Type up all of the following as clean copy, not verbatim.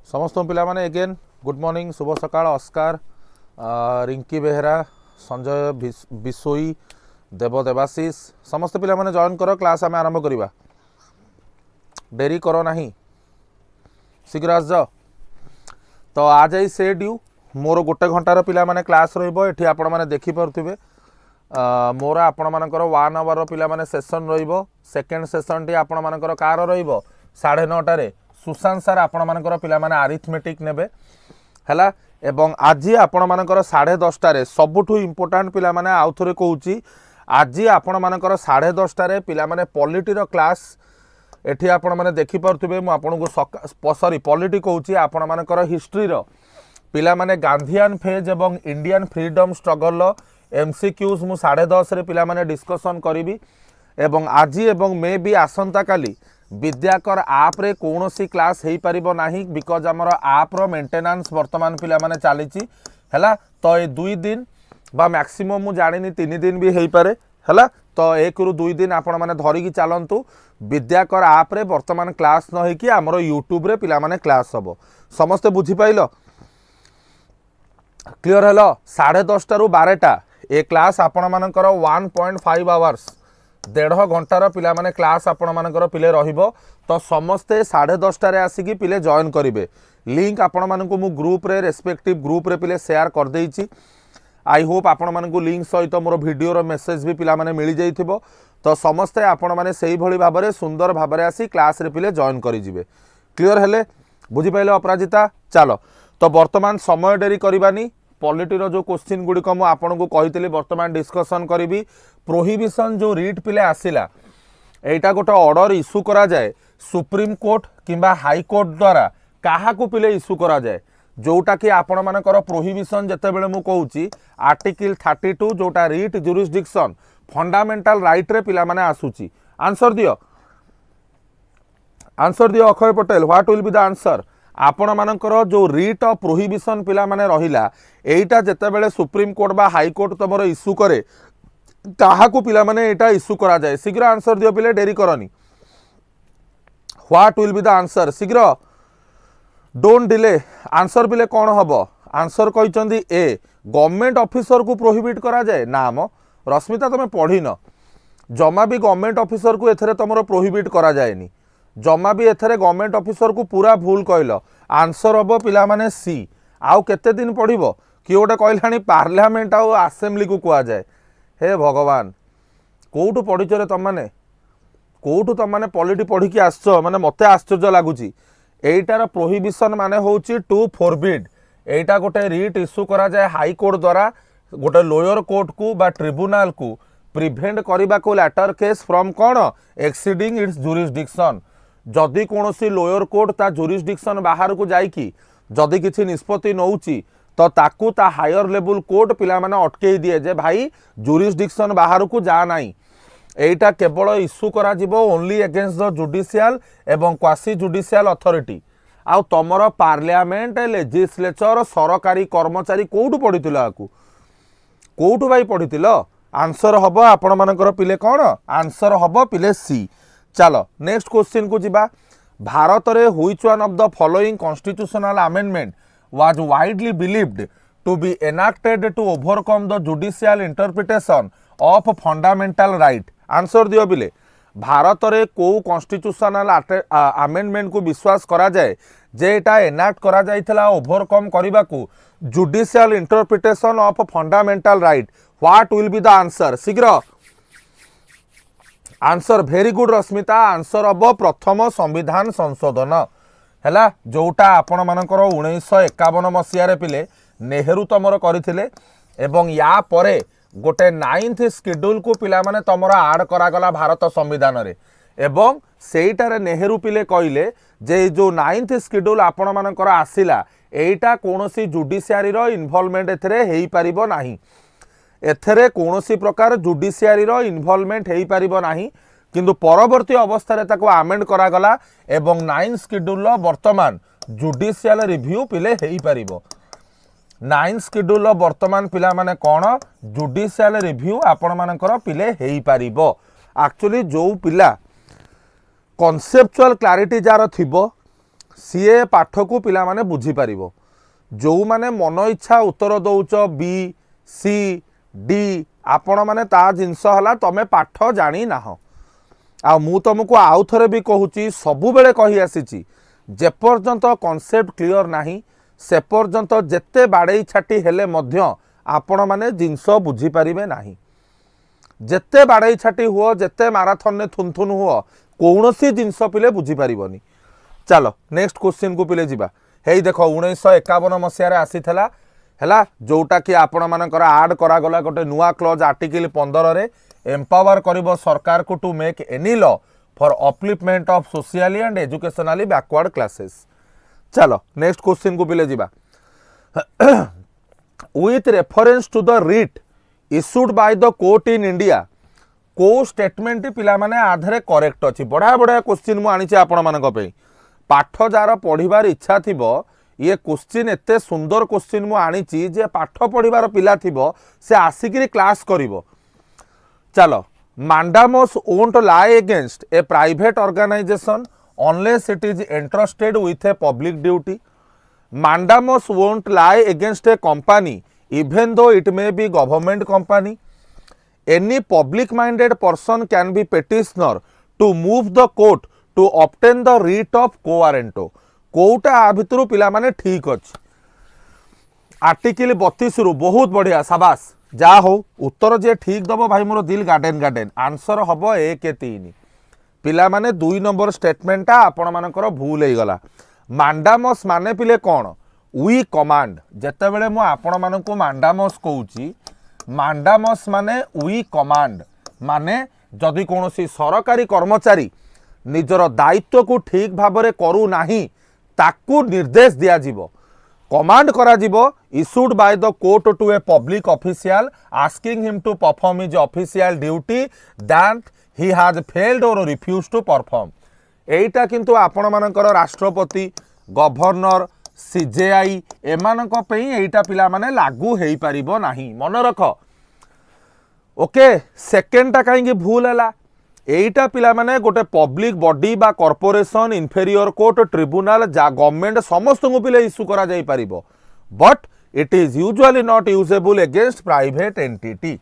समस्त पिला माने अगेन गुड मॉर्निंग शुभ सकाळ अस्कार रिंकी बेहरा संजय बिसोई देव देवाशीष समस्त पिला माने जॉइन करो क्लास आम आरंभ करवा डेरी करो नहीं शीघ्र आस जाओ। तो आज आई सेड यू मोर गोटे घंटार पिला माने क्लास रहिबो एठी आपण माने देखि परथिबे मोर आपण मानकर 1 आवर पिला माने सेशन रहिबो सेकंड सेशन टी आपण मानकर कार रहिबो 9:30 रे सुशांत सर आपण मानकर पिला माने अरिथमेटिक नेबे हैला एवं आज आपण मानकर 10:30 रे सबुठु इंपोर्टेंट पिला माने आउ थरे कहूची आज आपण मानकर 10:30 रे पिला माने पॉलिटी रो क्लास एठी आपण माने देखि परथिबे मु आपण को सॉरी पॉलिटी कहूची आपण मानकर हिस्ट्री रो पिला माने गांधीयन फेज एवं इंडियन फ्रीडम स्ट्रगल रो MCQs मु 10:30 रे पिला माने डिस्कशन करिवि एवं आज एवं मे भी आसंता काली विद्याकर आप रे कौन सी क्लास हो पारिबो नाही बिकॉज आमर आप रो मेंटेनेंस वर्तमान पिला माने चलीची हैला। तो ये 2 दिन बा मैक्सिमम मु जानिनी 3 दिन भी हो पारे हैला। तो 1 रु 2 दिन आपण माने धरिकी चलंतु विद्याकर आप रे वर्तमान क्लास न होई कि आमर यूट्यूब रे पिला माने क्लास हबो समस्त बुझी पाइलो क्लियर हेलो 10:30 रु 12टा ए क्लास आपण मानकर 1.5 आवर्स 1.5 घंटार पिला माने क्लास आपण मानकर पिले रहिबो। तो समस्ते 10:30 रे आसिकी पिले जॉइन करिवे लिंक आपण मानकु मु ग्रुप रे रेस्पेक्टिव ग्रुप रे पिले शेयर कर देइची। आई होप आपण मानकु लिंक सहित मोर वीडियो रो मेसेज भी पिला माने मिली जाइथिबो। तो समस्ते आपण माने सेही भली भाबरे सुंदर भाबरे आसी क्लास रे पिले जॉइन करि जिवे क्लियर हेले बुझी पाइले अपराजिता। चलो तो वर्तमान समय डेरी करबानी पॉलिटी रो जो क्वेश्चन गुडी को मु आपण को कहितली वर्तमान डिस्कशन करिवि प्रोहिबिशन जो रीट पिले आसिला एटा गोटे ऑर्डर इश्यू करा जाए सुप्रीम कोर्ट किंबा हाई कोर्ट द्वारा काहा को पिले इश्यू करा जाए जोटा कि आपण मानकर प्रोहिबिशन जते बेले मु कहूची आर्टिकल 32 जोटा रीट जुरिस्डिक्शन फंडामेंटल राइट रे पिला माने आसुची। आंसर दियो Akshay Patel what will be the answer आपण मानकर जो रीट ऑफ प्रोहिबिशन पिला माने रहिला एटा जते बेले सुप्रीम कोर्ट बा हाई कोर्ट तमरो इश्यू करे काहा को पिला माने एटा इश्यू करा जाए शीघ्र आंसर दियो पिले डेरी करनी what will be the answer शीघ्र डोंट डिले आंसर पिले कौन हबो आंसर कहिचंदी ए गवर्नमेंट ऑफिसर को प्रोहिबिट करा जाए ना मो रश्मिता तमे पढ़ी न जमा भी गवर्नमेंट ऑफिसर को एथरे तमरो प्रोहिबिट करा जाएनी जमा भी एथरे गवर्नमेंट ऑफिसर को पूरा भूल कहलो आंसर हबो पिला माने सी आउ केते दिन पढ़िबो कि ओटे कहलानी पार्लियामेंट आउ असेंबली को कुआ जाए हे भगवान कोठु पढ़िछ रे तमने कोठु तमने पॉलिटी पढ़ी कि आसछ माने मते आश्चर्य लागुची एटार प्रोहिबिशन माने होची टू फॉरबिड एटा गोटे रीट इश्यू करा जाए हाई कोर्ट द्वारा गोटे लोअर कोर्ट को बा ट्रिब्यूनल को प्रिवेंट करबा को लैटर केस फ्रॉम कोन एक्सीडिंग इट्स जुरिस्डिक्शन जदि कोनोसी लोअर कोर्ट ता जुरिस्डिक्शन बाहर को जाई कि जदि किछि निष्पत्ति नउची तो ताकू ता हायर लेवल कोर्ट पिला माने अटके दिए जे भाई जुरिस्डिक्शन बाहर को जा नाही एटा केवल इश्यू करा जिवो ओनली अगेंस्ट द जुडिशियल एवं क्वासी जुडिशियल अथॉरिटी आउ तमरो पार्लियामेंट लेजिस्लेचर सरकारी कर्मचारी कोठु पढितिलो आकू कोठु भाई पढितिलो आंसर हबो आपण मानकर पिले कोन आंसर हबो पिले सी। चलो नेक्स्ट क्वेश्चन को जिबा भारत रे which one of the following constitutional amendment was widely believed to be enacted to overcome the judicial interpretation of fundamental right answer दियो बिले भारत रे को कॉन्स्टिट्यूशनल अमेंडमेंट को विश्वास करा जाए जे एटा एनाक्ट करा जाइथला ओवरकम करिबा को judicial interpretation of fundamental right what will be the answer शीघ्र answer very good Rashmita answer अब प्रथम संविधान संशोधन हैला जोटा आपण मानकर 1951 मसीह रे पिले नेहरू तमर करथिले एवं या परे गोटे 9th शेड्यूल को पिला माने तमर ऐड करा गला भारत संविधान रे एवं सेइटारे नेहरू पिले कइले जे जो 9th शेड्यूल आपण मानकर आसिला एटा कोनोसी जुडिशियरी रो इन्वॉल्वमेंट एथरे हेई परिबो नाही एथरे कोनोसी प्रकार जुडिशियरी रो इन्वॉल्वमेंट हेई परिबो नाही किंतु परवर्ती अवस्था रे ताको अमेंड करा गला एवं 9th शेड्यूल वर्तमान जुडिशियल रिव्यू पिले हेई परिबो 9th शेड्यूल वर्तमान पिला माने कोन जुडिशियल रिव्यू आपण मानकर पिले हेई परिबो एक्चुअली जो पिला कॉन्सेप्चुअल क्लैरिटी जार थिबो सीए पाठ को पिला माने बुझी पारिबो जो माने मन इच्छा उत्तर दौच बी सी डी आपण माने ता जिनस हला तमे पाठ जानी नाह आ मु तुमको आउ थरे भी कहूची सबु बेले कहि आसीची जे पर्यंत कॉन्सेप्ट क्लियर नाही से पर्यंत जेते बाड़े छाटी हेले मध्य आपण माने जिनस बुझी पारिबे नाही जेते बाड़े छाटी हुओ जेते माराथन ने थुनथुन हुओ कौनसी जिनस पिले बुझी पारिबनी। चलो नेक्स्ट क्वेश्चन को पिले जिबा हे देखो 1951 मसीह आसीथला हैला जोटा कि आपण मानकर आड करा गला गोटे नुआ क्लॉज आर्टिकल 15 रे एम्पावर करिवो सरकार को to make any law for upliftment of socially and educationally backward classes. चलो नेक्स्ट क्वेश्चन को पिले जिबा with reference to the writ issued by the court in India को स्टेटमेंट पिला माने आधारे करेक्ट अछि बड़ा बड़ा क्वेश्चन मु आनी आपण मानक पे पाठ जार पढ़िबार इच्छा थिबो ये क्वेश्चन एते सुंदर क्वेश्चन मु आनी जे पाठ पढ़िबार पिला थिबो से आसिकरी क्लास करिवो। चलो mandamus won't lie against a private organization unless it is entrusted with a public duty. Mandamus won't lie against a company even though it may be government company. Any public minded person can be petitioner to move the court to obtain the writ of quo warranto. Kota आ भितर पिला माने ठीक अछि article 32 रु बहुत बढ़िया शाबाश जा हो उत्तर जे ठीक दबो भाई मोर दिल गार्डन गार्डन आंसर हबो 1 3 पिला माने 2 नंबर स्टेटमेंटा आपण मानकर भूल हे गला। मांडामस माने पिले कोन वी कमांड जेते बेले मु आपण मानकु मांडामस कहूची मांडामस माने वी कमांड माने जदि कोनोसी सरकारी कर्मचारी निजर दायित्व को ठीक भाबरे करू नाही ताकू निर्देश दिया जीवो कमांड करा जीवो issued by the court to a public official asking him to perform his official duty that he has failed और रिफ्यूज टू परफॉर्म। एटा किंतु आपण मानकर राष्ट्रपति गवर्नर सीजेआई एमानक पई एटा पिला माने लागू हेई परिबो नाही मन रख। ओके सेकेंड टा काई भूल हैला एटा पिला माने गोटे पब्लिक बॉडी बा कॉर्पोरेशन इंफेरियर कोर्ट ट्रिब्यूनल जा गवर्नमेंट समस्त को पिले इश्यू करा जाई परिबो but it is usually not usable against private entity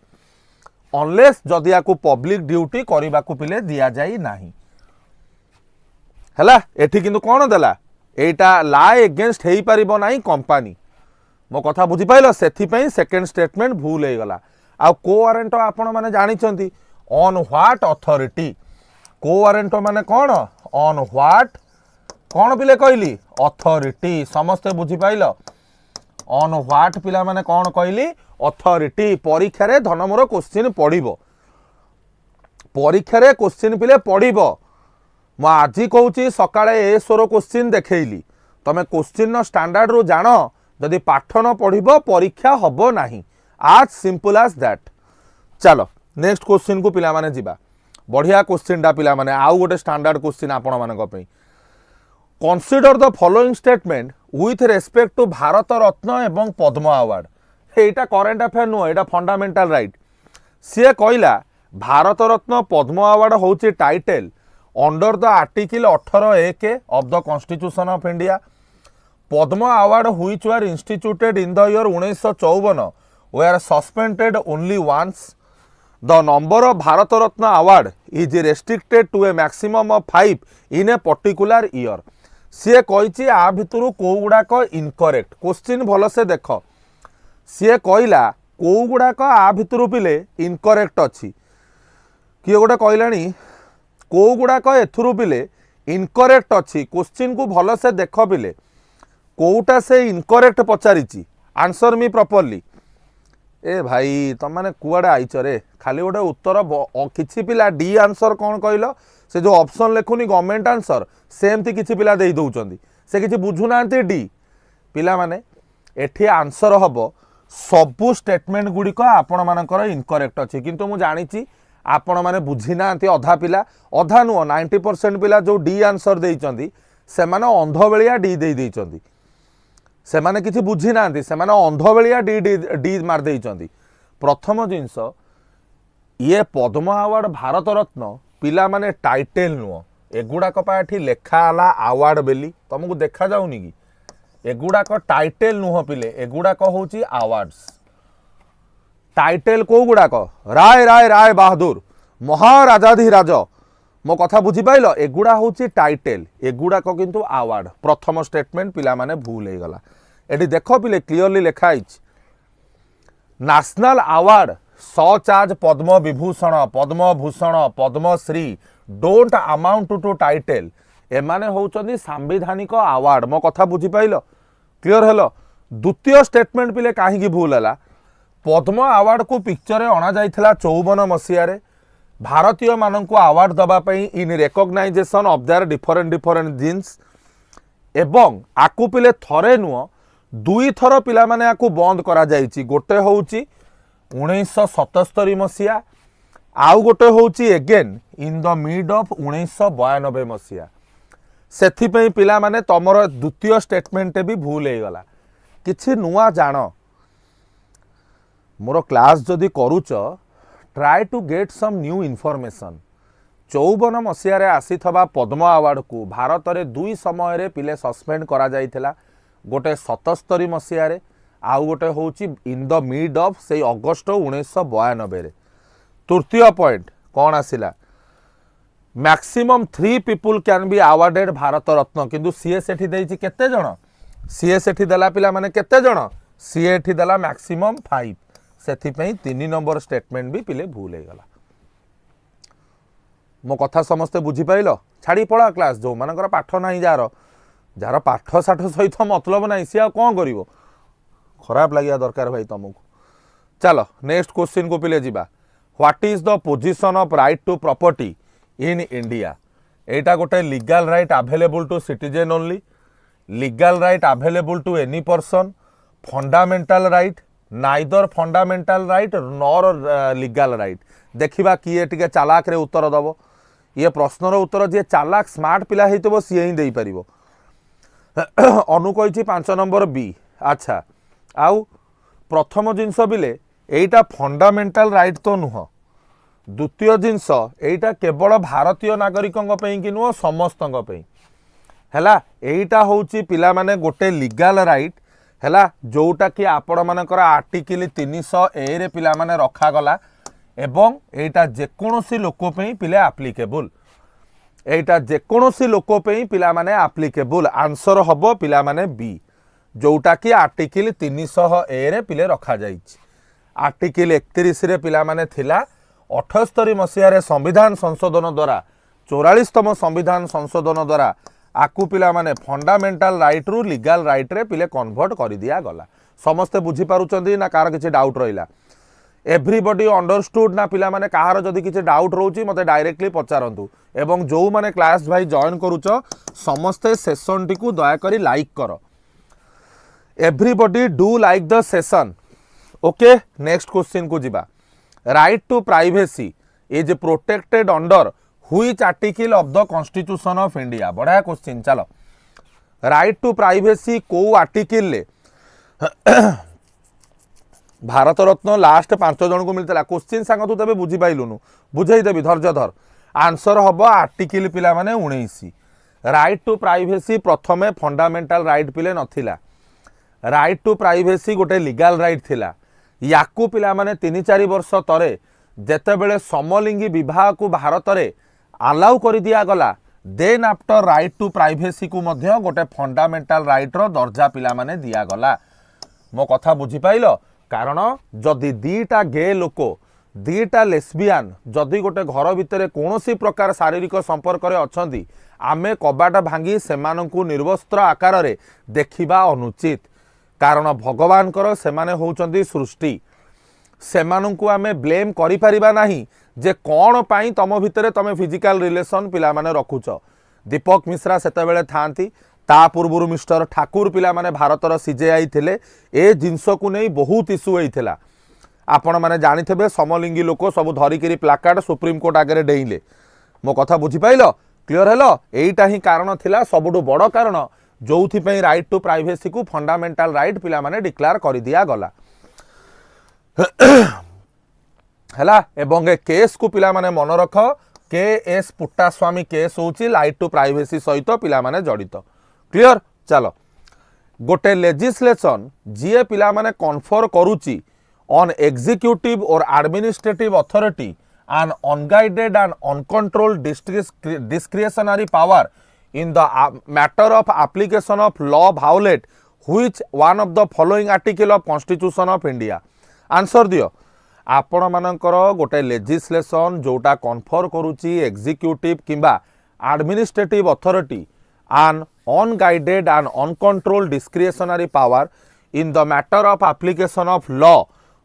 unless जदि याकू पब्लिक ड्यूटी करबा को पिले दिया जाई नाही हला। एठी किंतु कोन देला एटा लाई अगेंस्ट हेई परिबो नाही कंपनी मो कथा बुझी पाइलो सेथि पई सेकंड स्टेटमेंट भूल हे गला। आ को वारंट आपण माने जानि चंती ऑन व्हाट अथॉरिटी को वारंट माने कौन ऑन व्हाट कौन पिले कहली अथॉरिटी समस्ते बुझी पाइल ऑन व्हाट पिला माने कौन कहली अथॉरिटी। परीक्षा रे धनमोर क्वेश्चन पढ़िबो परीक्षा रे क्वेश्चन पिले पढ़िबो मु आज कहूची सकाळे ए सोरो क्वेश्चन देखैली तमे क्वेश्चन न स्टैंडर्ड रो जानो जदि पाठ न पढ़िबो परीक्षा हबो नाही आज सिंपल एज दैट। चलो नेक्स्ट क्वेश्चन को पिला माने जिबा बढ़िया क्वेश्चन डा पिला माने आउ गोटे स्टैंडर्ड क्वेश्चन आपण मानक पई consider the following statement with respect to Bharat Ratna एवं पद्म अवार्ड। एटा करेंट अफेयर नो एटा फंडामेंटल राइट सी कहला भारत रत्न पद्म अवार्ड होची title under the article 18(1) of the constitution of India. Padma award which were instituted in the year 1954 were suspended only once. The number of Bharat Ratna award is restricted to a maximum of 5 in a particular year. सी कही आ भितर कौ गुड़ाक incorrect question भल से देख सी कहला कौ गुड़ाक आ भितर पिले इनकरेक्ट अच्छी किए गोटे कहलानी कौ गुड़ाक एथुरु पिले इनकरेक्ट अच्छी क्वेश्चन को भल से देख पिले कौटा से इनकरेक्ट पचारि आंसर मी प्रॉपर्ली। ए भाई तुम मैंने कुआड़े आईच रे खाली गोटे उत्तर किछि पिला डी आंसर कौन कहल से जो ऑप्शन लिखुनी गवर्नमेंट आंसर सेमती किछि पिला दे दउचंदी से किछि बुझुना डी पिला माने एठी आंसर हबो सबु स्टेटमेंट गुड़िक आपण मानकर इनकरेक्ट अच्छी किंतु मु जानिछि आपण माने बुझी नांती अधा पिला अधा नुह 90% पिला जो डी आंसर देइचंदी से माने अंध बेलिया डी दे देइचंदी से माने किछि बुझी नांती से माने अंध बेलिया डी डी मार देइचंदी। प्रथम जिंस ये पद्म अवार्ड भारत रत्न पिला माने टाइटल नुह एगुड़ाक पाठी लेखाला आवार्ड बेली तुमको देखा जाऊनी कि एगुड़ाक टाइटेल नुह पिले एगुड़ाक हूँ आवार्ड्स टाइटेल कौ गुड़ाक राय राय राय बहादुर महाराजाधिराज मो कथा बुझी पाइल एगुड़ा हूँ टाइटेल एगुड़ाक किंतु आवार्ड प्रथम स्टेटमेंट पिला माने भूल हो गला एटी देख पिले क्लीयरली लिखाई नेशनल अवार्ड सच आज Padma Vibhushan Padmabhushan Padmashri don't amount to title एमाने होउचंदी सांविधानिक अवार्ड मो कथा बुझी पाइल क्लियर हेलो द्वितीय स्टेटमेंट पिले कहीं भूल है पद्म अवार्ड को पिक्चर अणा जाइथिला 54 मसीह भारतीय मानक अवार्ड दबाई in recognization of their different different जीन्स एवं आकु पिले थरे नुह दुई थर पिला माने आकु बंद करा जाइछि गोटे होउछि 1977 मसीहा आउ गोटे होउछि again in the mid of 1992 मसीहा सेथि पई पिला माने तमर द्वितीय स्टेटमेंट भी भूल हो गला किछि नुआ जान मोर क्लास जदि करूच try to get some new information 54 मसीह आसीथबा पद्म अवार्ड को भारत में दुई समय पिले सस्पेंड करा जाइथिला गोटे 77 मसीह आउ गोटे होउची इन द मिड ऑफ से अगस्ट 1992 तृतीय पॉइंट कौन आसिला maximum 3 people can be awarded Bharat Ratna किंतु सीए सेठी देइछि केते जण सीए सेठी देला पिला माने केते जण सीए एठी देला मैक्सिमम 5 सेथिपई 3 नंबर स्टेटमेंट भी पिले भूल हो गला मो कथा समस्ते बुझी पाइल छाड़ी पड़ा क्लास जो मानकर पाठ नहीं जार जार पाठ साठ सहित मतलब ना सी कौन कर खराब लगे दरकार भाई तुमको चलो नेक्स्ट क्वेश्चन को पिले जीवा what is the position of right to property in India एटा गोटे legal right available to citizen only legal right available to any person fundamental right neither fundamental right nor legal right देखा किए टे चालाक रे उत्तर दब ये प्रश्नर उत्तर जी चालाक स्मार्ट पिला होइतबो सी ही दे पारिबो अनु कही 5 नंबर बी अच्छा आउ प्रथम जिनस बिले एटा फंडामेंटल राइट तो नुह द्वितीय जिनस एटा केवल भारतीय नागरिकों कि नुह समस्तों हैला एटा होउची पिला माने गोटे लीगल राइट हैला जोटा कि आपण मानकर आर्टिकल 300 ए रे पिला माने रखा गला एवं एटा जेकोसी लोक पिले आप्लिकेबल एटा जेकोसी लोक पिला माने आप्लिकेबल आंसर हबो पिला माने बी जोटा कि आर्टिकल 300 ए रे पिले रखा जाइछि आर्टिकल 31 रे पिला माने थिला 78 मसीह संविधान संशोधन द्वारा 44तम संविधान संशोधन द्वारा आकु पिला माने फंडामेंटल राइट रु लीगल राइट रे पिले कन्वर्ट कर दिया गला समस्ते बुझी पारुचंदी ना कार किछि डाउट रहिला एवरीबॉडी अंडरस्टूड ना पिला माने कहार जदि किछि डाउट रोची मते डायरेक्टली पचारंतु एवं जो माने क्लास भाई जॉइन करूच समस्ते सेशन टी को दया करी लाइक कर everybody do like the session okay next question को जिबा right to privacy is protected under which article of the constitution of India बढ़िया क्वेश्चन चलो राइट टू प्राइवेसी को आर्टिकल ले भारत रत्न लास्ट 5 जन को मिलता क्वेश्चन सांग तू तबे बुझी पाइलुनु बुझाई देबी धैर्य धर आंसर हम आर्टिकल पिला माने 19 राइट टू प्राइवेसी प्रथमे फंडामेंटल राइट पिले नथिला राइट टू प्राइवेसी गोटे लीगल राइट थिला याकू पिला माने 3-4 वर्ष तरे जेतेबेले समलिंगी विवाह को भारत रे अलाउ कर दिया गला then after right to privacy को मध्य गोटे फंडामेंटल राइट रो दर्जा पिला माने दिया गला मो कथा बुझी पाइल कारण जदि दीटा गे लोक दीटा लेस्बियान जदि गोटे घर भितर कौनसी प्रकार शारीरिक संपर्क रे अछंती आमे कबाट भांगी सेमानंकु निर्वस्त्र आकार रे देखिबा अनुचित कारण भगवान कर सेमाने होउचंती सृष्टि सेमानंकु आमे ब्लेम करि परिबा नाही जे कौन पाई तम भितर तमे फिजिकल रिलेशन पिला माने रखुच दीपक मिश्रा सेते बेले थांती ता पूर्व मिस्टर ठाकुर पिला माने भारतर सीजेआई थिले ए जिनस को नहीं बहुत इश्यू होइथिला आपण माने जानिथबे समलिंगी लोक सब धरिकिरी प्लाकार्ड सुप्रीम कोर्ट आगे डेइले मो कथा बुझी पाइल क्लियर हेलो एइटा ही कारण थिला सबुठु बड़ कारण जोथि पई राइट टू प्राइवेसी को फंडामेंटल राइट पिला माने डिक्लेयर कर दिया गला हैला एवं ए केस को पिला माने मन रख के एस पुट्टास्वामी केस होची राइट टू प्राइवेसी सहित पिला माने जड़ित क्लियर चलो गोटे लेजिस्लेशन जी पिला माने कन्फर करूची ऑन एग्जीक्यूटिव और administrative authority and unguided and uncontrolled discretionary power in the matter of application of law violate which one of the following article of constitution of India answer दियो आपण मानकर गोटे legislation जोटा confer करूची executive किंबा administrative authority and unguided and uncontrolled discretionary power in the matter of application of law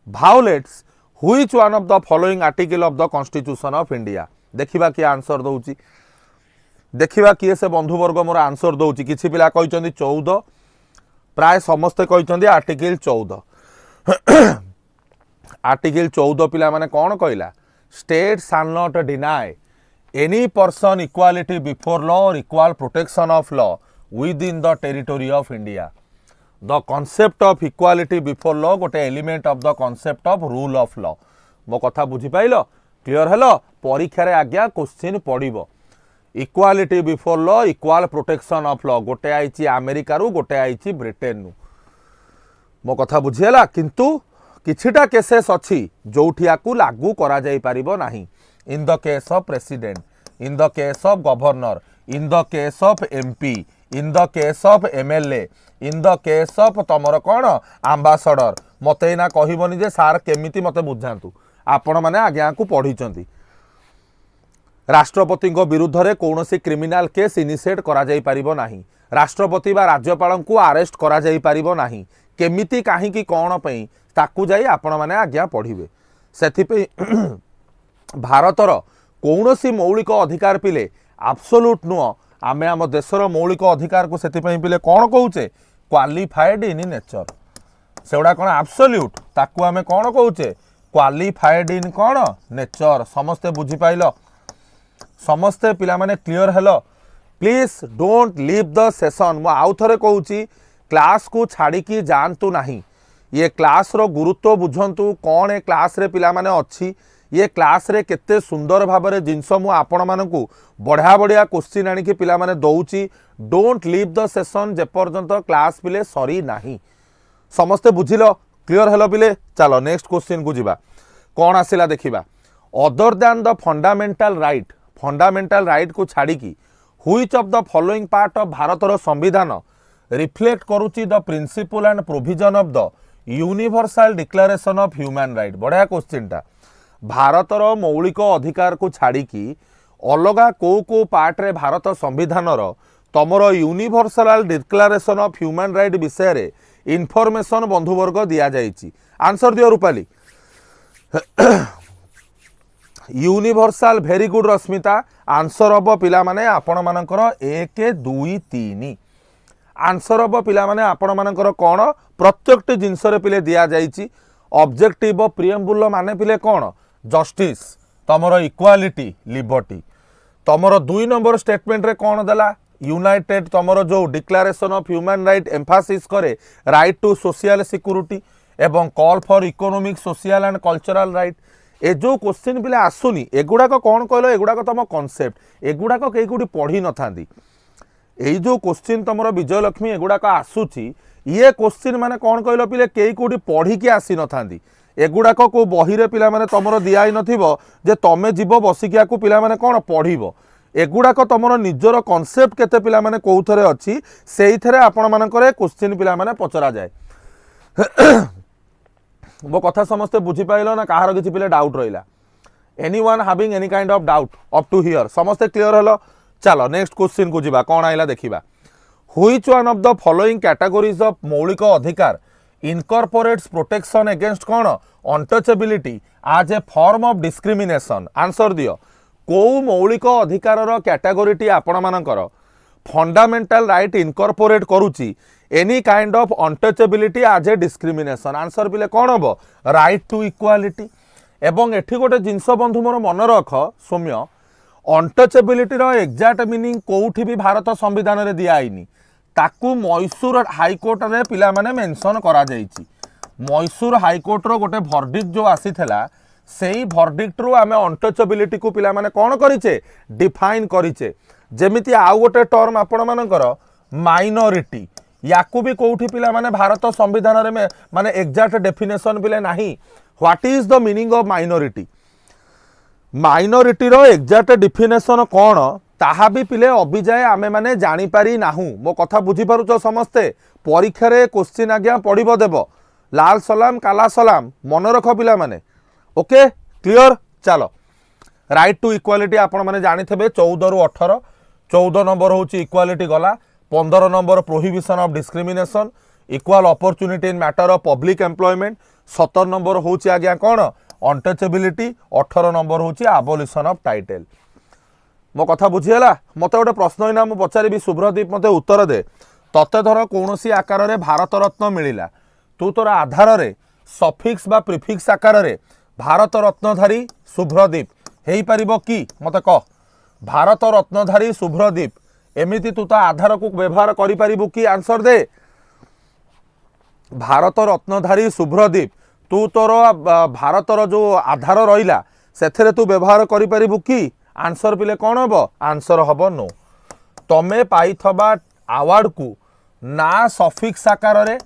violates which one of the following article of the constitution of India देखिबा कि answer दउची देखिबा किए से बंधुवर्ग मोर answer दउची किछि पिला कहिचंदी 14 प्राय समस्ते कहिचंदी आर्टिकल 14 आर्टिकल 14 पिला माने कोन कहला state shall not deny any person equality before law or equal protection of law with in the territory of India the concept of equality before law गोटे element of the concept of rule of law मो कथा बुझी पाइलो clear हेलो परीक्षा रे आज्ञा question पड़िबो equality before law equal protection of law गोटे आईची अमेरिका रु गोटे आईची ब्रिटेन नु मो कथा बुझियला किंतु किछिटा केसेस अछि जोठिया को लागू करा जाई परिबो नाही in the case of president in the case of governor in the case of MP in the case of MLA in the case of तमर कोन एम्बेसडर मते ना कहिबोनी जे सार केमिति मते बुझांतु आपण माने आज्ञा को पढिचंती राष्ट्रपति विरुद्ध रे कौनसी क्रिमिनाल केस इनिशिएट करा जाई परिबो नाही राष्ट्रपति बा राज्यपाल को अरेस्ट करा जाई परिबो नाही केमिति काहे की कोन पई ताकू जाई आपण माने आज्ञा पढिबे सेथि पे भारतर कौनसी मौलिक अधिकार पिले एब्सोल्यूट नुह आमे आम देशर मौलिक अधिकार को सेथि पे पिले कोन कहूचे क्वालिफाइड इन नेचर सेउडा कोन एब्सोल्यूट ताकू आमे कोन कहूचे क्वालिफाइड इन कोन नेचर समस्ते बुझी पाइलो समस्ते पिला माने clear hello please don't leave the session मो आउ थरे कहूची क्लास को छाड़ी की जानतु नाही ये क्लास रो गुरुत्व बुझंतु कौन ए क्लास रे पिला माने अच्छी ये क्लास रे केते सुंदर भाव में जिनस मु आपण मानकु बढ़िया बढ़िया क्वेश्चन आनी पिला माने दउची डोंट लीव द सेशन जे पर्यंत क्लास पिले सरी नाही समस्ते बुझिलो क्लियर हेलो पिले चलो नेक्स्ट क्वेश्चन को जिबा कौन आसिला देखिबा other than the fundamental right को छाड़ी की which of the following part of भारतर संविधान रिफ्लेक्ट करूची the principle and provision of the universal declaration of human right बढ़िया क्वेश्चन टा भारतर मौलिक अधिकार को छाड़ी की अलगा को पार्ट रे भारत संविधान तमर universal declaration of human right विषय रे इनफॉरमेशन बंधुवर्ग दिया जाइछि आंसर दियो Rupali universal very good Rashmita answer हम पिला माने आपण मानकर 1 2 3 आंसर हम पिला माने आपण मानकर कोन प्रत्येक जिनस रे पिले दिया जाइछि ऑब्जेक्टिव प्रियम्बुल माने पिले कोन जस्टिस तमर इक्वालिटी लिबर्टी तमर 2 नंबर स्टेटमेंट रे कोन देला यूनाइटेड तमर जो declaration of human right emphasis करे राइट टू सोशल सिक्योरिटी एवं call for economic social and cultural right ए जो क्वेश्चन पिले आसुनी एगुड़ाक कौन कहल एगुड़ाक तुम कॉन्सेप्ट एगुड़ाक कई कौटी पढ़ी न था यही जो क्वेश्चन तुम विजयलक्ष्मी एगुड़ाक आसूची ये क्वेश्चन माने कौन कहल पिले कई कौटी पढ़ी की आसी न था एगुड़ाक को बही रे पिला माने तुमर दिया नथिबो जे तमे जीव बसिकिया को पिला माने कौन पढ़िबो एगुड़ाक तुमर निजर कॉन्सेप्ट केते पिला माने कोउथरे अछि सेइथरे आपण मानकर क्वेश्चन पिला माने पचरा जाए वो कथा समस्ते बुझी पाइल ना कहार किसी पिले डाउट रहा anyone having any kind of doubt up to here समस्ते क्लियर हेलो चलो नेक्स्ट क्वेश्चन को जिबा कौन आइला देखिबा which one of the following categories of मौलिक अधिकार इनकॉर्पोरेट्स प्रोटेक्शन अगेंस्ट कौन untouchability as a form of discrimination answer दियो को मौलिक अधिकार कैटेगोरीटी आपण मानकर फंडामेंटल राइट इनकॉर्पोरेट करूची any kind of untouchability as a discrimination answer पिले कौन हम राइट टू इक्वालिटी एवं एठी गोटे जिनस बंधु मोर मन रख सौम्य अनटचेबिलिटी एक्जाक्ट मीनिंग कोठी भी भारत संविधान रे दिया आईनी ताकू मैसूर हाईकोर्ट रे पिला माने मेंशन करा जाईची मैसूर हाईकोर्ट रो गोटे वर्डिक्ट जो आसीथिला सेही भर्डिक्ट रु आमे अनटचेबिलिटी को पिला माने कोन करिचे डिफाइन करिचे जेमिति आउ गोटे टर्म आपण मानकर माइनॉरिटी याकू भी कोठी पिला माने भारत संविधान रे माने एग्जैक्ट डेफिनेशन पिले नाही what is the meaning of minority minority रो एग्जैक्ट डेफिनेशन कोन ताहा भी पिले अभी जाए आमे माने जानी पारी नाहू मो कथा बुझी पारुछ समस्ते परीक्षा रे क्वेश्चन आज्ञा पढ़िबो देबो लाल सलाम काला सलाम मन रख पिला माने ओके क्लियर चलो राइट टू इक्वालिटी आपण माने जानि थेबे 14 रु 18 14 नंबर होची इक्वालिटी गला 15 number prohibition of discrimination equal opportunity in matter of public employment 17 number होची आज्ञा कोन अनटचेबिलिटी 18 नंबर होची एबोलिशन ऑफ टाइटल मो कथा बुझीला मते गोटे प्रश्न इना मु पचारिबी शुभ्रदीप मते उत्तर दे तते धर कोनोसी आकार रे भारत रत्न मिलिला तू तोर आधार रे सफिक्स बा प्रिफिक्स आकार रे भारत रत्नधारी शुभ्रदीप हेई परिबो कि मते कह भारत रत्नधारी शुभ्रदीप एमिति तू ता आधार को व्यवहार करि परिबु कि आंसर दे भारत रत्नधारी शुभ्रदीप तू तोर भारतर जो आधार रहिला सेथरे तू व्यवहार करि परिबु कि आंसर पिले कौन हम आंसर हम नो तमे पाइथबा अवार्ड को ना सफिक्स आकार रे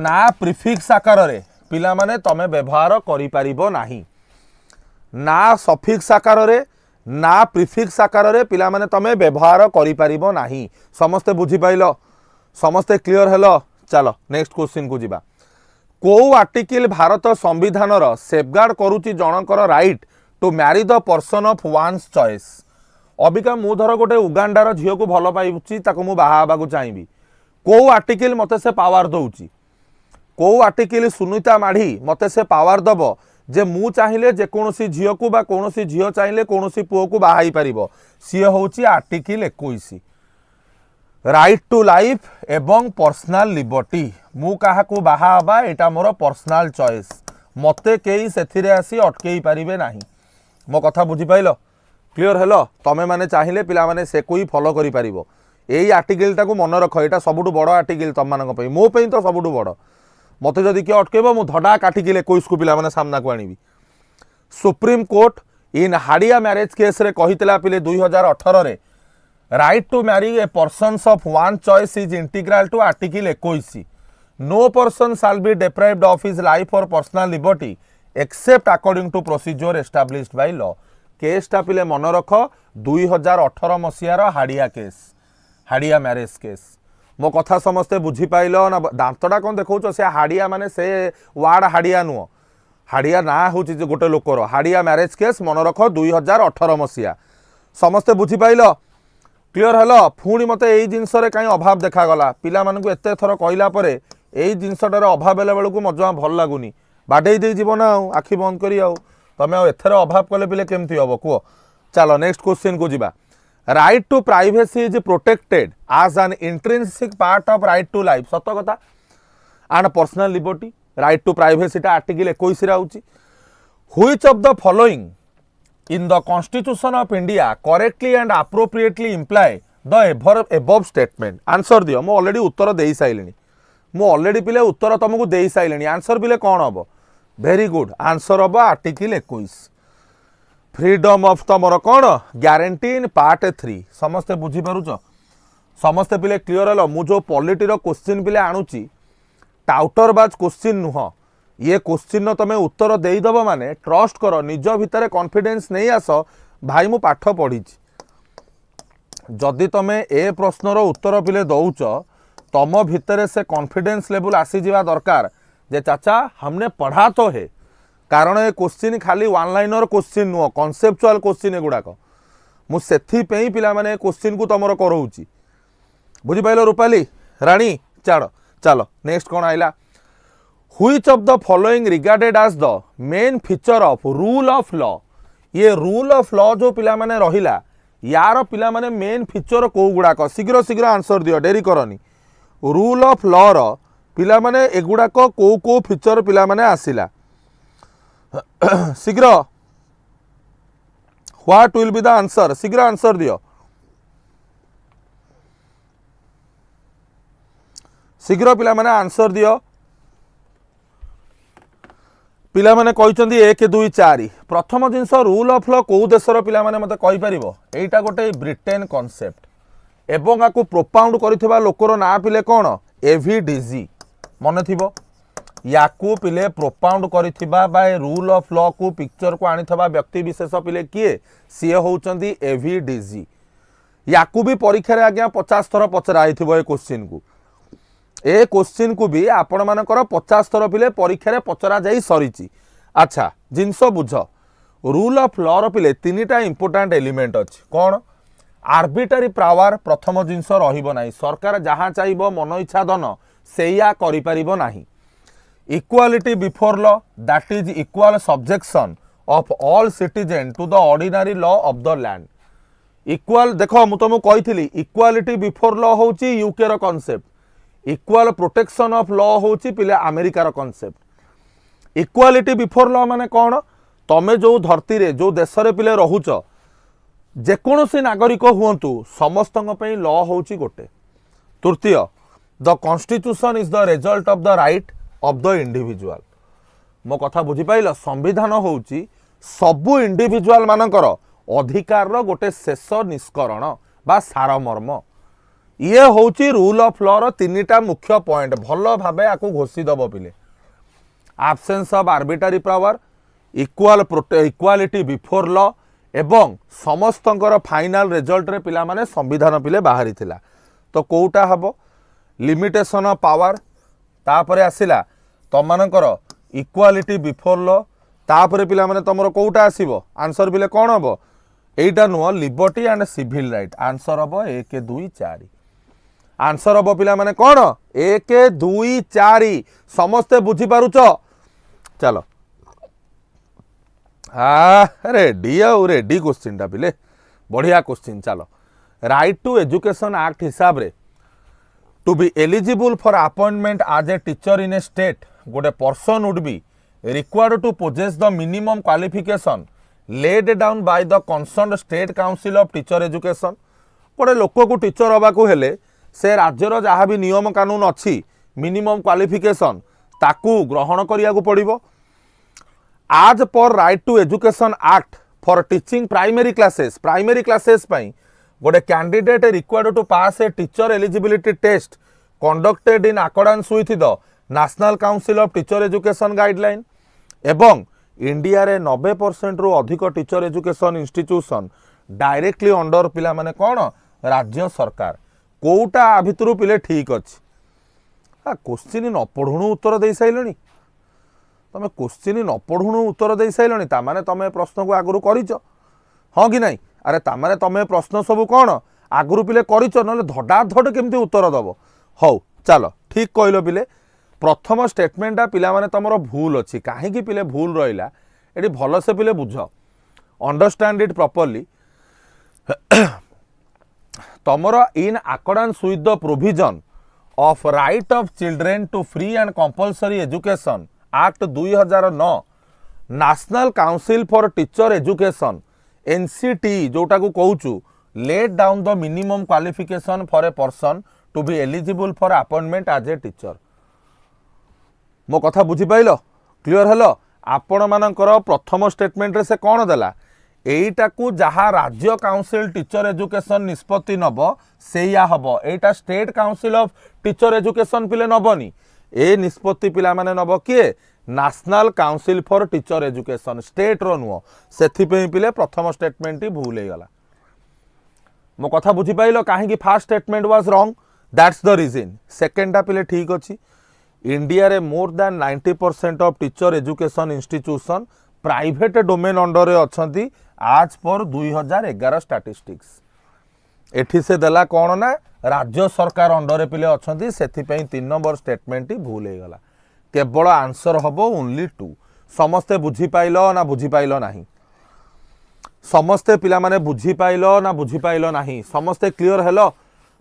ना प्रिफिक्स आकार रे पिला माने तमे व्यवहार करि परिबो नाही ना सफिक्स आकार रे ना प्रिफिक्स आकार रे पिला माने तमे व्यवहार करि परिबो नाही समस्ते बुझी पाइलो समस्ते क्लियर हेलो चलो नेक्स्ट क्वेश्चन को जिबा को आर्टिकल भारत संविधान रो सेफगार्ड करूची जनकर right to marry the person of once choice अबिका मु धर गोटे उगांडार झील को भल पाइबुची ताको मु बाहा बागु चाहिबी को आर्टिकल मते से पावर दउची को आर्टिकल सुनीता माढ़ी मते से पावर दब जे मु चाहिले जे कोनोसी झील को बा कोनोसी झील चाहिले कोनोसी पुओ को बाहाई परिबो सी होची आर्टिकल 21 राइट टू लाइफ एवं पर्सनल लिबर्टी मु काहा को बाहाबा एटा मोर पर्सनल चॉइस मते केई सेथिरे आसी अटकेई परिबे नाही मो कथा बुझी पाइलो क्लियर हेलो तमे माने चाहिए पिला माने से कोई फॉलो करि परिबो एई आर्टिकल टाको मन रख एटा सबुठु बड़ आर्टिकल तम मानक पई मो पई तो सबुठु बड़ मते जदि के अटकेबो मु धडा काटिकिले 21 को पिला माने सामना को आनिबी supreme court in Hadiya marriage case रे कहितला पिले 2018 रे right to marry a persons of one choice is integral to article 21 no person shall be deprived of his life or personal liberty except according to procedure established by law केसटा पिले मन रख 2018 मसीहार Hadiya case Hadiya marriage case मो कथा समस्ते बुझी pile ना दांतटा कौन देखौ से हाडिया माने से वार्ड हाडिया नुह हाडिया ना हूँ गोटे लोकर हाडिया मैरिज केस मन रख 2018 मसीहा समस्ते बुझी पाइल क्लियर हेलो पुणी मते एई जिनस रे काई अभाव देखागला पिला मानकु एते थर कहला परे एई जिनसटार अभाव बेला बेलू मजा भल लागुनी बाडे दे जीवन आखि बंद करी आउ तमे एथर अभाव कले पिले केमती हम कह चलो नेक्स्ट क्वेश्चन को जिबा right to privacy is protected as an intrinsic part of right to life सत कथा and personal liberty right to privacy article 21 रे आउची which of the following in the constitution of India correctly and appropriately imply the above statement answer दियो मु already उत्तर देई साइलेनी मु already पिले उत्तर तुमको देई साइलेनी आंसर पिले कौन हम वेरी गुड आंसर हम आर्टिकल 21 फ्रीडम ऑफ तमर कौन ग्यारंटी इन पार्ट 3 समस्ते बुझी पारुछ समस्ते पिले क्लियर हेलो मु जो पॉलिटीर क्वेश्चन पिले आणुची टाउटर बाज क्वेश्चन नुह ये क्वेश्चन तमें उत्तर देदब माने ट्रस्ट कर निज भितर कॉन्फिडेंस नहीं आस भाई मु पाठ पढ़ी जदि तमें ए प्रश्नर उत्तर पिले दौच तम भितर से कॉन्फिडेंस लेवल आसी जिवा दरकार जे चाचा हमने पढ़ा तो है कारण ये क्वेश्चन खाली वन लाइनर क्वेश्चन नुह कॉन्सेप्चुअल क्वेश्चन एगुड़ाक मुझे पिला माने क्वेश्चन को तुम कराऊँगी बुझिपाल रूपाली राणी चाड़ चलो नेक्स्ट कौन आइला which of the following regarded as the main feature of rule of law ये रूल ऑफ लॉ जो पिला माने रहिला यार पिला माने मेन फीचर को गुड़ाक शीघ्र शीघ्र आंसर दियो डेरी करनी रूल ऑफ लॉ रो पिला माने एगुड़ाक को फीचर पिला माने आसिला शीघ्र what will be the answer शीघ्र आंसर दियो शीघ्र पिला माने आंसर दियो पिला माने कहते 1 2 4 प्रथम जिनस रूल ऑफ लॉ कौ देशर पिला माने मते कहि परिबो एटा गोटे ब्रिटेन कॉन्सेप्ट एवं आकु प्रोपाउंड करिथिबा लोकर ना पिले कोन एवीडीजी मने थिबो याकू पिले प्रोपाउंड करिथिबा बाय रूल ऑफ लॉ को पिक्चर को आनिथबा व्यक्ति विशेष पिले किए सी होउचंदी एवीडीजी याकू भी परीक्षा रे आज्ञा 50 थर पचरा आइथिबो ए क्वेश्चन को भी आपण मानकर 50 थर पिले परीक्षा रे पचरा जाई सरीची। अच्छा जिनस बुझ रूल ऑफ लॉ रो पिले तीनटा इंपोर्टेंट एलिमेंट अछि कोन आर्बिट्रारी पावर प्रथम जिनस रहिबो नाही सरकार जहां चाहबो मन इच्छा दन सेया करि परिबो नाही equality before law that is equal subjection of all citizen to the ordinary law of the land equal देखो मु तुमको कही इक्वालिटी बिफोर लॉ होची यूके रो concept equal protection of law होची पिले अमेरिका रो कांसेप्ट इक्वालिटी बिफोर लॉ माने कौन तमे जो धरती रे जो देश रे पिले रहुच जेकोसी नागरिक हुंतु समस्तଙ୍କ ପାଇଁ लॉ होची गोटे। तृतीय the constitution is the result of the right of the individual मो कथा बुझी पाइल संविधान होची सबु इंडिविजुअल मानकर अधिकार रो गोटे शेष निष्करण बा सारमर्म ये होची रूल ऑफ लॉ रो तीनटा मुख्य पॉइंट भलो भाबे आकु घोषि दबो पिले absence of arbitrary power equality before law एवं समस्तंकर फाइनल रिजल्ट रे पिला माने संविधान पिले बाहरी थिला तो कोउटा हबो लिमिटेशन ऑफ पावर तापरे आसिला तमनकर इक्वालिटी बिफोर लॉ तापरे पिला माने तमरो कोउटा आसीबो आंसर बिले कोन हबो एटा नुह liberty and civil right answer हबो 1 2 4 आंसर हबो पिला माने कोन 1 2 4 समस्ते बुझी पारुच चलो रेडी क्वेश्चन टा पिले बढ़िया क्वेश्चन चलो राइट टू एजुकेशन एक्ट हिसाब रे to be eligible for appointment as a teacher in a state गोटे person would be required to possess the minimum qualification laid down by the concern state council of teacher education गोटे लोक को teacher हवा को हेले से राज्यर जहाँ भी नियम कानून अच्छी मिनिमम क्वालिफिकेशन ताकू ग्रहण करिया को पड़िबो आज पर right to education act for teaching primary classes पाई गोटे candidate required to pass a teacher eligibility test conducted in accordance with the national council of teacher education guideline एवं इंडिया रे 90% रु अधिक teacher education institution directly under पिला माने कौन राज्य सरकार कोटा भितर पिले ठीक अच्छी क्वेश्चन न पढ़ुणु उत्तर दे साइलनी तमें क्वेश्चन न पढ़ुणु उत्तर दे साइलनी तामाने तमें प्रश्न को आगु करिच हाँ कि नहीं अरे तामाने तमें प्रश्न सब कौन आगु पिले करिच न धड़ा धड़ केमती उत्तर दब हौ चलो ठीक कहल पिले प्रथम स्टेटमेंटा पिला माने तमरो भूल अच्छी कहीं पिले भूल रहा ये भल से पिले बुझ अंडरस्टैंड इट प्रॉपर्ली तमरो in accordance with the provision of right of children to free and compulsory education act 2009 national council for teacher education NCT जोटा को कहूचु laid down the minimum qualification for a person to be eligible for appointment as a teacher मो कथा बुझी पाइल clear hello आपण मानकर प्रथम स्टेटमेंट रे से कौन देला एटा को जहाँ राज्य काउंसिल टीचर एजुकेशन निष्पत्ति नब सेया हबो एटा state council of teacher education पिले नबनी ए निष्पत्ति पिला माने नब किए national council for teacher education state रो नुह सेथि पे पिले प्रथम स्टेटमेंट भूल हो गला मो कथा बुझी पाइल कहीं first statement was wrong that's the reason सेकेंडा पिले ठीक अच्छी इंडिया रे more than 90% of teacher education institution private domain under रे अछंती आज पर 2011 स्टैटिस्टिक्स एठी से देला कौन ना राज्य सरकार अंडर पिले अछंती सेथि पई 3 नंबर स्टेटमेंट भूल हो गला केवल आंसर हबो ओनली 2 समस्ते बुझी पाइलो ना बुझी पाइलो नाही समस्ते पिला माने बुझी पाइलो ना बुझी पाइलो नाही समस्ते clear hello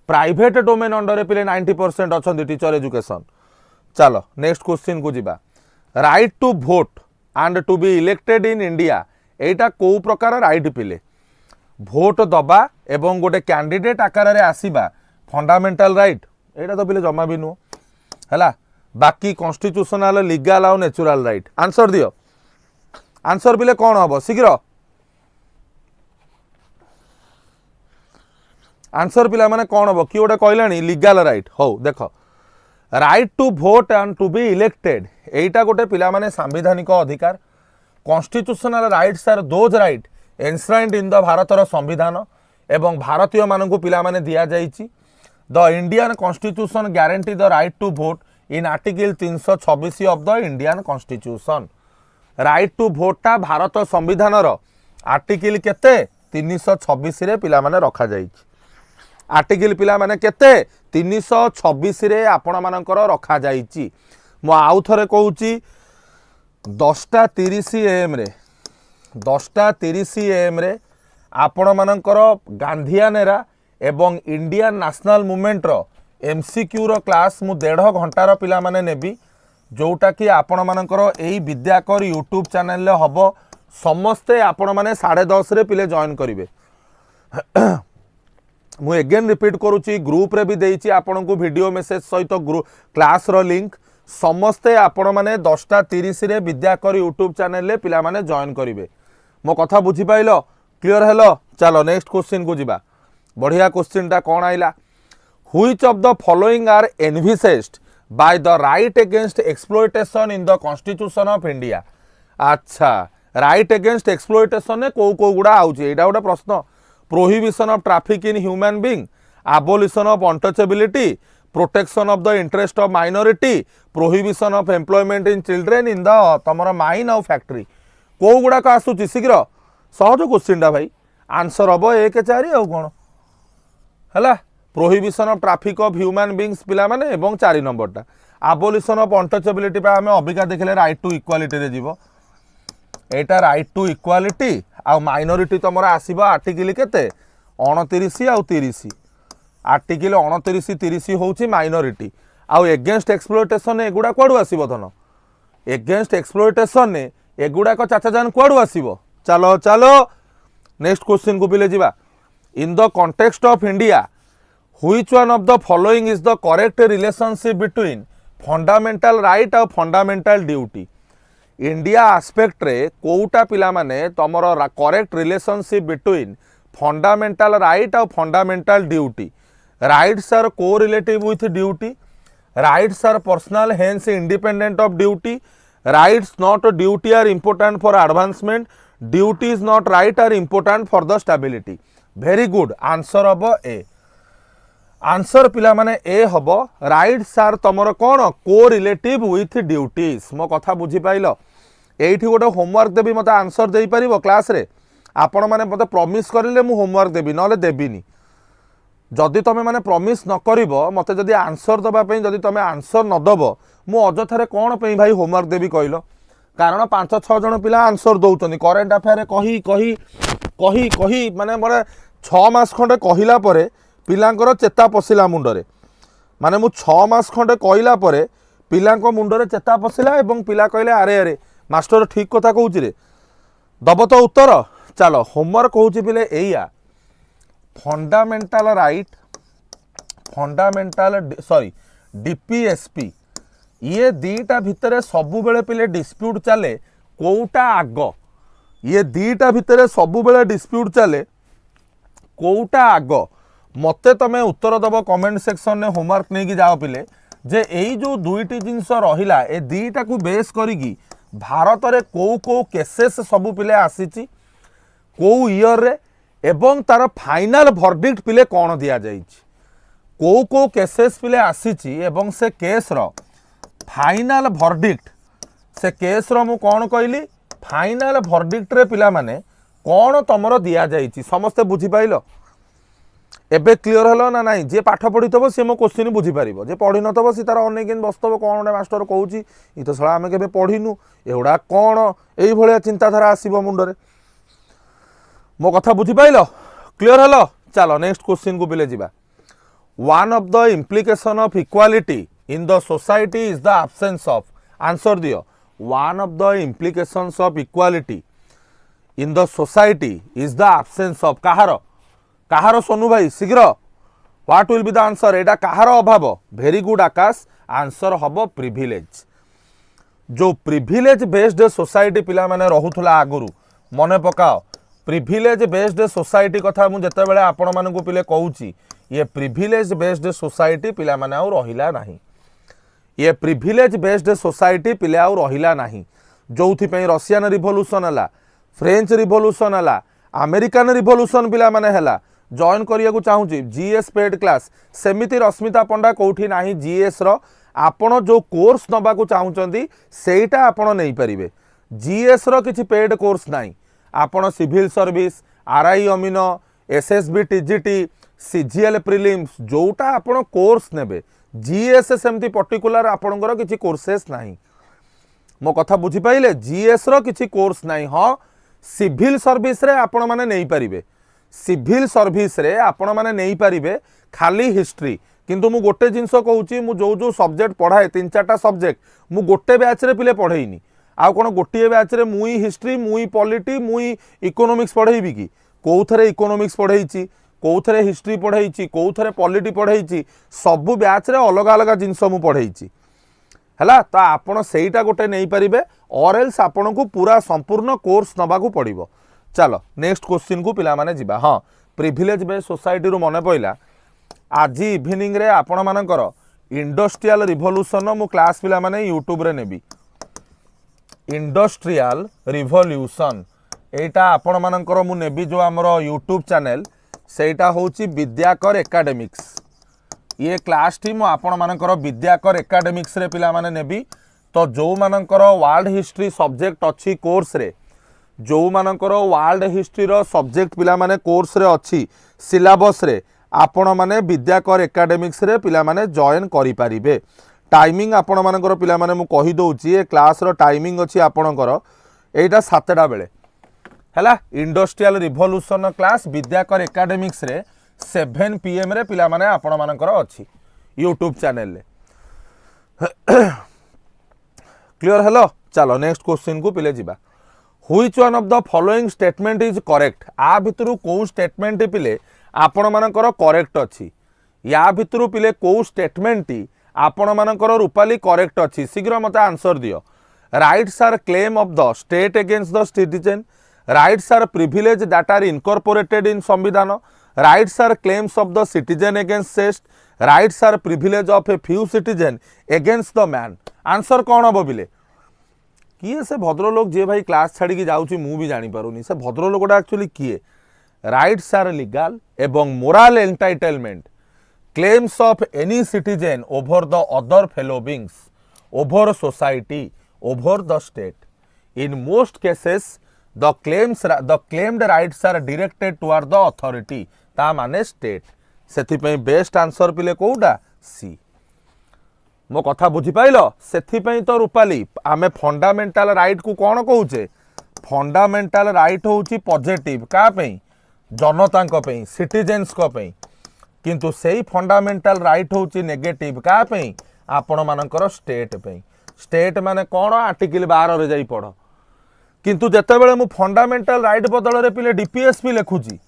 private domain under पिले 90% अछंती टीचर एजुकेशन चलो नेक्स्ट क्वेश्चन को जीवा right to vote and to be elected in India एटा को प्रकार राइट पिले भोट दबा एवं गोटे कैंडिडेट आकार रे आसीबा फंडामेंटल राइट एटा तो पिले जमा भी नुह हैला बाकी कॉन्स्टिट्यूशनल लीगल और नेचुरल राइट आंसर दियो आंसर बिले कौन हम शीघ्र आंसर पिला माने कौन हम कि गोटे कहलानी लीगल राइट हो देख right to vote and to be elected एटा गोटे पिला माने संवैधानिक अधिकार constitutional rights are those right enshrined in the भारतर संविधान एवं भारतीय मानकु पिला माने दिया जाइछि the Indian constitution guarantee the right to vote in article 326 of the Indian constitution right to भोटा भारत संविधान आर्टिकल केते 326 रे पिला माने रखा जाइछि आर्टिकल पिला माने केते 326 रे आपण मानकर रखा जाइछि मो आउ थरे कहूची 10:30 AM रे 10:30 AM रे आपण मानकर गांधीयानेरा एवं इंडियन नेशनल मूवमेंट रो MCQ रो क्लास मु 1.5 घंटार पिला माने नेबी जोटा कि आपण मानकर एई विद्याकर यूट्यूब चैनल ले हबो समस्ते आपण माने 10:30 रे पिले जॉइन करिवे मु एगेन रिपीट करूची ग्रुप रे भी देइची आपण को वीडियो मेसेज सहित ग्रुप क्लास रो लिंक समस्ते आपण माने 10:30 रे विद्याकर यूट्यूब चैनल ले पिला माने जॉइन करिवे मो कथा बुझी पाइलो क्लियर हेलो चलो नेक्स्ट क्वेश्चन को जिबा बढ़िया क्वेश्चन टा कोन आइला which of the following are envisaged by the right against exploitation in the constitution of India अच्छा राइट अगेंस्ट एक्सप्लॉयटेशन ने को गुडा आउची एटा गोटे प्रश्न prohibition of traffic in human being abolition of untouchability protection of the interest of minority prohibition of employment in children in the तमरा mine or factory को गुडा का आसुची शीघ्र सहज क्वेश्चन टा भाई आंसर हम 1-4 और कौन है prohibition of traffic of human beings पिला माने एवं 4 नंबर टा abolition of untouchability पे हमें अबिका देखले राइट टू इक्वालिटी रे जीवो एटा राइट टू इक्वालिटी आ माइनॉरिटी तमरा आसीबा आर्टिकल केते 29 आ 30 आर्टिकल 29 30 होउची माइनॉरिटी आ एगेंस्ट एक्सप्लॉयटेशन एगुडा कोडू आसीबो धन एगेंस्ट एक्सप्लॉयटेशन ने एगुडा को चाचा जान कोडू आसीबो चलो चलो नेक्स्ट क्वेश्चन को पिले जीवा in the context of India which one of the following is the correct relationship between fundamental right और फंडामेंटल ड्यूटी इंडिया आस्पेक्ट रे कोउटा पिला माने तमरो correct relationship between fundamental right और फंडामेंटल ड्यूटी राइट्स आर को relative with duty rights are personal hence independent of duty rights not duty are important for advancement duty is not right are important for the stability very good answer हम A answer पिला माने ए हबो rights are तमर कोन को relative with duties मो कथा बुझी pilo एठी गोटे होमवर्क देबी मते आंसर देई परिबो क्लास रे आपण माने मते प्रॉमिस करिले मु होमवर्क देबी नले देबीनी जदि तमे माने प्रॉमिस न करिवो मते जदि आंसर दबा पई जदि तमे आंसर न दबो मु अजथारे कोन पई भाई होमवर्क देबी कहिलो कारण 5-6 जण पिला आंसर दउतनी करेंट अफेयर कही कही कही कही माने मोरे 6 मास खंडे कहिला परे पिलांकर चेता पशिला मुंडरे माने मु 6 मास खंडे कहिला परे पिलांको मुंडरे चेता पशिला एवं पिला कहले अरे अरे मास्टर ठीक कथा कहूची रे दब तो उत्तर चलो होमवर्क कहूची पिले एया fundamental right fundamental sorry DPSP ये दीटा भितरे सबु बेले पिले डिस्प्यूट चले कोउटा आग ये दीटा भितरे सबु बेले डिस्प्यूट चले कोउटा आग मते तमे उत्तर दब कमेंट सेक्शन ने होमवर्क नहीं कि जाओ पिले जे एई जो दुईटी जिनस रहिला ए दीटा को बेस करिगी भारत रे को केसेस सबु पिले आसीची को ईयर रे एवं तार फाइनल वर्डिक्ट पिले कौन दिया जाइछि को केसेस पिले आसीची एवं से केस रो फाइनल वर्डिक्ट से केस रो मु कौन कहली फाइनल वर्डिक्ट रे पिला माने कौन तमरो दिया जाइछि समस्ते बुझी पाइलो एबे क्लियर हलो ना नहीं जे पाठ पढ़ितबो से मो क्वेश्चन बुझी पारिबो जे पढ़ि नतबो सी तार अनेकिन बस्तबो कोन मास्टर कहूची इ तो सळा हमें केबे पढ़िनु एउडा कोन एई भलिया चिंताधारा आसीबो मुंडरे मो कथा बुझी पाइलो क्लियर हलो चलो नेक्स्ट क्वेश्चन को पिले जिबा one of the implication of equality in the society is the absence of answer दियो one of the implications of equality in the society is the absence of कहार सोनू भाई शीघ्र what will be the answer एटा कहार अभाव very good Akash answer हबो privilege जो privilege based society पिला माने रहुथुला आगुरु मने पकाओ प्रिविलेज बेस्ड सोसाइटी कथा मु जेतेबेले आपण मानकु पिले कहूची ये प्रिविलेज बेस्ड सोसाइटी पिला माने आउ रहिला नाही ये प्रिविलेज बेस्ड सोसाइटी पिले आउ रहिला नाही जोथि पई रशियन रिवोल्यूशन हला फ्रेंच रिवोल्यूशन हला अमेरिकन रिवोल्यूशन पिला माने हला जॉइन करिया को चाहूची जीएस पेड क्लास सेमिति रश्मिता पंडा कोठी नाही जीएस रो आपण जो कोर्स नबा को चाहूचंदी सेटा आपण नै परिबे जीएस रो किछि पेड कोर्स नाही आपण सिविल सर्विस आरआई अमीन एसएसबी टीजीटी सीजीएल प्रिलिम्स जोटा आपण कोर्स नेबे जीएस सेमती पर्टिकुलर आपणकर किछि कोर्सेस नाही मो कथा बुझी पाइले जीएस रो किछि कोर्स नाही हां सिविल सर्विस रे आपण माने नै परिबे सिविल सर्विस रे आपण माने नै परिबे खाली हिस्ट्री किंतु मु गोटे जिंस कहूची मु जो जो सब्जेक्ट पढ़ाए 3-4टा सब्जेक्ट मु गोटे बैच रे पिले पढ़ेइनी आउ कोन गोटे बैच रे मुई हिस्ट्री मुई पॉलिटी मुई इकोनॉमिक्स पढ़ेइबी कि कोउथरे इकोनॉमिक्स पढ़ेइची कोउथरे हिस्ट्री पढ़ेइची कोउथरे पॉलिटी पढ़ेइची सब बैच रे अलग अलग जिंस मु पढ़ेइची हला तो आपण सेईटा गोटे नै परिबे और एल्स आपण को पूरा संपूर्ण कोर्स नबा को पड़िबो चलो नेक्स्ट क्वेश्चन को पिला माने जिबा हां प्रिविलेज बेस्ड सोसाइटी रो मने पइला आज इवनिंग रे आपण मानकर इंडस्ट्रियल रिवोल्यूशन मु क्लास पिला माने यूट्यूब रे नेबी इंडस्ट्रियल रिवोल्यूशन एटा आपण मानकर मु नेबी जो हमरो यूट्यूब चैनल सेटा होची विद्याकर एकेडमिक्स ये क्लास टी मु आपण मानकर विद्याकर एकेडमिक्स रे पिला माने नेबी तो जो मानकर वर्ल्ड हिस्ट्री सब्जेक्ट अच्छी कोर्स रे जो मानकर वर्ल्ड हिस्ट्री रो सब्जेक्ट पिला माने कोर्स रे अच्छी सिलेबस रे आपण माने विद्याकर एकेडमिक्स रे पिला माने जॉइन करि परिबे टाइमिंग आपण मानकर पिला माने मु कहि दोउची ए क्लास रो टाइमिंग अछि आपणकर एटा 7टा बेले हैला इंडस्ट्रियल रिवोल्यूशन क्लास विद्याकर एकेडमिक्स रे 7 PM रे पिला माने आपण मानकर अछि यूट्यूब चैनल रे क्लियर हेलो चलो नेक्स्ट क्वेश्चन को पिले जिबा which one of the following statement is correct आ भितरु को स्टेटमेंट पिले आपण मानकर करेक्ट अछि या भितरु पिले को स्टेटमेंट आपण मानकर रूपाली करेक्ट अछि शीघ्र मते आंसर दियो rights are claim of the state against the citizen rights are privilege that are incorporated in संविधान rights are claims of the citizen against state rights are privilege of a few citizen against the man answer कौन हम बिले किए से भद्रलोक जे भाई class छाड़ी की जाउची मु भी जानी पारुनी से भद्रलोकटा एक्चुअली किए राइट्स आर लीगल एवं moral entitlement claims of any citizen over the other fellow beings over society over the state in most cases the claimed rights are directed toward the authority ता माने state सेथि पई best answer पिले कोउडा सी मो कथा बुझी pilo सेथि पई तो रूपाली आमे फंडामेंटल राइट को कोन कहूचे फंडामेंटल राइट होउची पॉजिटिव का पई जनता को पई सिटीजन्स को पई किंतु सेही फंडामेंटल राइट होउची नेगेटिव का पई आपण मानकर स्टेट पई स्टेट माने कोन आर्टिकल 12 रे जाई पढो किंतु जेतेबेले मु फंडामेंटल राइट बदल रे पिले डीपीएसपी लिखुची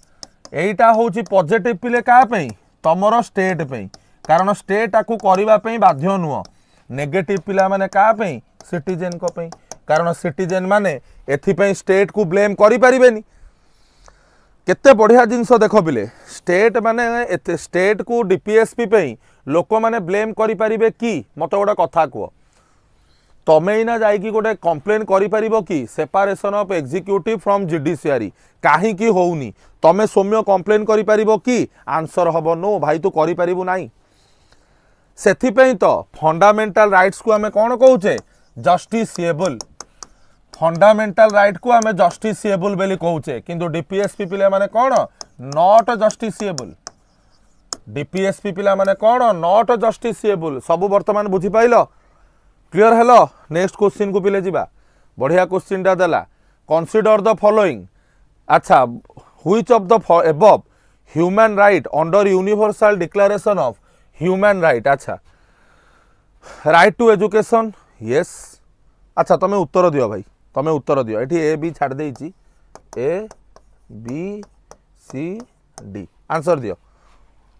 एटा होउची पॉजिटिव पिले का पई तमरो स्टेट पई कारण स्टेट आकु करिबा पई बाध्य नुह नेगेटिव पिला माने का पई सिटीजन को पई कारण सिटीजन माने एथि पई स्टेट को ब्लेम करि परिबेनी केते बढ़िया जिंस देख बिले स्टेट माने एते स्टेट को डीपीएसपी पई लोक माने ब्लेम करि परिबे कि मते गोटे कथा को तमे इना जाई कि गोटे कंप्लेन करि परिबो कि separation of executive from judiciary काहे कि होउनी तमे सौम्य कंप्लेन करि परिबो कि आंसर हबो नो भाई तू करि परिबो नाही सेथि पई तो फंडामेंटल राइट्स को हमें कोन कहूचे जस्टिसिएबल फंडामेंटल राइट को हमें जस्टिसिएबल बेली कहूचे किंतु डीपीएसपी पिले माने कोन नॉट जस्टिसिएबल डीपीएसपी पिला माने कोन नॉट जस्टिसिएबल सब वर्तमान बुझी पाइलो क्लियर हेलो नेक्स्ट क्वेश्चन को पिले जिबा बढ़िया क्वेश्चन टा देला कंसीडर द फॉलोइंग अच्छा which of the above human right under universal declaration of human right अच्छा राइट टू एजुकेशन यस अच्छा तमे उत्तर दियो भाई तमे उत्तर दियो एठी ए बी छाड़ देइची A B C D answer दियो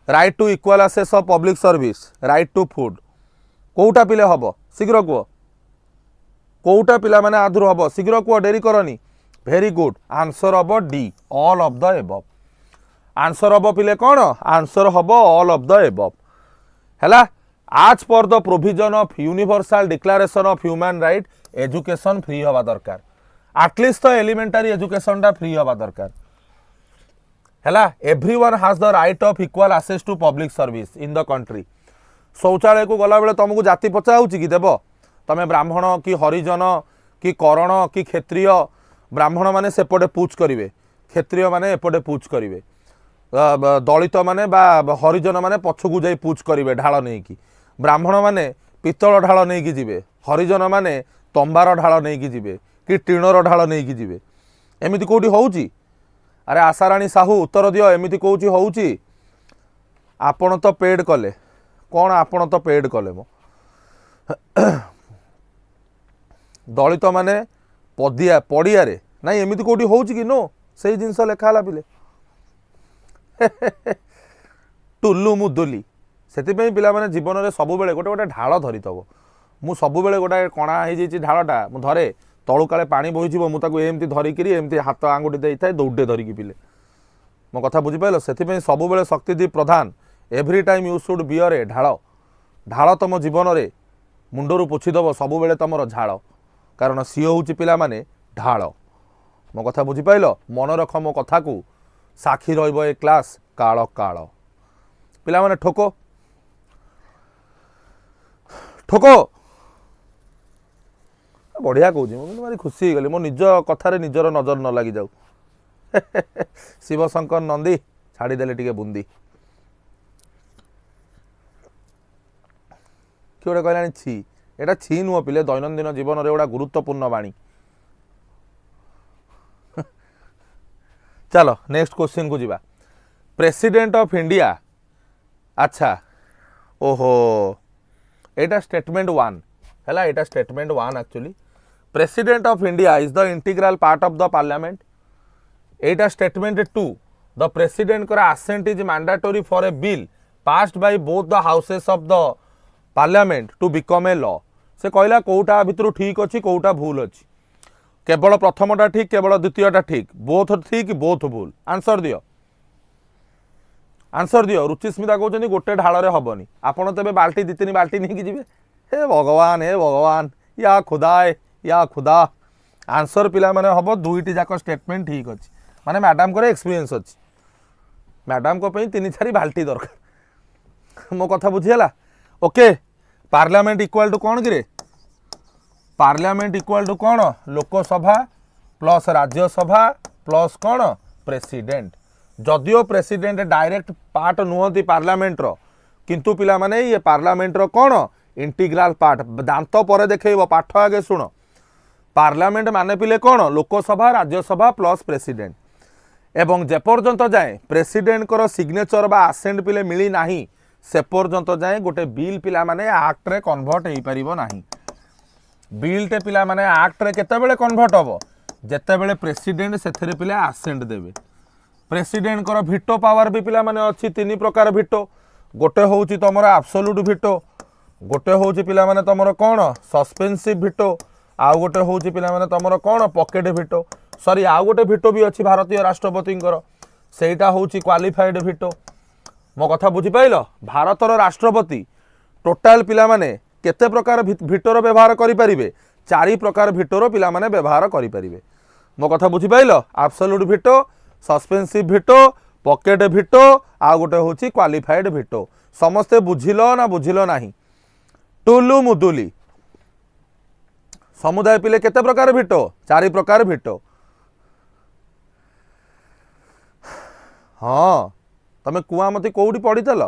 right to equal access of public service right to food कोउटा पिले हबो शीघ्र को कोटा पिला माने आधुर हम शीघ्र कह डेरी करनी वेरी गुड आंसर हम D all of the above answer हम पिले कौन आंसर हम ऑल ऑफ द एबव हैला आज पर the provision of universal declaration of human right education free हवा दरकार एटलिस्ट तो एलिमेंटरी एजुकेशन टा फ्री हवा दरकार हैला everyone has the right of equal access to public service in the country शौचालय को गला बेले तुमको जाति पचाऊँच कि देव तमें ब्राह्मण कि हरिजन कि करण कि क्षेत्रीय ब्राह्मण माने सेपटे पूछ करेंगे क्षेत्रीय माने एपटे पूछ करेंगे दलित माने बा हरिजन माने पछकू जाई पूछ करेंगे ढाल नहीं कि ब्राह्मण माने पितल ढाल नहीं कि जीवे हरिजन माने तंबार ढाल नहीं कि जीवे कि टीणर ढाल नहीं कि जीवे एमती कौटी होउची अरे आशाराणी साहू उत्तर दियो एमती कौची होउची आपण तो पेड कले कौन आपण तो पेड कले मो दलित माने पदिया पड़िया ना एमती कौटी होउची कि नो से जिनस लेखाला पिले टुल्लू मुदुली से पिला माने जीवन में सब बेले गोटे गोटे ढाल धरीथब मु सब बेले गोटे कणा हो ढालटा मु धरे तलू काले पानी बोहीज मुझे एमती धरिकी एमती हाथ आंगुठी दे था दौड़े धरिकी पिले मो कथा बुझिपाल से सब बेले Shaktideep Pradhan every time you should bear a ढाल ढाल तुम जीवन में मुंडरू पोछीदब सब बेले तुम झाड़ कारण सी हूँ पिला माने ढाल मो कथा बुझिपाल मन रख मो कथा को साक्षी रहिबो ए क्लास काल काल पिला माने ठोको ठोको बढ़िया कौच मुझे खुशी गली मो निज कथार निजर नजर न लगी जाऊ शिवशंकर नंदी छाड़ीदे टे बुंदी किए गोटे कहला छी एटा छी नुह पिले दैनंदिन जीवन में गोटा गुरुत्वपूर्ण बाणी चलो नेक्स्ट क्वेश्चन को जीवा प्रेसिडेंट ऑफ इंडिया अच्छा ओहो एटा स्टेटमेंट 1 हैला एटा statement 1 actually president of India is the integral part of the parliament एटा स्टेटमेंट 2 द प्रेसिडेंट कर assent is mandatory for a bill passed by both the houses of the parliament to become a law से कहला कोटा भितर ठीक अच्छी कोटा भूल अच्छी केवल प्रथमटा ठीक केवल द्वितीयटा ठीक बोथ ठीक बोथ भूल आंसर दियो रुचिस्मिता कहते गोटे ढाल हेनी आपड़ तेज बाल्टी 2-3 बाल्टी नहीं जी हे भगवान या खुदा आंसर पिला माने हम 2टी जाक स्टेटमेंट ठीक अच्छी माने मैडम को एक्सपीरियंस अच्छी मैडम को 3-4 बाल्टी दरकार मो कथा बुझीगला ओके पार्लियामेंट इक्वाल टू कौन कि पार्लियामेंट इक्वाल टू कौन लोकसभा प्लस राज्यसभा प्लस कौन प्रेसिडेंट जदियो प्रेसिडेंट डायरेक्ट पार्ट नुहति पार्लियामेंट रो किंतु पिला माने ये पार्लियामेंट रो कौन इंटीग्रल पार्ट दांत पर देखो पाठ आगे शुण पार्लियामेंट माने पिले कौन लोकसभा राज्यसभा प्लस प्रेसिडेंट एवं जेपर्यंत जाए प्रेसिडेंट कर सिग्नेचर बा आसेंट पिले मिली नाही से पर्यंत जाए गोटे बिल पिला माने एक्ट रे कन्वर्ट हो पारिबो नाही बिल टे पिला माने एक्ट रे केतेबेले कन्वर्ट हबो जेतेबेले प्रेसिडेंट सेथरे पिले आसेंट देबे प्रेसिडेंट कर भिटो पावर भी पिला माने अछि 3 प्रकार भिटो गोटे होउची तमरो एब्सोल्यूट भिटो गोटे होउची पिला माने तमरो कोन सस्पेंसिव भिटो आउ गोटे होउची पिला माने तमरो कोन पॉकेट भिटो सॉरी आउ गोटे भिटो भी अछि भारतीय राष्ट्रपतिंकर सेटा होउची क्वालिफाइड भिटो मो कथा बुझी पाइल भारतर राष्ट्रपति टोटाल पिला माने केते प्रकार भिटोर व्यवहार करि परिबे 4 प्रकार भिटोर पिला माने व्यवहार करि परिबे मो कथा बुझी पाइल absolute veto suspensive veto pocket veto आ गोटे होची क्वालिफाइड भिटो समस्ते बुझिलो ना बुझिलो नाही टुलु मुदुली समुदाय पिले केते प्रकार भिटो 4 प्रकार भिटो हाँ तमे कुआमती कौटी पढ़ीतल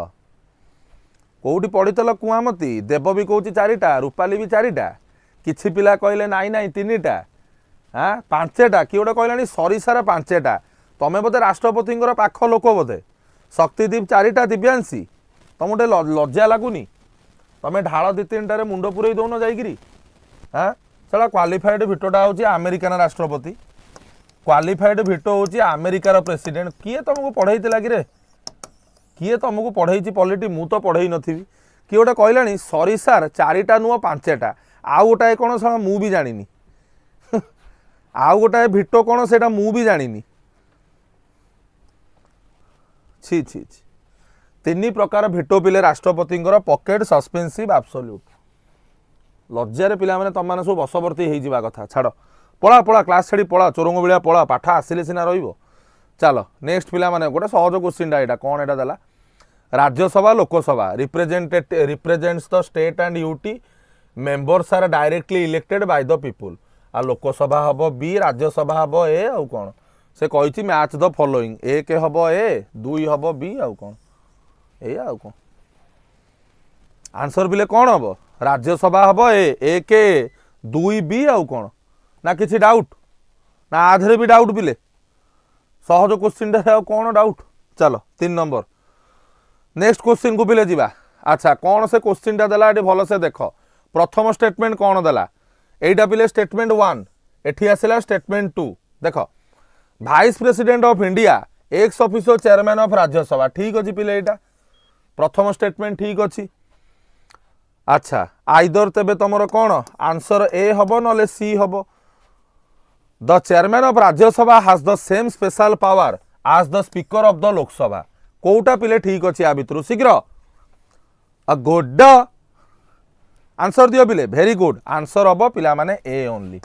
कुआमती देव भी कौची 4टा रूपाली भी 4टा किछि पिला कहले नाई 3टा हाँ 5टा कि गोटे कहलानी सरीसार 5टा तमें बोधे राष्ट्रपति पाख लोक बोधे शक्तिदीप 4टा दिव्यांशी तुम गोटे लज्जा लगुनि तमें ढाल 2-3टारे मुंड पुरई दौन जाइकिरी हाँ चला क्वालिफाइड भिटोटा हूँ अमेरिकान राष्ट्रपति क्वालिफाइड भिटो हूँ अमेरिकार प्रेसिडेंट किए तुमको पढ़ाई कि किए तुमको पढ़ाई पॉलिटी मु तो पढ़ाई नी किए गोटे कहलानी सरीसार 4टा नुह 5टा आउ गोटाए कौन साला मु भी जानिनी आउ गोटाए भिटो कौन सेटा मु भी जानिनी छी छी छी तीन प्रकार भिटो पिले राष्ट्रपति पकेट सस्पेंसिव एब्सोल्यूट लज्जार पिला माने तुम मैंने सब बसवर्ती हो जावा कथा छाड़ पला पला क्लास छाड़ी पला चोरंग भाया पला पाठ आसिले सिना रहिबो चलो नेक्स्ट पिला माने गोटे सहज क्वेश्चन एटा कौन एटा देला Rajya Sabha Lok Sabha represents the state and UT members are directly elected by the people आ लोकसभा हम बी राज्यसभा हम ए आउ कौन से कही मैच द फॉलोइंग एक हम ए दुई हम बी आउ कौन ए आउ कौन आंसर बिले कौन हम राज्यसभा हम ए एक दुई बी आउ कौन ना किसी डाउट ना आधे भी डाउट बिले सहज क्वेश्चन कौन डाउट चलो 3 नंबर नेक्स्ट क्वेश्चन को बिले जीवा अच्छा कौन से क्वेश्चन टा देला भल से देख प्रथम स्टेटमेंट कौन देला एटा पिले स्टेटमेंट 1 एठी आसला स्टेटमेंट 2 देख vice president of India x officer chairman of Rajya Sabha ठीक अच्छी पिले एटा प्रथम स्टेटमेंट ठीक अच्छी अच्छा आइदर तेबे तुमर कौन आंसर ए हम ना सी हम the chairman of Rajya Sabha has the same special power as the speaker of the Lok Sabha कोटा पिले ठीक अच्छे आ भितर शीघ्र अ गुड आंसर दियो पिले वेरी गुड आंसर हम पिला माने ए ओनली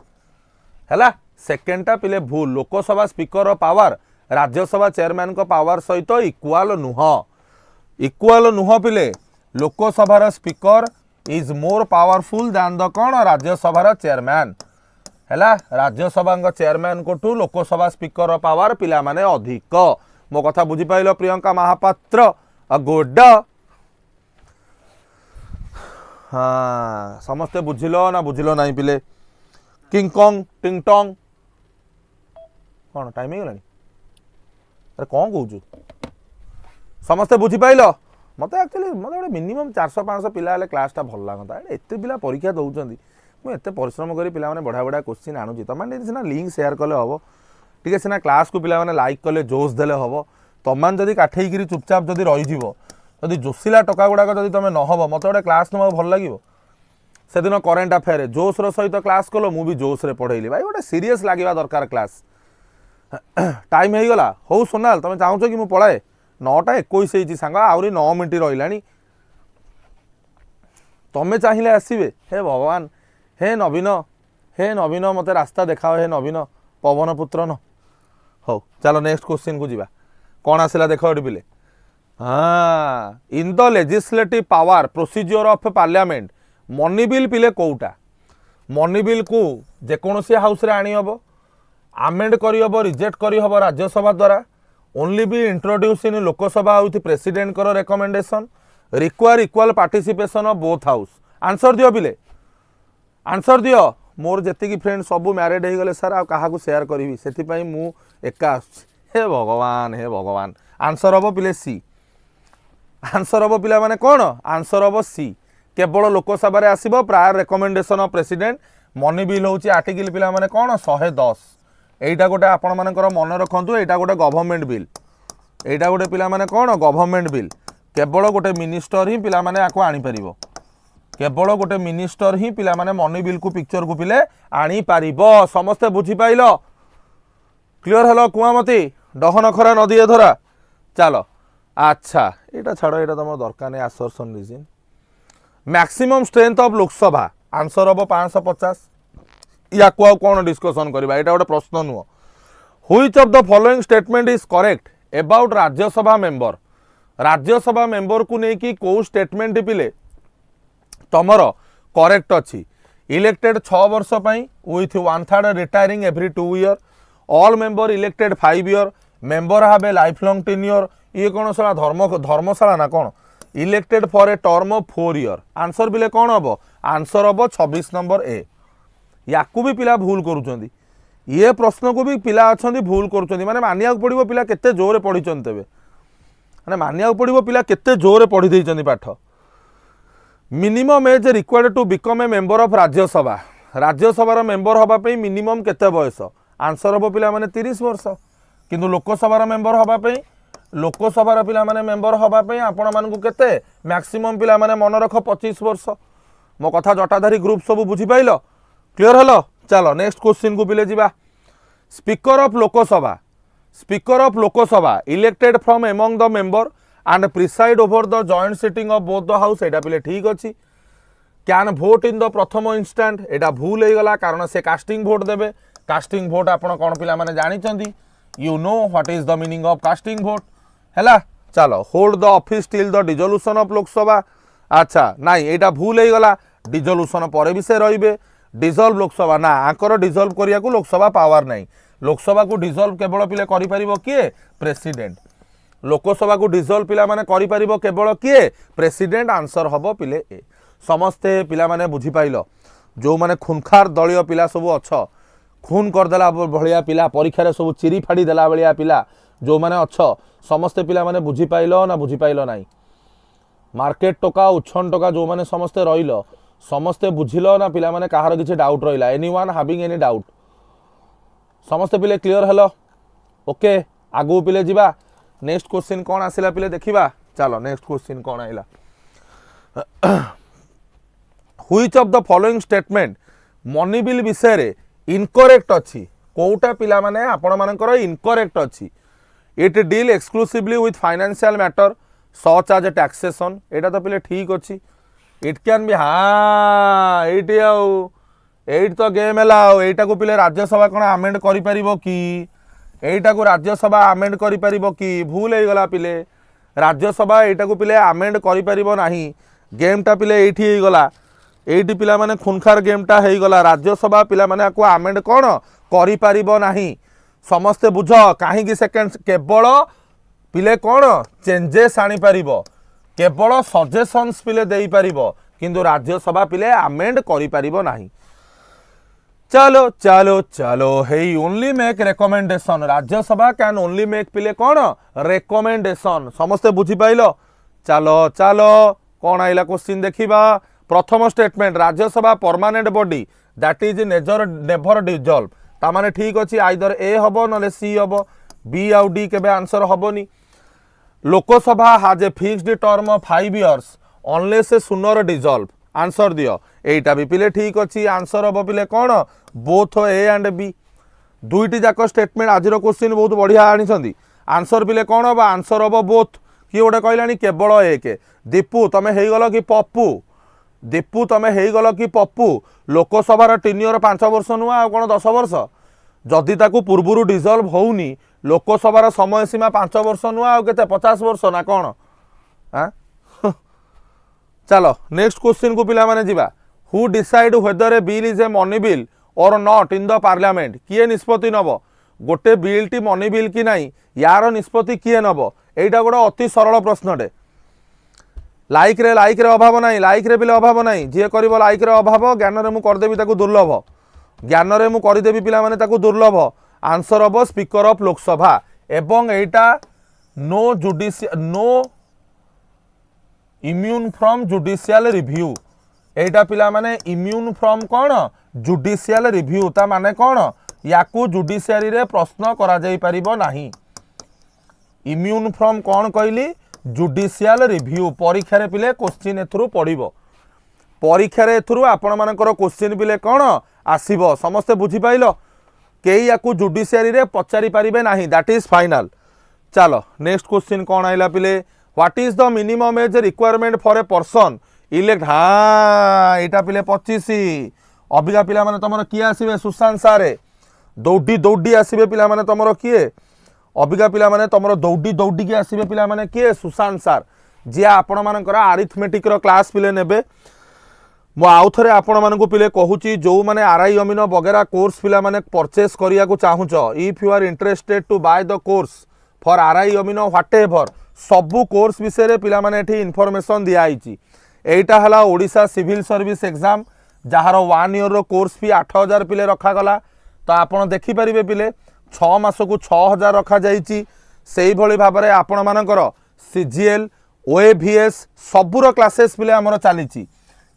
हैला सेकेंडटा पिले भूल Lok Sabha speaker power Rajya Sabha chairman को पावर सहित इक्वाल नुह पिले लोकसभार speaker is more powerful than the कौन राज्यसभार चेयरमैन हैला राज्यसभा चेयरमैन को ठू लोकसभा स्पीकर पावर पिला माने अधिक मो कथा बुझी पाइल प्रियंका महापात्र अ गुड हाँ समस्ते बुझिलो ना बुझिलो नहीं पिले किंग कॉन्ग टिंग टोंग कौन टाइम हो गलानी अरे कौन कहूँ समस्ते बुझी पाइल मत एक्चुअली मत गोटे मिनिमम 400-500 पिला क्लासटा भल लगता एत पिला परीक्षा दौरान मुझे परिश्रम करी पिला माने बढ़िया बढ़िया क्वेश्चन आणुची तुम सीना लिंक शेयर कले हम टी सीना क्लास को पिला माने लाइक कले जोश देले हम तुम जदि काठेकरी चुपचाप जदि रही जदि जोशिला टका गुड़ाक जदि तुम नहब मत गोटे क्लास तुमको भल लगे से दिन करेन्ट अफेयर जोश सहित क्लास कल मुझे जोश रे पढ़ेली भाई गोटे सीरीयस लगे दरकार क्लास टाइम हो गला हौ सोनाल तुम चाहूच कि मुझे पढ़ाए 9:21 सांग आहरी 9 मिनिट रही तुम चाहिए आसवे हे भगवान हे नवीन मत रास्ता देखाओ हे नवीन पवन पुत्र न हो चलो नेक्स्ट क्वेश्चन को जीवा कौन आसला देख ये पिले हाँ in the legislative power procedure of parliament money bill पिले कोटा मनी बिल को जेकोसी हाउस रे आनी हबो आमेंड करी हबो रिजेक्ट करी हबो राज्यसभा द्वारा only be introduce in Lok Sabha with president कर recommendation require equal participation of both house answer दियो पिले आंसर दियो मोर जेतिकी फ्रेंड सब मैरिड हो गले सर आ शेयर करी से मु एका हे भगवान आंसर हम पिले सी आंसर हम पिला माने कौन आंसर हम सी केवल लोकसभा आसब prior recommendation of president money bill हूँ आर्टिकल पिला माने कौन 110 एटा गोटे आपण मानकर मन रखु एटा गोटे गवर्नमेंट बिल एटा गोटे पिला माने कौन गवर्नमेंट बिल केवल गोटे मिनिस्टर ही पिला माने आको आनी परिबो केवल गोटे मिनिस्टर ही पिला माने मनी बिल को पिक्चर को पिले आनी पारिबो समस्ते बुझी पाइल क्लियर हेलो कुआमती डहन खरा नदी धरा चलो अच्छा यहाँ छाड़ यहाँ तुम दरकार नहीं आसर्सन reason maximum strength of Lok Sabha answer हम 550 या कौन डिस्कसन करवा यहाँ गोटे प्रश्न नुह which of the following statement is correct about Rajya Sabha member को लेकिन कौ स्टेटमेंट पिले तमर करेक्ट अच्छी इलेक्टेड 6 वर्ष with 1/3 retiring every 2 year all member elected 5 year member have a life long tenure ये कौन साला धर्मशाला ना कौन elected for a term of 4 year answer बिले कौन हम आंसर हम 26 नंबर ए या भी पिला भूल करुँच ये प्रश्न को भी पिला अच्छा भूल करुँच माने मानिया पड़ो पिला केते जोरे पढ़ी तेबे माने मानिया पड़ो पिला केते जोरे पढ़ी देइचंदी पाठ minimum age required to become a member of Rajya Sabha member हवाई मिनिमम केते बयस आंसर हम पिला माने 30 वर्ष किंतु लोकसभा मेंबर हवाई पिला माने मेंबर हवाई आपण मानकु केते मैक्सिमम पिला माने मन रख 25 वर्ष मो कथा जटाधारी ग्रुप सब बुझी पाइल क्लियर हेलो चलो नेक्स्ट क्वेश्चन को पिले जीवा speaker of Lok Sabha elected from among the member and preside over the joint sitting of both the house एटा पिले ठीक अछि कैन भोट इन द प्रथम इंस्टेंट एटा भूल हो गला कारण से कास्टिंग भोट देबे कास्टिंग भोट आपण कोन पिला माने जानि चंदी you know what is the meaning of casting vote हैला चलो hold the office till the dissolution of Lok Sabha अच्छा नाइ एटा भूल हो गला डिसोल्यूशन पर भी से रहिबे डिसॉल्व लोकसभा ना आकर डिसॉल्व करिया को लोकसभा पावर नहीं लोकसभा को डिसॉल्व केवल पिले करि परिबो किए प्रेसिडेंट लोकसभा को डिसॉल्व पिला माने करि परिबो केवल किए प्रेसिडेंट आंसर हबो पिले ए समस्ते पिला माने बुझी पाइलो जो माने खुनखार दलियो पिला सब अछ खून कर देला भलिया पिला परीक्षा रे सब चिरी फाड़ी देला भलिया पिला जो माने अछ समस्ते पिला माने बुझी पाइलो ना बुझी पाइलो नाही मार्केट टोका उछन टोका जो माने समस्ते रहिलो समस्ते बुझिलो ना पिला माने कहार किछि डाउट रहिला एनीवन हैविंग एनी डाउट समस्ते पिले क्लियर हेलो ओके आगु पिले जीवा नेक्स्ट क्वेश्चन कोन आसिला पिले देखिबा चलो नेक्स्ट क्वेश्चन कोन आइला which of the following statement money bill विषय रे इनकरेक्ट अछि कोउटा पिला माने आपण मानकर इनकरेक्ट अछि it deal exclusively with financial matter such as taxation एटा तो पिले ठीक अछि इट कैन बी हाँ एट तो गेम है एटा को पिले राज्यसभा कौन आमेंड करि परिबो कि एटा को राज्यसभा आमेंड करि परिबो कि भूल हो गला पिले राज्यसभा एटा को पिले आमेंड करि परिबो नाही गेमटा पिले एठी हो गला एठी पिला माने खुनखार गेमटा हो गला राज्यसभा पिला माने को आमेंड कोन करि परिबो नाही समस्ते बुझ काहे कि सेकंड केवल पिले कोन चेंजेस आनी परिबो केवल सजेशंस पिले देई परिबो किंतु राज्यसभा पिले आमेंड करि परिबो नाही चलो चलो चलो हे only make recommendation Rajya Sabha can only make पिले कौन रेकमेंडेशन समस्ते बुझी पाइलो चलो चलो कौन आइला क्वेश्चन देखिबा प्रथम statement Rajya Sabha permanent body that is never dissolve ता माने ठीक अछि आइदर ए हबो नले सी हबो बी आउ डी केबे आंसर हबोनी Lok Sabha has a fixed term of 5 years unless a sooner dissolve answer दियो एटा भी पिले ठीक अछि आंसर हबो पिले कोन बोथ ए एंड बी दुईटी जाक स्टेटमेंट आज क्वेश्चन बहुत बढ़िया आनी आंसर पिले कौन हम आंसर हम बोथ किए गोटे कहलानी केवल एक दीपू तुम हो गल कि पप्पू दीपू तुम हो गल कि पप्पू लोकसभार टेन्यूर 5 वर्ष नुआ आ कौन 10 वर्ष जदि ताकू पूर्व डिसॉल्व होनी लोकसभार समय सीमा 5 वर्ष नुआ आ केते 50 वर्ष ना कौन चलो नेक्स्ट क्वेश्चन को पिला माने जीवा who decide whether A bill is a money bill और नॉट इन द पार्लियामेंट किए निष्पत्ति नब गोटे बिल टी मनी बिल कि नहीं यार निष्पत्ति किए नब एटा गोटे अति सरल प्रश्नटे लाइक रे अभाव नहीं लाइक रे पिले अभाव नहीं जी कर लाइक रे अभाव ज्ञान रे मु करदेबी ताकू दुर्लभ ज्ञान रे मु करदेबी पिला माने ताकू दुर्लभ आंसर हम स्पीकर ऑफ लोकसभा एवं एटा no immune from judicial review एटा पिला माने इम्यून फ्रॉम कौन जुडिशियल रिव्यू ता माने कौन याकू जुडिशियरी रे प्रश्न करा जाई परिबो नाही इम्यून फ्रॉम कौन कहली जुडिशियल रिव्यू परीक्षा रे पिले क्वेश्चन एथरु पड़िबो परीक्षा रे एथरु आपण मानकर क्वेश्चन पिले कौन आसीबो समस्ते बुझी पाइलो केई याकू जुडिशियरी रे पचारि परिबे नाही दैट इज फाइनल चलो नेक्स्ट क्वेश्चन कौन आइला पिले what is the minimum age requirement for a person elect हाँ यहाँ पिले 25 अबिका पिला माने तमरो किए आसीबे सुशांत सारे दौड़ी दौड़ी आसीबे पिला माने तमरो किए अबिका पिला माने तमरो दौड़ी दौड़ी के आसीबे पिला माने किए सुशांत सार जी आपण मानकर अरिथमेटिक रो क्लास पिले नेबे मो आउ थरे आपण मानकु पिले कहूची जो माने आरआई अमीन वगैरह कोर्स पिला माने परचेस करिया को चाहूचो if you are interested to buy the course for RI अमीन व्हाटएवर सबु कोर्स विषय रे पिला माने एठी इन्फॉर्मेशन दिया आइची एटा हला ओडिशा सिविल सर्विस एग्जाम जहार 1 ईयर रो कोर्स फी 8000 पिले रखा गला तो आपण देखि परिबे पिले 6 मास को 6000 रखा जाइची सेही भली भाबरे आपण मानकर सीजीएल ओएवीएस सबुर क्लासेस पिले हमर चलीची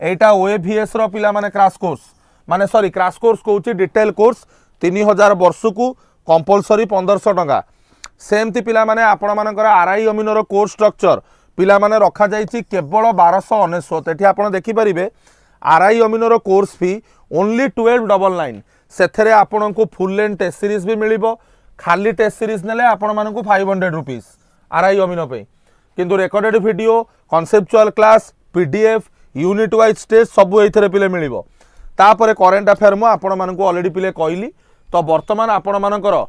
एटा ओएवीएस रो पिला माने क्रैश कोर्स माने सॉरी क्रैश कोर्स कहूची डिटेल कोर्स 3000 वर्ष को कंपलसरी 1500 टंका सेमती पिला माने आपण मानकर आरआई अमीन रो कोर्स स्ट्रक्चर पिला माने रखा जाइची केवल 1299 एठी आपण देखि परिबे आरआई अमीनर कोर्स फी ओनली 1299 से आपण को फुल लेंथ टेस्ट सीरीज भी मिलिबो खाली टेस्ट सीरीज नेले आपण मानकु 500 रुपीस आरआई अमीन पे किंतु recorded video conceptual class PDF unit wise test सब एथिरे पिले मिलिबो तापर करेंट अफेयर मु आपण मानकु ऑलरेडी पिले कहली तो वर्तमान आपण मानकर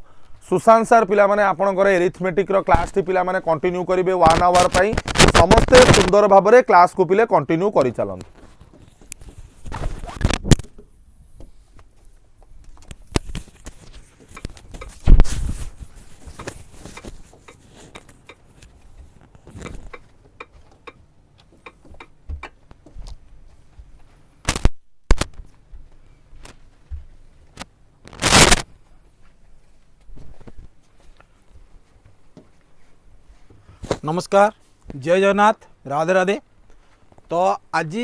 सुशांत सर पिला माने आपणकर एरिथमेटिक रो क्लास टी पिला माने कंटिन्यू करिवे 1 आवर पई समस्ते सुंदर भाव में क्लास को पिले कंटिन्यू करि चलन। नमस्कार जय जगन्नाथ राधे राधे। तो आज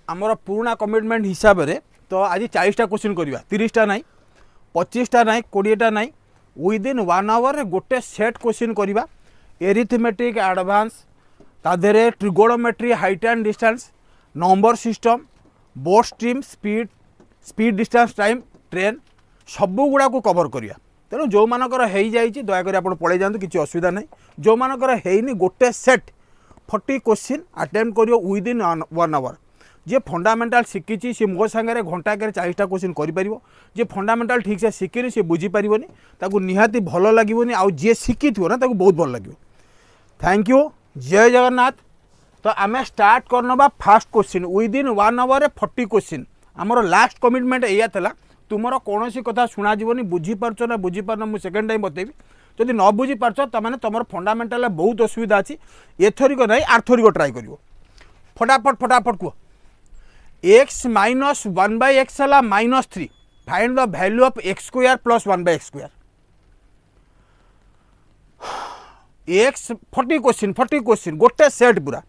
आमर पुराना कमिटमेंट हिसाब रे तो आज 40टा क्वेश्चन करवा 30टा नाई 25टा नाई 20टा नाई विदिन 1 आवर रे गोटे सेट क्वेश्चन करवा एरिथमेटिक एडवांस ताधरे trigonometry height and distance number system boat stream speed distance time train सबू गुड़ा को कवर करवा। तेणु जो मानकर हो जाइए दयाकोरी आप पलि जातु किसी असुविधा नहीं जो मानकर होनी गोटे सेट 40 क्वेश्चन अटेम्प्ट करियो विदिन 1 आवर जे फंडामेंटाल शिखी सी मो सांगे घंटा के 40टा क्वेश्चन कर जे फंडामेंटाल ठीक से शिखिनी सी बुझीपारनी ताकू निहाती भल लगे आउ जी शिखी ना ताकू बहुत भल लगे। थैंक यू जय जगन्नाथ। तो आम स्टार्ट करनबा fast question within 1 hour 40 question आमर लास्ट कमिटमेंट या तुमर कौन सी कथा शुणा जीवनी बुझीपार ना बुझीपार मुझे सेकेंड टाइम बतेबी जदि न बुझीपार तमें तुम फंडामेंटाल बहुत असुविधा अच्छी एथरिक ना आर्थरिक ट्राए कर फटाफट फटाफट कह एक्स माइनस 1/x है -3 find the value of x square plus 1/x square x 40 question गोटे सेट पूरा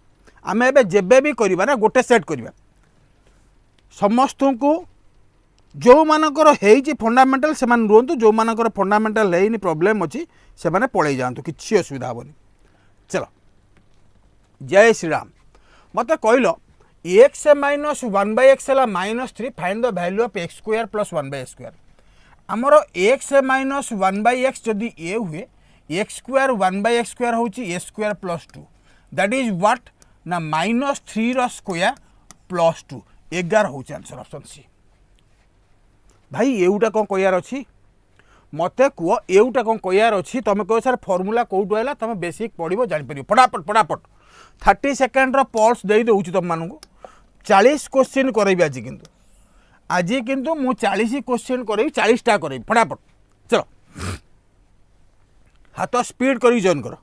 आम एबे भी करवा ना गोटे सेट करवा समस्त को जो मानकर है फंडामेंटाल से रुहतु जो मानकर फंडामेंटाल है प्रॉब्लम अच्छी से माने पड़े जातु किसी असुविधा हेनी। चलो जय श्री राम। मत कहल एक्स माइनस 1/x है -3 find the value of x square plus 1/x square आमर एक्स माइनस 1/x जदि ए हुए x स्क्वायर 1/x स्क्वायर हूँ ए square plus 2 that is what ना -3 रो स्क्वायर प्लस 2 11 हूँ आंसर ऑप्शन सी। भाई एवटा कौन कहार अच्छी मत कह एवटा कौन कहार अच्छी तुम कह सर फर्मूला कौटू है तुम बेसिक पढ़ो जापर फटाफट फटाफट 30 सेकेंड पल्स दे दूँ तुम मानू 40 क्वेश्चन करेबी आज किंतु मु 40 क्वेश्चन करेबी 40टा करेबी फटाफट। चलो हाथ स्पीड कर जॉइन कर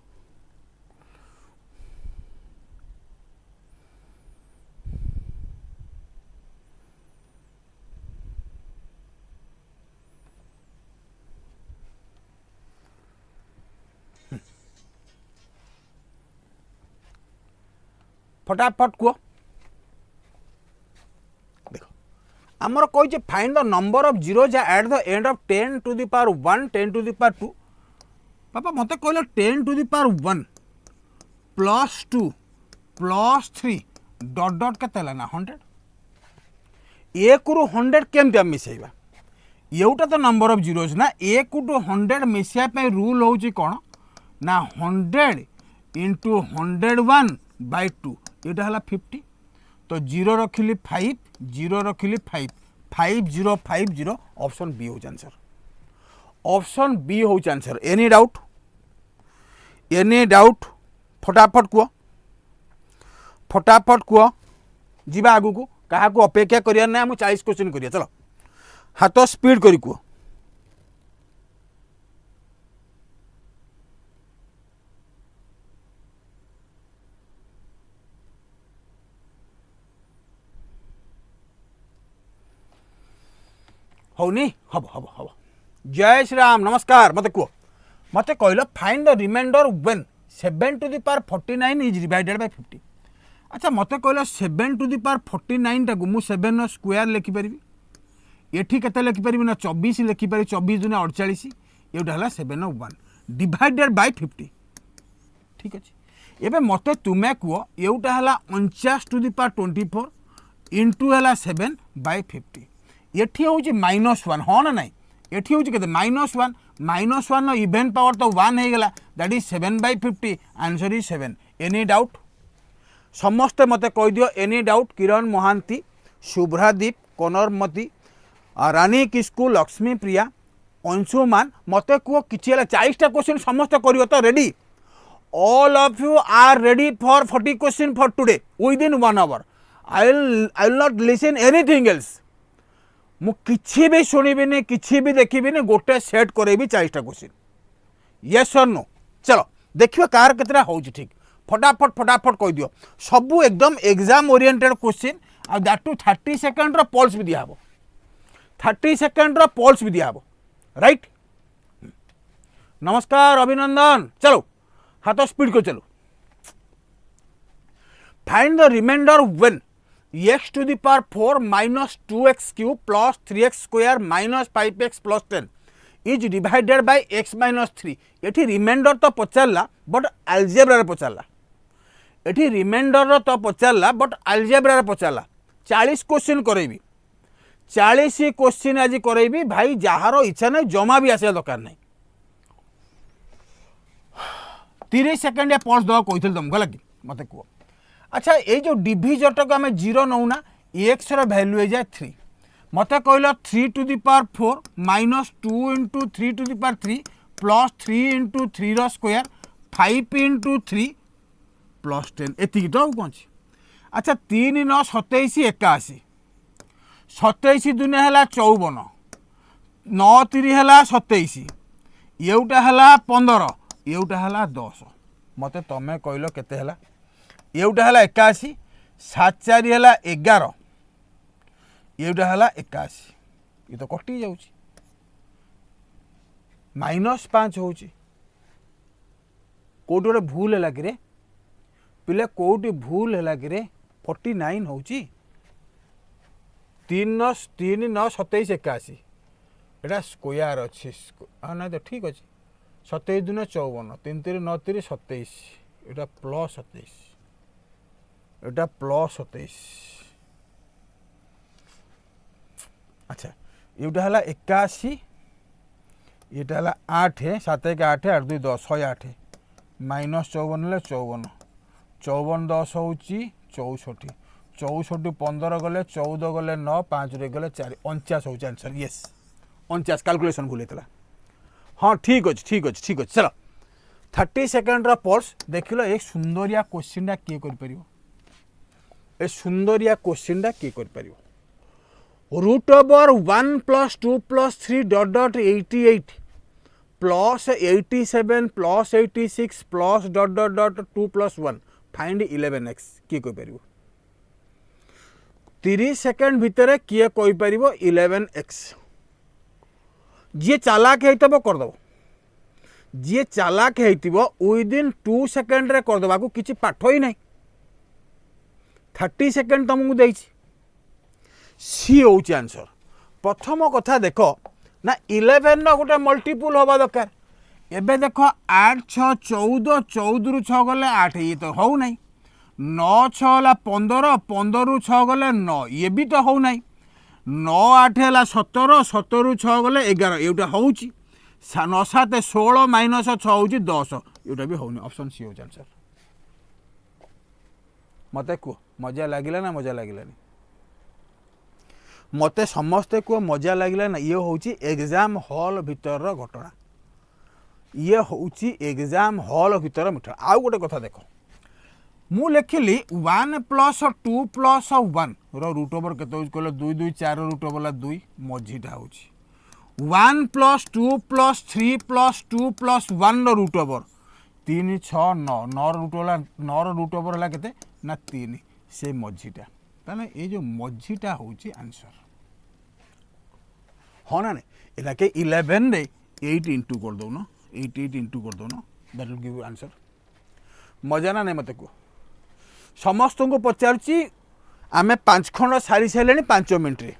फटाफट कह देख आमर कही find the number of zero at the end of 10 to the power 1 10 to the power 2 पापा मत कहल 10 to the power 1 plus 2 plus 3 dot dot के ना 100 एक रु 100 केमती आम मिसेबा एवटा तो नंबर ऑफ जीरोज ना एक टू 100 मिसाइबा रूल हूँ कौन ना 100 इंटू 101/2 यहाँ है 50 तो 0 रखिली 5 0 रखिली 5 5050 ऑप्शन बी हूँ आंसर ऑप्शन बी हूँ आंसर। एनी डाउट फटाफट कह जीवा आगु को क्या अपेक्षा करिया ना हम 40 क्वेश्चन करिया। चलो हाथ स्पीड करी कह होनी हम हम हम जय श्री राम नमस्कार। मत कह मत कहल find the remainder when 7 to the power 49 is divided by 50। अच्छा मत कहल 7 to the power 49 टाक मु 7 स्क्वायर लिखिपारि एठी केते लिखिपारि ना 24 लिखिपारि 24 दुना 48 एटा हला 7/1 डिवाइडेड बाय 50 ठीक अछि। एबे मते तुमे कह एटा हला 49 to the power 24 इंटू है 7/50 एठी हूँ -1 हाँ ना नाई एठी हूँ के -1 इवेन पावर तो 1 हो गला that is 7/50 answer is 7 any doubt समस्ते मते कह दियो एनी डाउट किरण महांती शुभ्रादीप कनरमती रानी किस्कू लक्ष्मी प्रिया अंशुमान मते कह किसी 40टा क्वेश्चन समस्त कर तो ready all of you are ready for 40 question for today within 1 hour I will not listen anything else मु किछि भी सुनिबिनी किछि भी देखिबिनी गोटे सेट करेबी 40टा क्वेश्चन यस और नो चलो देखियो कार केतरा होउची ठीक फटाफट कह दियो सबू एकदम एग्जाम ओरिएंटेड क्वेश्चन आ दैट टू 30 सेकंड रो पल्स भी दिया हबो 30 सेकंड रो पल्स भी दिया हबो राइट नमस्कार अभिनंदन चलो हाथ स्पीड को चलो find the remainder when x to the power 4 minus 2x cube plus 3x square minus 5x plus 10 is divided by x minus 3 एठी रिमाइंडर तो पचारला बट अलजेब्रा रे पचारला एठी रिमाइंडर तो पचारला बट अलजेब्रा रे पचारला 40 क्वेश्चन करेबी 40 क्वेश्चन आज करेबी भाई जहार इच्छा नहीं जमा भी आसे दरकार नहीं 30 सेकंड या पल्स दवा कही तुमको लगे मत कह अच्छा ये जो डिविजर को आम 0 नौना एक्स रैल्यू हो जाए 3 मत कहल 3 to the power 4 minus 2 into 3 to the power 3 plus 3 into 3 रो स्क्वायर 5 into 3 plus 10 एति तो कौन अच्छा 3 9 27 81 27 दुनिया है 54 9 3 है 27 येउटा है 15 येउटा है 10 मत तमें कहल केते है येउटा है 81 7 4 है 11 येउटा है 81 ये तो कटि जाऊँ -5 हो कौट गोटे भूल है कि पिले कौटी भूल है कि 49 हो 3 9 27 81 एटा स्क्वायर अच्छी ना तो ठीक अच्छे 27 दुना 54 3 3 9 3 27 एटा प्लस 27 एटा प्लस 27 अच्छा एटा है 81 एटा है 8 7 1 8 8 2 10 108 माइनस 54 है 54 54 10 हो 64 64 15 गले 14 गले 9 5 गले 4 49 हो आंसर यस 49 कैलकुलेशन भूल होता हाँ ठीक अच्छे चलो 30 सेकंड पल्स देख लो एक सुंदरिया क्वेश्चन किए कर ए सुंदरिया क्वेश्चन किए कर root over 1 plus 2 plus 3 dot 88 plus 87 plus 86 plus dot 2 plus 1 find 11x किए कर 30 सेकंड भितर किए कहीपर 11x जी चालाक होइतबो करदबो जी चालाक होइतिबो विदिन 2 सेकंड रे करदबा को किछि पाठ ही नहीं 30 सेकंड तुमको देछि सी होउछि आंसर प्रथम कथा देख ना 11 नो गोटे मल्टीपल होबा दरकार एबे देख 8 6 14 14 रु 6 गले 8 ये तो हो नहीं 9 6 ला 15 15 रु 6 गले 9 ये भी तो हो नहीं 9 8 है 17 17 रु 6 गले 11 एटा हूँ 9 7 16 माइनस 6 हूँ 10 एटा भी होनी ऑप्शन सी हो आंसर मत कह मजा लगिला ना मजा लगिला मत समस्ते कह मजा लगिला ना ये हूँ एग्जाम हॉल भितर घटना ये हूँ एग्जाम हॉल भितर मिठा आउ गोटे कथा देख मु लिखिली 1 plus 2 plus 1 रूट ओवर के कहले 2 2 4 रूट ओवर 2 मझीटा हूँ 1 plus 2 plus 3 plus 2 plus 1 root over 3 6 9 9 root over है केते ना 3 से मझीटा ताने ये जो मझीटा हूँ आंसर हाँ ना नहीं के 11 रे 8 इंटू कर दौन 8 8 इंटू कर दौन दैट विल गिव आंसर मजा ना नहीं मत कह समस्त को पचारुची आमे 5 खंड सारी सारे 5 मिनट रे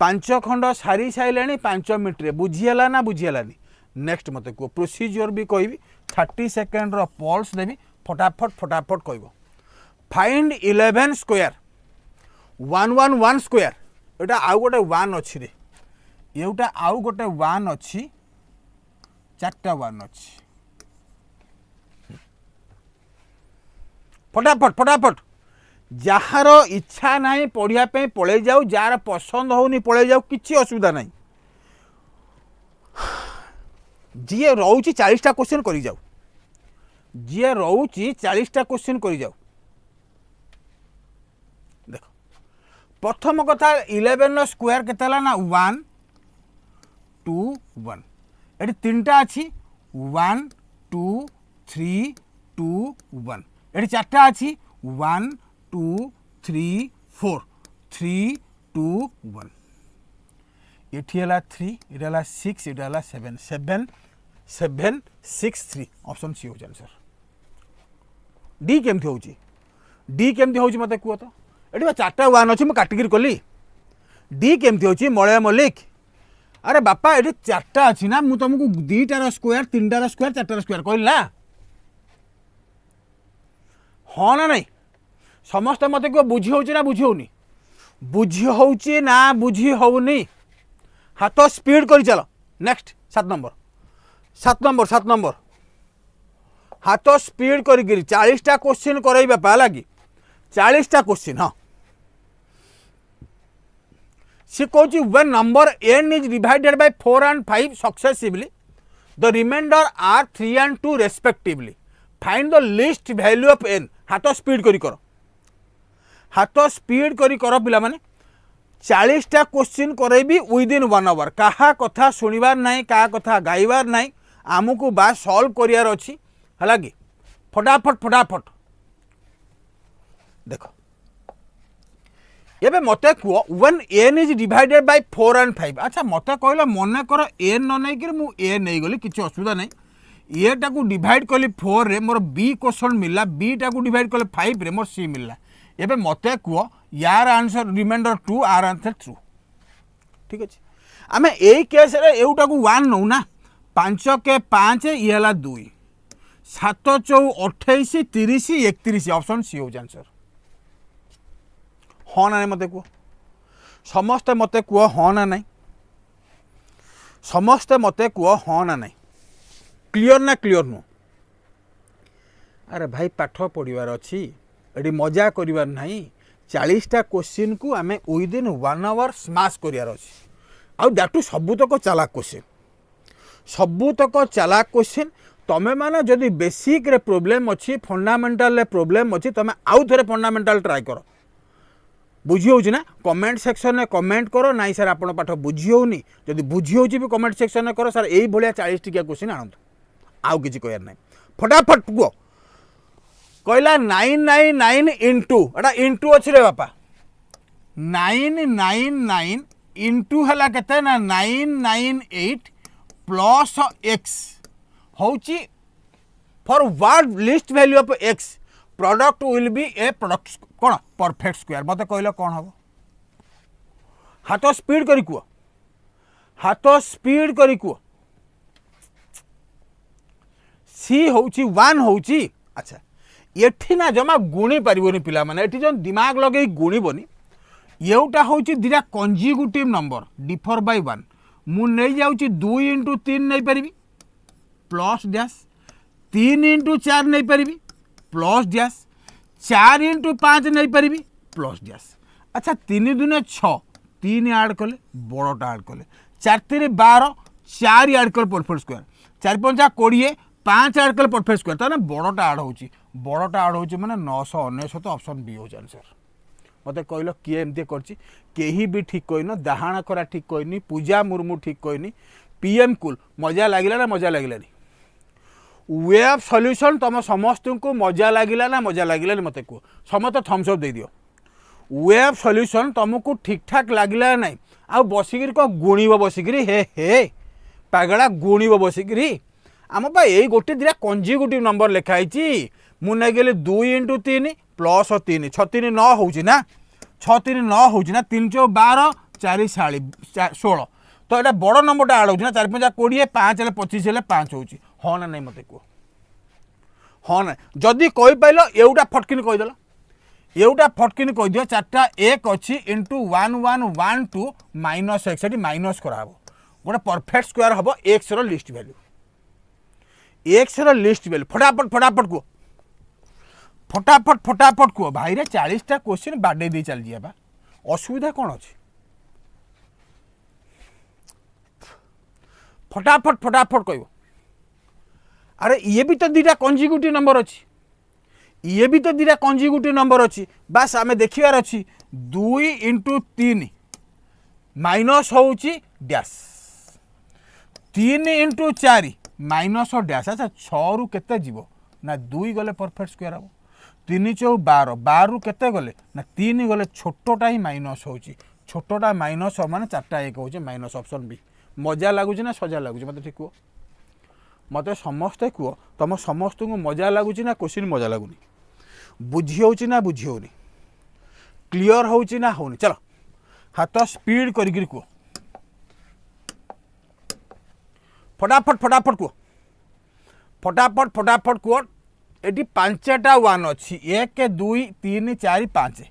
5 खंड सारी सारे 5 मिनट रे बुझीला ना बुझीलानी नेक्स्ट मत कह प्रोसीजर भी कहबी 30 सेकंड रो पल्स देवी फटाफट कहब फाइंड 11 स्क्वायर 111 स्क्वायर एटा आउ गोटे 1 अच्छी रे एटा आउ गोटे 1 अच्छी चारटा 1 अच्छी फटाफट फटाफट जार इच्छा नहीं पढ़िया पड़े जाऊ जार पसंद होनी पड़े जाऊ किसी असुविधा नहीं जी रोची 40टा क्वेश्चन करी जाऊ जी रोची 40टा क्वेश्चन करी जाऊ देख प्रथम कथा 11 स्क्वायर केते ना 1 2 1 एटी तीनटा अच्छी 1 2 3 2 1 एटी चारटा अच्छी 1 2 3 4 3 2 1 एटी है 3 इटा है 6 इटा है 7 7 7 6 3 ऑप्शन सी हो आंसर डी केमती हो डी केमती हो मत कह तो ये चार्टा 1 अच्छी मुझे काटिकी कली डी केमती हो मलय मल्लिक अरे बापा ये चार्टा अच्छी ना मुझे तुमको 2टार स्क्वायर 3टार स्क्वायर 4टार स्क्वायर कहली ना हाँ ना नहीं समस्त मत कह बुझी हो ना बुझी होनी बुझी हो ना बुझी होनी हाथ स्पीड कर चल नेक्स्ट 7 नंबर हाथ स्पीड कर 40टा क्वेश्चन करवा लगी 40टा क्वेश्चन हाँ सी कहूँ when number n is divided by 4 and 5 successively the remainder are 3 and 2 respectively find the least value of n हाथ स्पीड कर हाथ स्पीड कर पिला माने 40टा क्वेश्चन करेबी विदिन 1 आवर कहा कथा शुणिबार नहीं कहा कथा गाइबार नहीं आमको बा सॉल्व करियार अछि हला कि फटाफट फटाफट देखो एबे मते को when n is divided by 4 and 5 अच्छा मते कहला मने कर n न नै कि मु a नै गली किछ असुविधा नै a टा को डिवाइड कली 4 रे मोर b क्वेश्चन मिलला b टा को डिवाइड कले 5 रे मोर c मिलला एबे मते को यार answer remainder 2 are answer true ठीक अछि आमे एई केस रे एउटा को 1 नौ ना 5 के 5 ये हला 2 7 4 28 30 31 ऑप्शन सी हो आंसर हाँ ना नहीं मत कह समस्ते मत कह हाँ ना नहीं समस्ते मत कह हाँ ना नहीं क्लियर नु अरे भाई पाठ पढ़ार अच्छी ये मजा करार नहीं 40टा क्वेश्चन को आम विदिन 1 आवर स्माश करार अच्छी आउ दैट सबूतक चालाक क्वेश्चन सबूतक चालाक क्वेश्चन तमें माने जदि बेसिक रे प्रॉब्लम अच्छी फंडामेंटल रे प्रॉब्लम अच्छी तमें आउ थे फंडामेंटल ट्राई कर बुझी हो ना कमेंट सेक्शन में कमेंट करो नाई सर आपण पाठ बुझी होनी जदि बुझी हो भी कमेंट सेक्शन में करो सर यही भाया 40 टिकिया क्वेश्चन आणतु आउ किसी कहर ना फटाफट कह कहला 999 इंटू एटा इंटू अच्छी रे बापा 999 इंटू है केते ना 998 प्लस एक्स होची for what least value of x product will be A product कौन परफेक्ट स्क्वायर मत कहले कौन हम हाथ स्पीड करी कुआ हाथ स्पीड करी कुआ सी होची 1 होची अच्छा एठी ना जमा गुणी पारिबोनी पिला माने एठी जन दिमाग लगे गुणीबोनी एउटा होची दिरा कंजिक्यूटिव नंबर डिफर बाय 1 मु नै जाउची 2 into 3 नै परिबी प्लस डैश 3 into 4 नहीं पारि प्लस डैश 4 into 5 नहीं पारि प्लस डैश अच्छा 3 दुने 6 3 ऐड कले बड़टा ऐड कले 4 3 12 4 ऐड कले परफेक्ट स्क्वायर 4 5 20 5 ऐड कले परफेक्ट स्क्वायर ताने बड़टा ऐड होची माने 999 ऑप्शन बी हो आंसर मते कहलो किए एमती करची केही भी ठीक कहन दाहाना करा ठीक कहनी पूजा मुर्मू ठीक कहनी पीएम कुल मजा लागिला ना मजा लागिलानी वे ऑफ सॉल्यूशन तुम समस्त को मजा लागिला ना मजा लागिलानी मते कह समस्त थम्स अप दे दियो वे ऑफ सॉल्यूशन तुमको ठीक ठाक लागिला ना आ बसिक गुणीब बसिक हे हे पागड़ा गुणीब बसिक आम पा यही गोटे दिरा कंजिक्यूटिव नंबर लिखाई मु नहीं गली 2 into 3 प्लस 3 6 3 9 होची ना 6 3 9 होची ना 3 4 12 4 16 तो ये बड़ नंबरटा आड़ होची ना 4 5 20 5 25 हेले 5 होची हाँ ना नहीं मत कह हाँ ना जदि कही पाइल एवटा फटकिन कहीदेल एटा फटकिन कह दियो चार्टा एक अच्छी इंटू 1112 माइनस एक्स ये माइनस कराब गोटे परफेक्ट स्क्वायर हम x least value x least value फटाफट फटाफट कह फटाफट फटाफट कह भाई रे 40टा क्वेश्चन बाडे दे चल जाबा असुविधा कौन अच्छी फटाफट फटाफट कह अरे ये भी तो दुटा कंजिक्यूटिव नंबर अच्छी ये भी तो दुटा कंजिक्यूटिव नंबर अच्छी बास आम देखार अच्छी 2 इंटू 3 माइनस हूँ डैश 3 इंटू 4 माइनस डैश अच्छा 6 रु केते जीवो ना 2 गले परफेक्ट स्क्वायर हम 3 चौ 12 12 रु केते गले ना 3 गले छोटोटा ही माइनस हो छोटोटा माइनस माने 4टा 1 हो माइनस ऑप्शन बी मजा लगुच ना सजा लगुच मत ठीक कह मत समस्ते कह तुम समस्त को मजा लगुच ना क्वेश्चन मजा लगुनि बुझी होची ना बुझी होनी क्लियर होची ना होनी चलो हाथ स्पीड करिक कह फटाफट फटाफट कह फटाफट फटाफट कह ये 5टा 1 अच्छी 1 2 3 4 5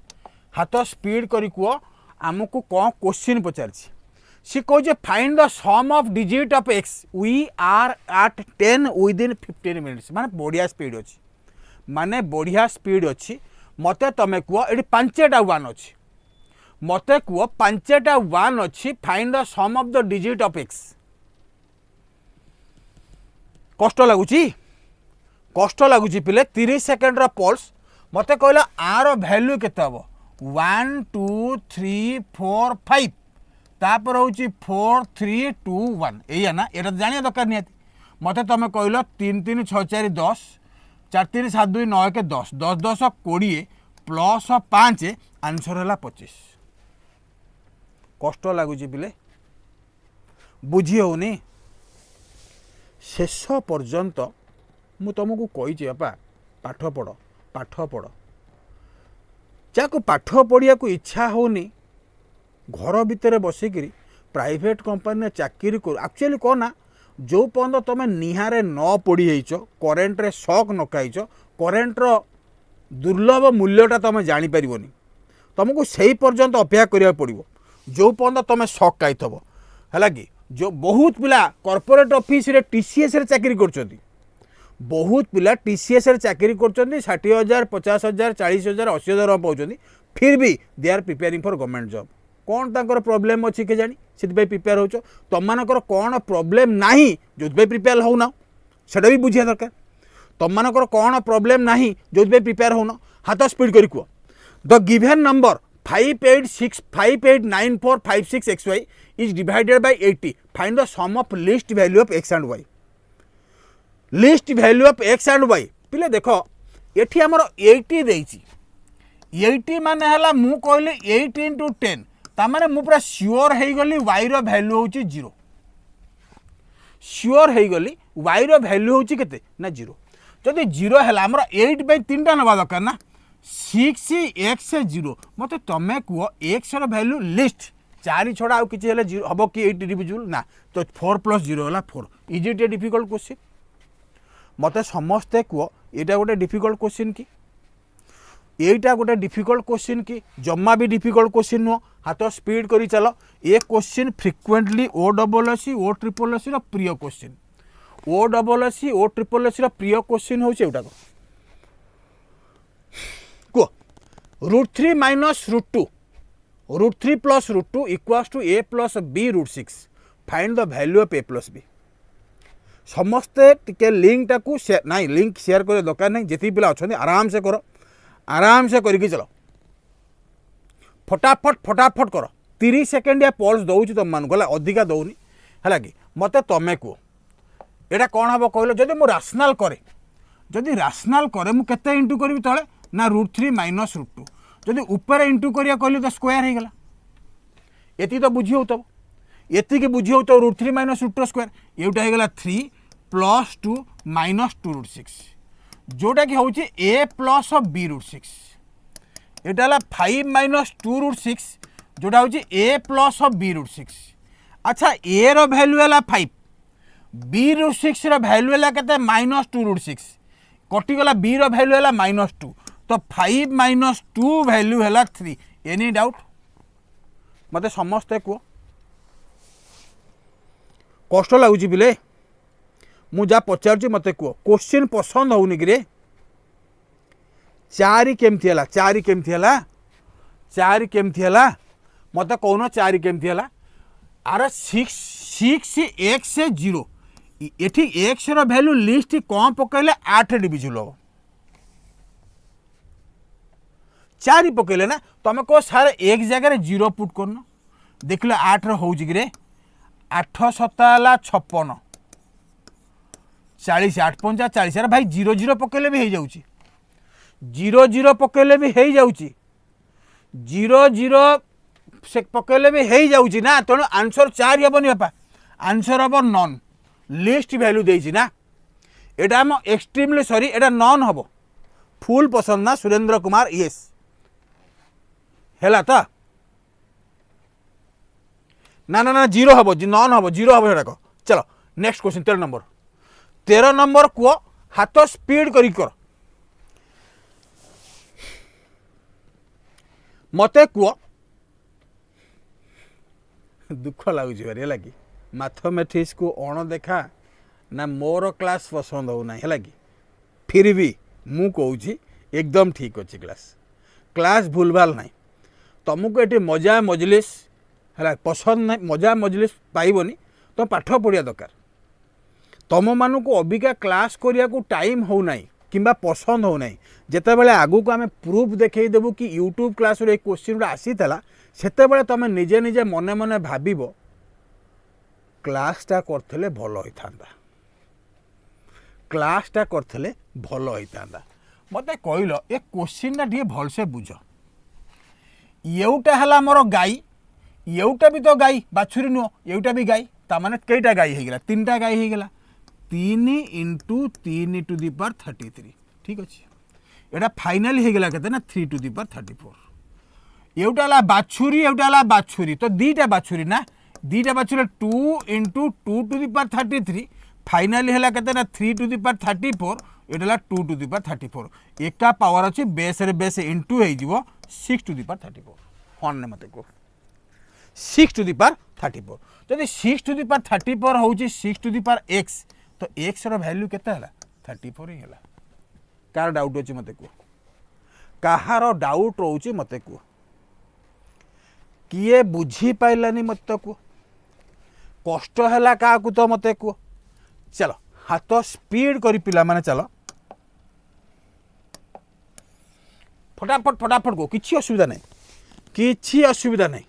हाथ स्पीड करी कह आमको कौन क्वेश्चन पचार सी कहे find the sum of digit of x we are at 10 within 15 minutes माने बढ़िया स्पीड अच्छी माने बढ़िया स्पीड अच्छी मते तमे कह ये 5टा 1 अच्छी मते कह 5टा 1 अच्छी find the sum of the digit of x कष्ट लगुच पिले 30 सेकेंड पल्स मते कहला आर वैल्यू केते हबो 1 2 3 4 5 तापर हूँ 4 3 2 1 या ना ये जाना दरकार निहाती मत तुम कहल 3 3 6 4 10 4 3 7 2 9 1 10 10 10 20 प्लस 5 आंसर है 25 कष्ट लगुच पिले बुझी होनी शेष पर्यंत मु तुमको कही बापा पाठ पढ़ जाको पाठ पढ़िया को इच्छा होनी घर भितर बसिक प्राइवेट कंपनी चाकरी कर एक्चुअली कौन ना जो पर्यटन तुम निहारे न पढ़ी करेन्ट रे शक न खाइच करेन्टर दुर्लभ मूल्यटा तुम जापर तुमको से पर्यंत अपेक्षा करा पड़ो जो पर्यटन तुम शक खाइथब है कि जो बहुत पिला कॉर्पोरेट ऑफिस रे टीसीएस रे चाकरी कर बहुत पिला टीसीएस रे चाकरी कर 60,000 50,000 40,000 80,000 पाँच फिर भी they are preparing for government job कौन तांकर प्रॉब्लम अच्छी के जानी से प्रिपेयर हो तुम मानकर कौन प्रॉब्लम नहीं जो प्रिपेयर होना सेटा भी बुझिया दरकार तुम मानकर कौन प्रॉब्लम नहीं जो प्रिपेयर होना हाथ स्पीड करी कह the given number 589456 is divided by 80 find the sum of least value of x and y least value of x and y पिले देख ये आमर 80 देइछि 80 माने हला मु कहली 8 इंटू 10 तामाने मु पूरा श्योर हो गली वाई रो वैल्यू होची 0 श्योर हो गली वाई रो वैल्यू होची केते ना 0 जदि 0 हला हमर 8 बाय 3टा नबा दरकार ना 6x 0 मते तमे कुओ x रो वैल्यू लिस्ट 4 छोड़ा आ किछि हले 0 हबो कि 8 डिविजिबल ना तो 4 + 0 हला 4 is it a difficult question मते समस्ते कह यहाँ गोटे डिफिकल्ट क्वेश्चन कि यहीटा गोटे डिफिकल्ट क्वेश्चन कि जम्मा भी डिफिकल्ट क्वेश्चन नुह हाथ स्पीड करी चल ये क्वेश्चन फ्रिक्वेंटली OSSC OSSC प्रिय क्वेश्चन OSSC OSSC प्रिय क्वेश्चन हूँ एटा कह √3 minus √2 √3 + √2 equals to a + b √6 find the value of a + b समस्ते टिके लिंक टाकू नहीं लिंक शेयर करे दरकार नहीं जितनी पिला अच्छा आराम से करके चलो फटाफट फटाफट कर 30 सेकेंड या पल्स दौर तुम मान गला अधिका दौनी है कि मत तमें कह यहाँ कौन हम कहल जदि मु राशनाल करे जदि राशनाल करे मु केते इंटू करी तले ना √3 माइनस √2 जदि ऊपर इंटू करिया कहली तो स्क्वायर हो गला ये तो बुझी हो तब ये बुझी हो तो √3 माइनस √2 स्क्वायर ये हो गला 3 + 2 माइनस 2 √6 जोटा कि हूँ a + b √6 यहाँ 5 माइनस 2 √6 जोटा हूँ a + b √6 अच्छा a रो वैल्यू है 5 b √6 रो वैल्यू है केते -2 √6 कटिगला b रो वैल्यू है -2 तो 5 माइनस 2 वैल्यू है 3 एनी डाउट मत समस्ते कह कष्ट लगुच बिले मु जा पचार मत कह क्वेश्चन पसंद होनी कि 4 केमती है 4 केमती है 4 केमती है मत कौन 4 केमती है आर 6 एक्स 0 एठी एक्स रो वैल्यू लिस्ट कौन पकड़े 8 डिविजल हम 4 पकड़े ना तुम कह सार एक जगह 0 पुट कर देख लो 8 हो 8 7 56 40 8 5 40 अरे भाई 0 0 पकड़े भी हो जाऊँ 0 0 पकड़े भी हो जाऊँ 0 0 से पकड़े भी हो जाऊँ ना तेणु आंसर 4 हेबनी बापा आंसर हम नन लिस्ट वैल्यू देछि ना एटा हम एक्सट्रीमली सॉरी एटा नन हम फुल पसंद ना सुरेंद्र कुमार यस हैला ता ना ना ना 0 हम नन हम 0 हम हेडा चलो नेक्स्ट क्वेश्चन 13 नंबर को हाथ स्पीड करी कर मते कुओ दुख लगुच भारी है कि मैथमेटिक्स को अण देखा ना मोर क्लास पसंद हो ना है कि फिर भी मु कहूँ एकदम ठीक अच्छे क्लास भूलभाल ना तुमको ये मजा मजलिस है पसंद ना मजा मजलिस पाइबनी तुम पाठ पढ़िया दरकार तुम मानक अबिका क्लास करिया को टाइम हो ना किंबा पसंद हो ना जिते बड़े आगू को आम प्रूफ देखई देबू कि यूट्यूब क्लास रे क्वेश्चन आसी सेते बड़े तुम निजे निजे मने मने भाबिबो क्लासटा करथिले भल होइथांदा क्लासटा करथिले भल होइथांदा मते कहलो ए क्वेश्चनटा डी भल से बुझ एउटा हला मोर गाई एउटा भी तो गाई बाछुरी नुह एउटा भी गाई ता माने केटा गाई हे गेला 3टा गाई हे गेला 3 × 3 टू द पावर 33 ठीक अछि एटा फाइनल हे गेला केते ना 3 टू द पावर 34 एउटा ला बाछुरी तो दीटा बाछुरी ना दीटा बाछुरी 2 × 2 टू द पावर 33 फाइनली है केते ना 3 to the power 34 Etah 2 to the power 34 एका पावर अछि बेस रे बेस इनटू हे जिवो 6 टू द पावर 34 फन ने मते को 6 टू द पावर 34 जदि 6 टू द पावर 34 होउची 6 टू द पावर x तो x रो वैल्यू केते हला 34 ही हला कार डाउट अछि मते को कहार डाउट रोची मते को किए बुझी पाइलानी मत को कष्ट है क्या तो मत कह चलो हाथ स्पीड करी पिला माने चलो फटाफट फटाफट को किसी असुविधा नहीं किसी असुविधा नहीं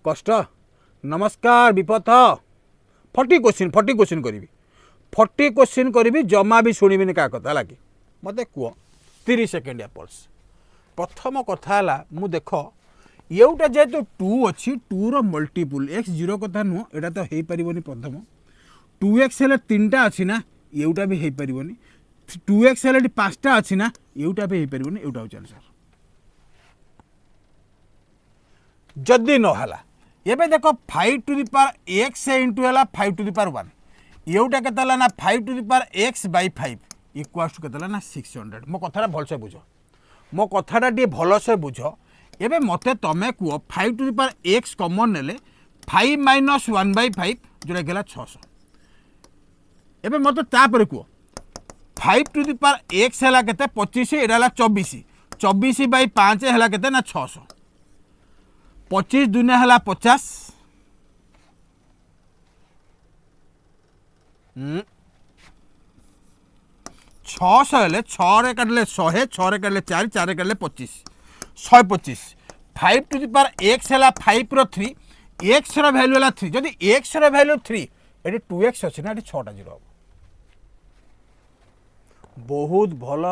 कष्ट नमस्कार विपथ फटी क्वेश्चन करी जमा भी शुणिबिनी क्या कथा लगे मत कह 30 सेकेंड पल्स प्रथम कथा मु देख एटा जेहेतु 2 अच्छी 2 रो मल्टीपुल x 0 कथा नुह एटा तो हो पारिबनी प्रथम 2x हेले 3टा अच्छी ना एटा भी हो पारिबनी 2x हेले 5टा अच्छी ना एटा भी हो पारिबनी एटा होची आंसर जदि न हला एबे देखो 5 to the power x into है 5 टू द पावर 1 एटा केते ना 5 to the power x by 5 equals to केते ना 600 मो कथाटा भल से बुझ मो कथाटा डी भल से बुझ एबे मते तमे कुओ 5 to the power x common नेले 5 माइनस 1 बाय 5 जोड़ा गेला 600 एबे मते तापर कुओ 5 टू द पावर x हला केते 25 एडा हला 24 24 बाय 5 हला केते ना 600 25 दुनिया हला 50 600 हेले 6 रे काटले 100 6 रे काटले 4 4 रे काटले 25 125 5 टू द पावर x हला 5 रो 3 x रो वैल्यू हला 3 जदि x रो वैल्यू 3 एटी 2x अछि ना एटी 6टा जीरो बहुत भल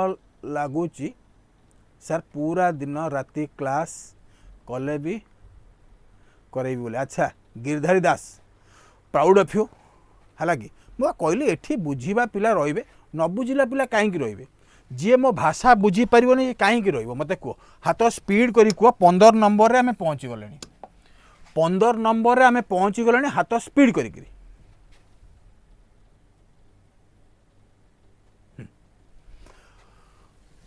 लागुची सर पूरा दिन राति क्लास कले भी करेबी बोले अच्छा गिरधारी दास प्राउड ऑफ यू है कि मुझे कहली एठी बुझीबा पिला रहिबे न बुझिला पिला कहीं रहिबे जी मो भाषा बुझी पारिबनी कहीं रहिबो मते को हाथ स्पीड करी को 15 नंबर रे आमे पहुंची गलेनी 15 नंबर रे आमे पहुंची गलेनी हाथ स्पीड करी करी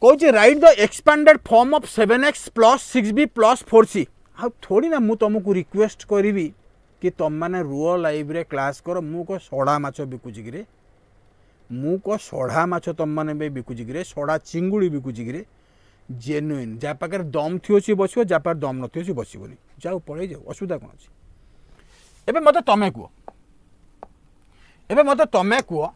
कौच write the expanded form of 7x plus 6b plus 4c आ थोड़ी ना मु तुमको रिक्वेस्ट करी कि तुम मैंने रुओ लाइव रे क्लास कर मु को सड़ा माछ बिकुची गिरे मु को सड़ा माछ तुम मैंने भी बिकुची गिरे सड़ा चिंगुड़ी बिकुची गिरे जेन्युइन जा पाखे दम थी अच्छी बस जा पाखे दम नथी अच्छी बसबनी जाओ पड़े जाओ असुविधा कौन अच्छी एबे मते तमे कह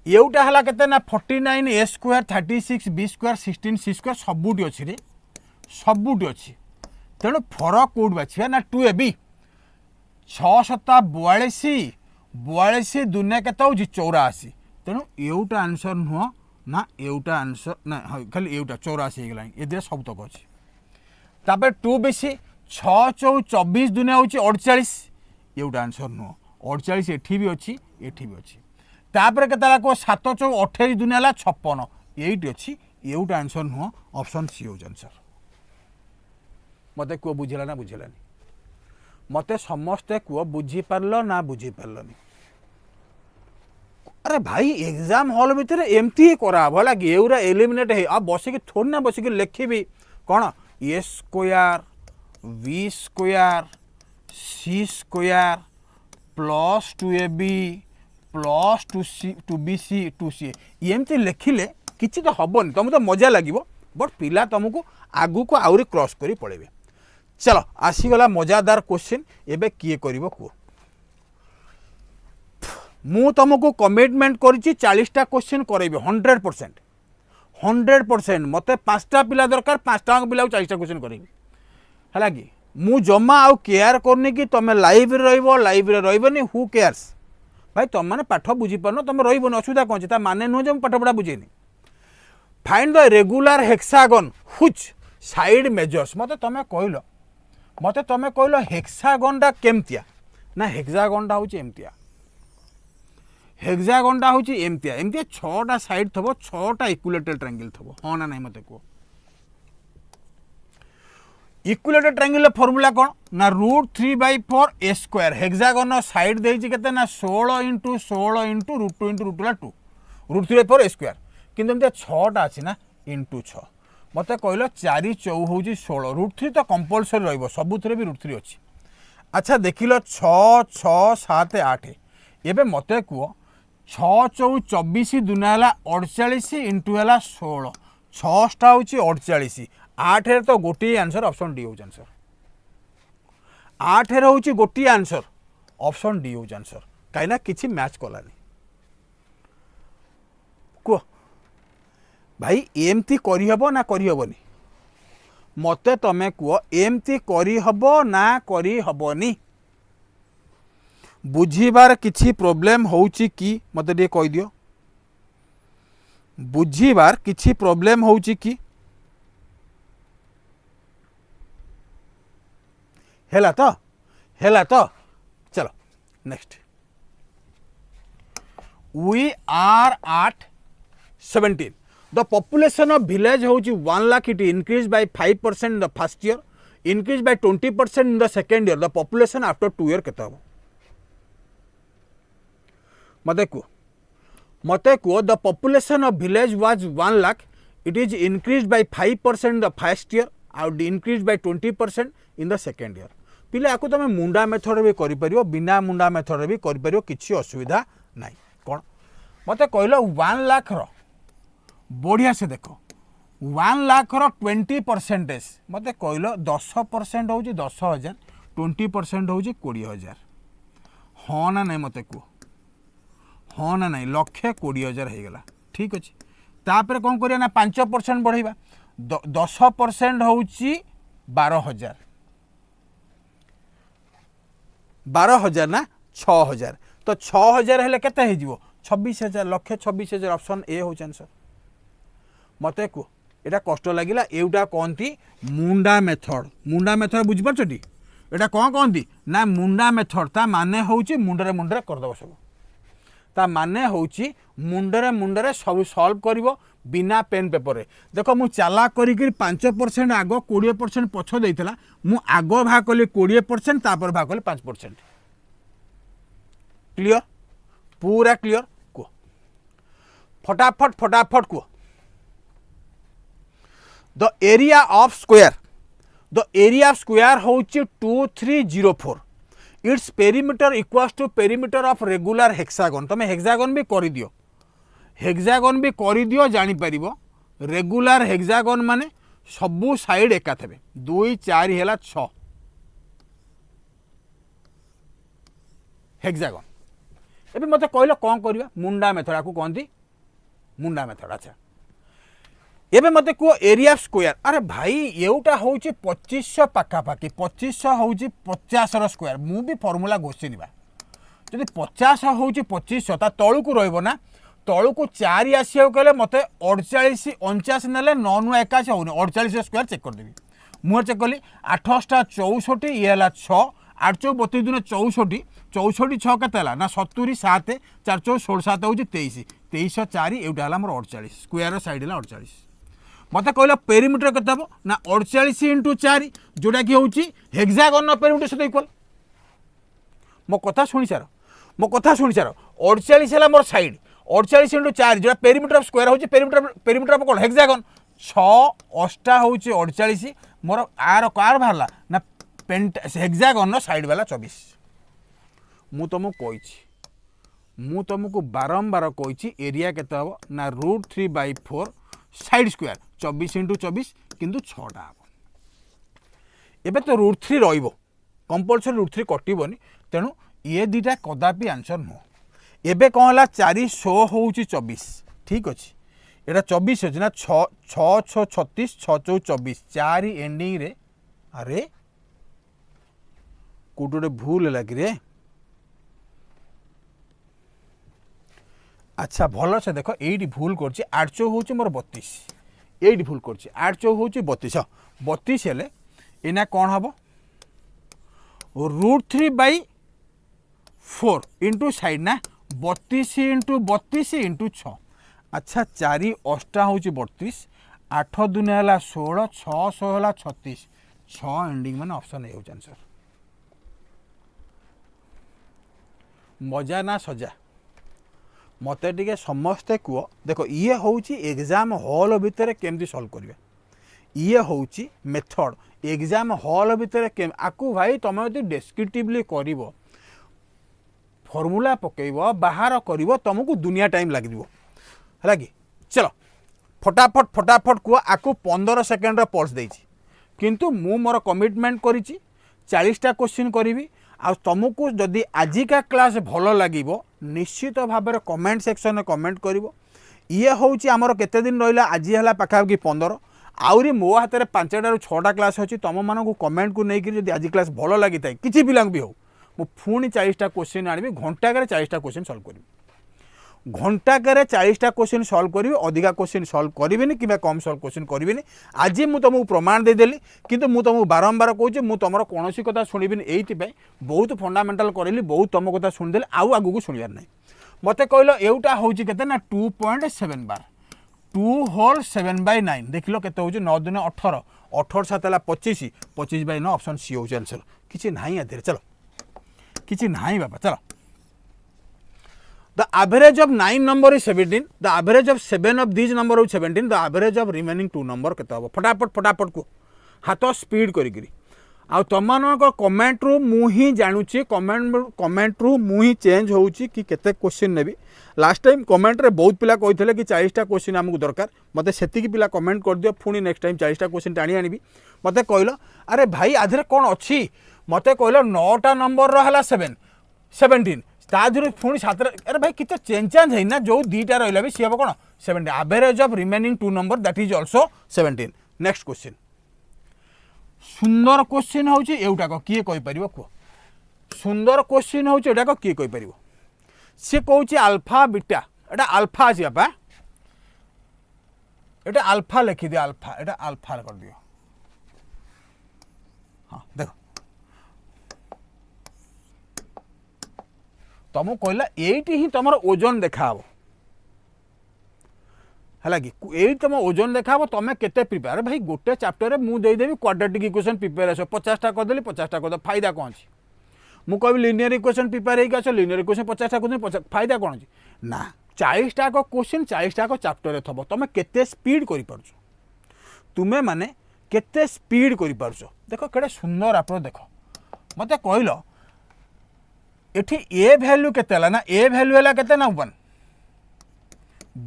एटा हला केते ना 49 ए स्क्वायर 36 बी स्क्वायर 16 सी स्क्वायर सबुटी अच्छी रे सबुटी अच्छी तेणु फरक कौट बाछिया ना 2 ए बी 6 सता 42 42 दुनिया केते होची 84 तेणु एटा आंसर नुह ना एटा आंसर ना खाली एटा 84 हेगला ए सब तक अच्छी तापर 2 बेसी 6 चौ 24 दुनिया होची 48 एटा आंसर नुह 48 एठी भी अच्छी एठी भी अच्छी तापर केतला को 7 चौ 28 दुनिया ला 56 एट अच्छी एटा आंसर नुह ऑप्शन सी हो आंसर मते को बुझिला ना बुझिलानी मते समस्ते को बुझी पारलो ना बुझी पारलोनी अरे भाई एग्जाम हॉल भीतर एमती ही करा भला कि एउरा एलिमिनेट है आ बसिक थोड़ी ना बसिक लिखिबी कोन a square b square c square plus 2ab plus 2bc 2ca एमती लिखिले किछि तो हबनी तुम तो मजा लागिबो बट पिला तुमको आगु को आउरी क्रॉस करी पड़ेबे चलो आसीगला मजादार क्वेश्चन एबे किए करिवो को मु तुमको कमिटमेंट करिछि 40टा क्वेश्चन करैबे 100% मते 5टा पिला दरकार 5टा पिला 40टा क्वेश्चन करैबे हला कि मु जम्मा आउ केयर करनी कि तुम लाइव रे रहबनी हु केयर्स भाई तुम मैंने पाठ बुझी पारन तुम रही असुविधा कौन ता माने नुह जो पाठ पढ़ा बुझेनी फाइंड द रेगुलर हेक्सागन हुच साइड मेजर्स मते तुम कहल हेक्सागन टा केमतिया ना हेक्सागन टा होची एमतिया हेक्सागन टा होची एमतिया एमतिया 6टा साइड थबो 6टा इक्विलेटरल ट्रायंगल थबो हां ना नहीं मते को इक्विलेटरल ट्रायंगल फॉर्मूला कौन ना √3/4 ए स्क्वायर हेक्सागन साइड देइछि केते ना 16 × 16 × √2 × √2 √3/4 ए स्क्वायर किंतु एमतिया 6टा अछि ना × 6 मते कहलो 4 चौ होची 16 √3 तो कंपलसरी रहइबो सबुथरे भी √3 अछि अच्छा देखिलो 6 6 7 8 एबे मते को 6 चौ 24 दुनिया हला 48 × हला 16 6टा होची 48 8 रे तो गोटी आंसर ऑप्शन डी हो आंसर 8 रे होची गोटी आंसर ऑप्शन डी हो आंसर काइना किछि मैच कलानी को भाई एमती करी हबो ना करी हबोनी मते तमे को एमती करी हबो ना करी हबोनी बुझीबार किछि प्रॉब्लम होउची कि मते दे कहि दियो बुझीबार किछि प्रॉब्लम होउची कि हेला तो चलो next we are at 17 the population of village होची 1 lakh it increase by 5% in the first year increase by 20% in the second year the population after 2 year केते हो मते को the population of village was 1 lakh it is increase by 5% in the first year out increase by 20% in the second year पिले आको तुम मुंडा method भी करि परियो बिना मुंडा मेथड भी करि परियो किछि असुविधा नाही कोन मते कहलो 1 लाख रो बढ़िया से देखो 1 लाख रो 20% मते कहलो 10% होची 10,000 20% होची 20,000 हाँ ना नहीं मते को हाँ ना नहीं 1,20,000 हो गला ठीक अच्छे तापर कौन करिया ना 5% बढ़ेबा 10% होची 12,000 12,000 ना 6,000 तो 6,000 हेले केते हे जीवो 26,000 1,26,000 ऑप्शन ए हो आंसर मते को एटा कष्ट लागिला एउटा कोनती मुंडा मेथड बुझ परछटी एटा कोन कोनती ना मुंडा मेथड ता माने होची मुंडरे कर दबो सब ता माने होची मुंडरे मुंडरे सब सॉल्व करिवो बिना पेन पेपर रे। देखो मु चाला करी 5% आगो 20% पछ देइतला मु आगो भाग कली 20% तापर भाग कली 5%। क्लियर पूरा क्लियर को फटाफट फटाफट को द एरिया ऑफ स्क्वायर होची 2304 its perimeter equals to perimeter of regular hexagon. तुम हेक्सागन भी कर दियो जानी परिबो रेगुलर हेक्सागन माने सबू साइड एका थे 2 4 है 6 हेक्सागन। एबे मते कहलो कौन करबा मुंडा मेथड आकु कहंती मुंडा मेथड। अच्छा एबे मते को एरिया स्क्वायर अरे भाई एउटा होची 2500 पाखापाखि 2500 होची 50 रो स्क्वायर मु भी फॉर्मूला घोषिनिबा जदि 50 होची 2500 ता तळु को रहइबो ना तळु को 4 आसीयो कहले मते 48 49 नेले 9 9 81 होनी 48 स्क्वायर चेक कर देबी मु चेक करली 8 टा 64 ये हला 6 8 चौ 32 दिन 64 64 6 केते हला ना 70 7 4 चौ 16 7 होची 23 23 4 एउटा हला हमर 48 स्क्वायर साइड हला 48 मत कहल पेरीमीटर केते हम ना 48 इंटू 4 जोटा कि होची हेक्सागन पेरीमीटर सहित इक्वल। मो कथा शुणी सार 48 है मोर साइड 48 इंटू 4 जो पेरीमीटर ऑफ स्क्वायर होची पेरीमीटर ऑफ कोन हेक्सागन 6 8 होची 48 मोर आर कार भारला ना पेंट हेक्सागन साइड वाला 24। मु तुमको बारंबार कही एरिया केते हम ना √3/4 साइड स्क्वायर 24 इंटू 24 किंतु 6टा हम एबे तो √3 रहिबो कंपलसरी √3 कटिबोनी तेणु ये दुटा कदापि आंसर नुह। एबे कौन हला 400 होची 24 ठीक अच्छे एटा 24 अच्छे ना 6 6 6 36 6 चौ 24 4 एंडिंग रे अरे कोटोटे भूल लगी रे। अच्छा भल से देख ये भूल कर 8 चौ हूँ मोर 32 ये भूल कर 8 चौ हूँ 32 32 हेले एना कौन हम √3/4 इंटू साइड ना 32 इंटू 32 इंटू 6। अच्छा 4 8 हूँ 32 8 दुनिया है 16 6 है 36 6 एंडिंग मैंने ऑप्शन ए आंसर। मजा ना सजा मते टिके समस्ते कह देख ये हूँ एग्जाम हॉल भितर केमती सॉल्व करिवे ये हूँ मेथड एग्जाम हॉल भितर आकु भाई तुम यदि डेस्क्रिप्टिवली कर फॉर्मूला पकेब बाहर कर तुमको दुनिया टाइम लगे है कि चलो फटाफट फटाफट कह आकु 15 सेकेंड पल्स देछि किंतु मु मोर कमिटमेंट करिछि 40टा क्वेश्चन करी आ तुमको जदि आजिका क्लास भल लगे निश्चित भाव में कमेंट सेक्शन में कमेंट कर ये हूँ आमर केते दिन रहा आज है पाखापाखि 15 आउरी मो हाथ में 5टा ରୁ 6टा क्लास अच्छी तुम मानक कमेंट को लेकिन आज क्लास भल लगी था किसी पिला भी हो मु पुणी 40टा क्वेश्चन आनी घंटाकर 40टा क्वेश्चन सॉल्व करी घंटाकर 40टा क्वेश्चन सॉल्व करी अधिका क्वेश्चन सॉल्व करी कि कम सॉल्व क्वेश्चन करी आज मुझे तुमको प्रमाण देदेली किंतु मुझे तुमको बारंबार कहूँ मुझे तुम कौन कथा शुणबी ये बहुत फंडामेंटाल करेली बहुत तुम कथा शुणिदेली आउ आगू शुणवार ना मत कहल एटा हूँ के ना 2.7 बार 2 होल 7/9 देख लो केते होची 9 दुने 18 18 7 25 25/9 ऑप्शन सी होची आंसर किछि नाही आधे चलो किछि नाही बाबा चलो। The average of 9 number is 17 the average of 7 of these number is 17 the average of remaining 2 number केते हो फटाफट फटाफट को हाथ स्पीड करी आ तुमको कमेंट रू मुही जानुची कमेंट रू मुही चेंज होउची कि केते क्वेश्चन नेबी लास्ट टाइम कमेंट रे बहुत पिला कहिथिले कि 40टा क्वेश्चन हमको दरकार मते सेति की पिला कमेंट कर दियो पुणी नेक्स्ट टाइम 40टा क्वेश्चन टाणी आनिबी मते कहलो अरे भाई आधरे कोन अछि मते कहलो 9टा नंबर रहला 17 ताधुर पुणी 7 अरे भाई किते चेंज है ना जो दीटा रहला भी सी हम कोन 17 average of remaining 2 number that is also 17। Next question सुंदर क्वेश्चन होची एउटा को किए कहि परिबो को सुंदर क्वेश्चन होची एटा को किए कहि परिबो से कहूची अल्फा बीटा एटा अल्फा अछि बापा एटा अल्फा लिखि दियो अल्फा एटा अल्फा कर दियो हां देखो तुमको कहला एटी ही तुम ओजन देखा है कि ये तुम ओजन देखा तुम केते प्रिपेयर भाई गोटे चैप्टर में मुझे देदेवी क्वाड्रेटिक इक्वेशन प्रिपेयर आस 50टा करदेली 50टा कर फायदा कौन अच्छी मुझे लिनियर इक्वेशन प्रिपेयर होकर लिनियर इक्वेशन 50टा कर फायदा कौन अच्छी ना 40टा क्वेश्चन 40टा चैप्टर थब तुम केते स्पीड कर तुम्हें माने केते स्पीड कर देख केड़े सुंदर आप देख मत कहल एठी ए वैल्यू केते ना ए वैल्यू है केते ना 1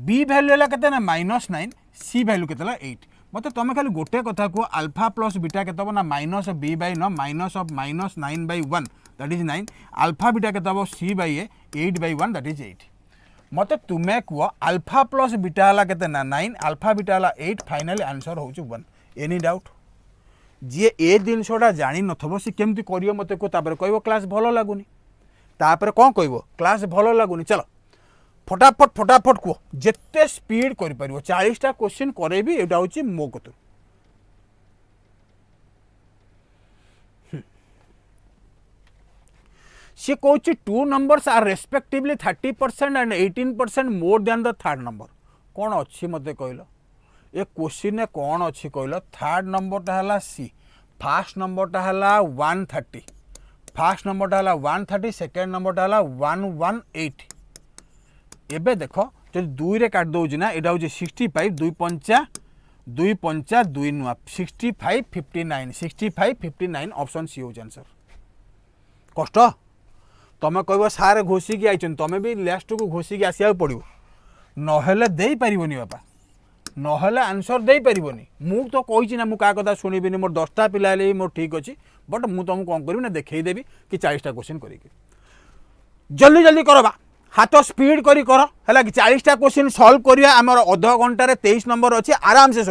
बी वैल्यू है केते ना -9 सी वैल्यू केते 8 मत तुम खाली गोटे कथा को अल्फा प्लस बीटा केते ना माइनस बी बाय न minus of -9 by 1 that is 9 alpha beta केते c by a 8 by 1 that is 8 मत तुम्हें कह अल्फा प्लस बीटा है केते ना 9 अल्फा बीटा है 8 फाइनली आंसर हो 1 एनी डाउट जी ए जिनसा जानी नथबो सी केमती करियो मते को तापर कहबो क्लास भलो लागुनी तापर कौन कहबो क्लास भलो लागुनी चलो फटाफट कह जिते स्पीड कर पारिबो 40टा क्वेश्चन करेबी एटा होची मो कतु सी कहूँ 2 numbers are respectively 30% and 18% more than the third number कौन अच्छी मत कहल ये क्वेश्चन ने कौन अच्छी कहल थर्ड नंबरटा है सी फास्ट नंबरटा है 130 फास्ट नंबरटा है 130 सेकेंड नंबरटा है 118 एबे देख जो 2 रे काट दौर ना यहाँ हूँ 65 2 पंचा 2 नुआ 65 59 65 59 ऑप्शन सी हो आंसर कष्ट तुम कह सारे घोषिकी आई तुम भी लास्ट को घोषिकी आसा पड़ो नहेले दे पारनी बापा नहेले आंसर दे पारनी मु तो कही ना मुझे कथा शुणबी मोर 10टा पिला मोर ठीक अच्छे बट मुझे तुमको कौन करी ना देखईदेवी कि 40टा क्वेश्चन कर जल्दी जल्दी करवा हाथ स्पीड कर कि 40टा क्वेश्चन सल्व करिया आमर अध घंटे 23 नंबर अच्छे आराम से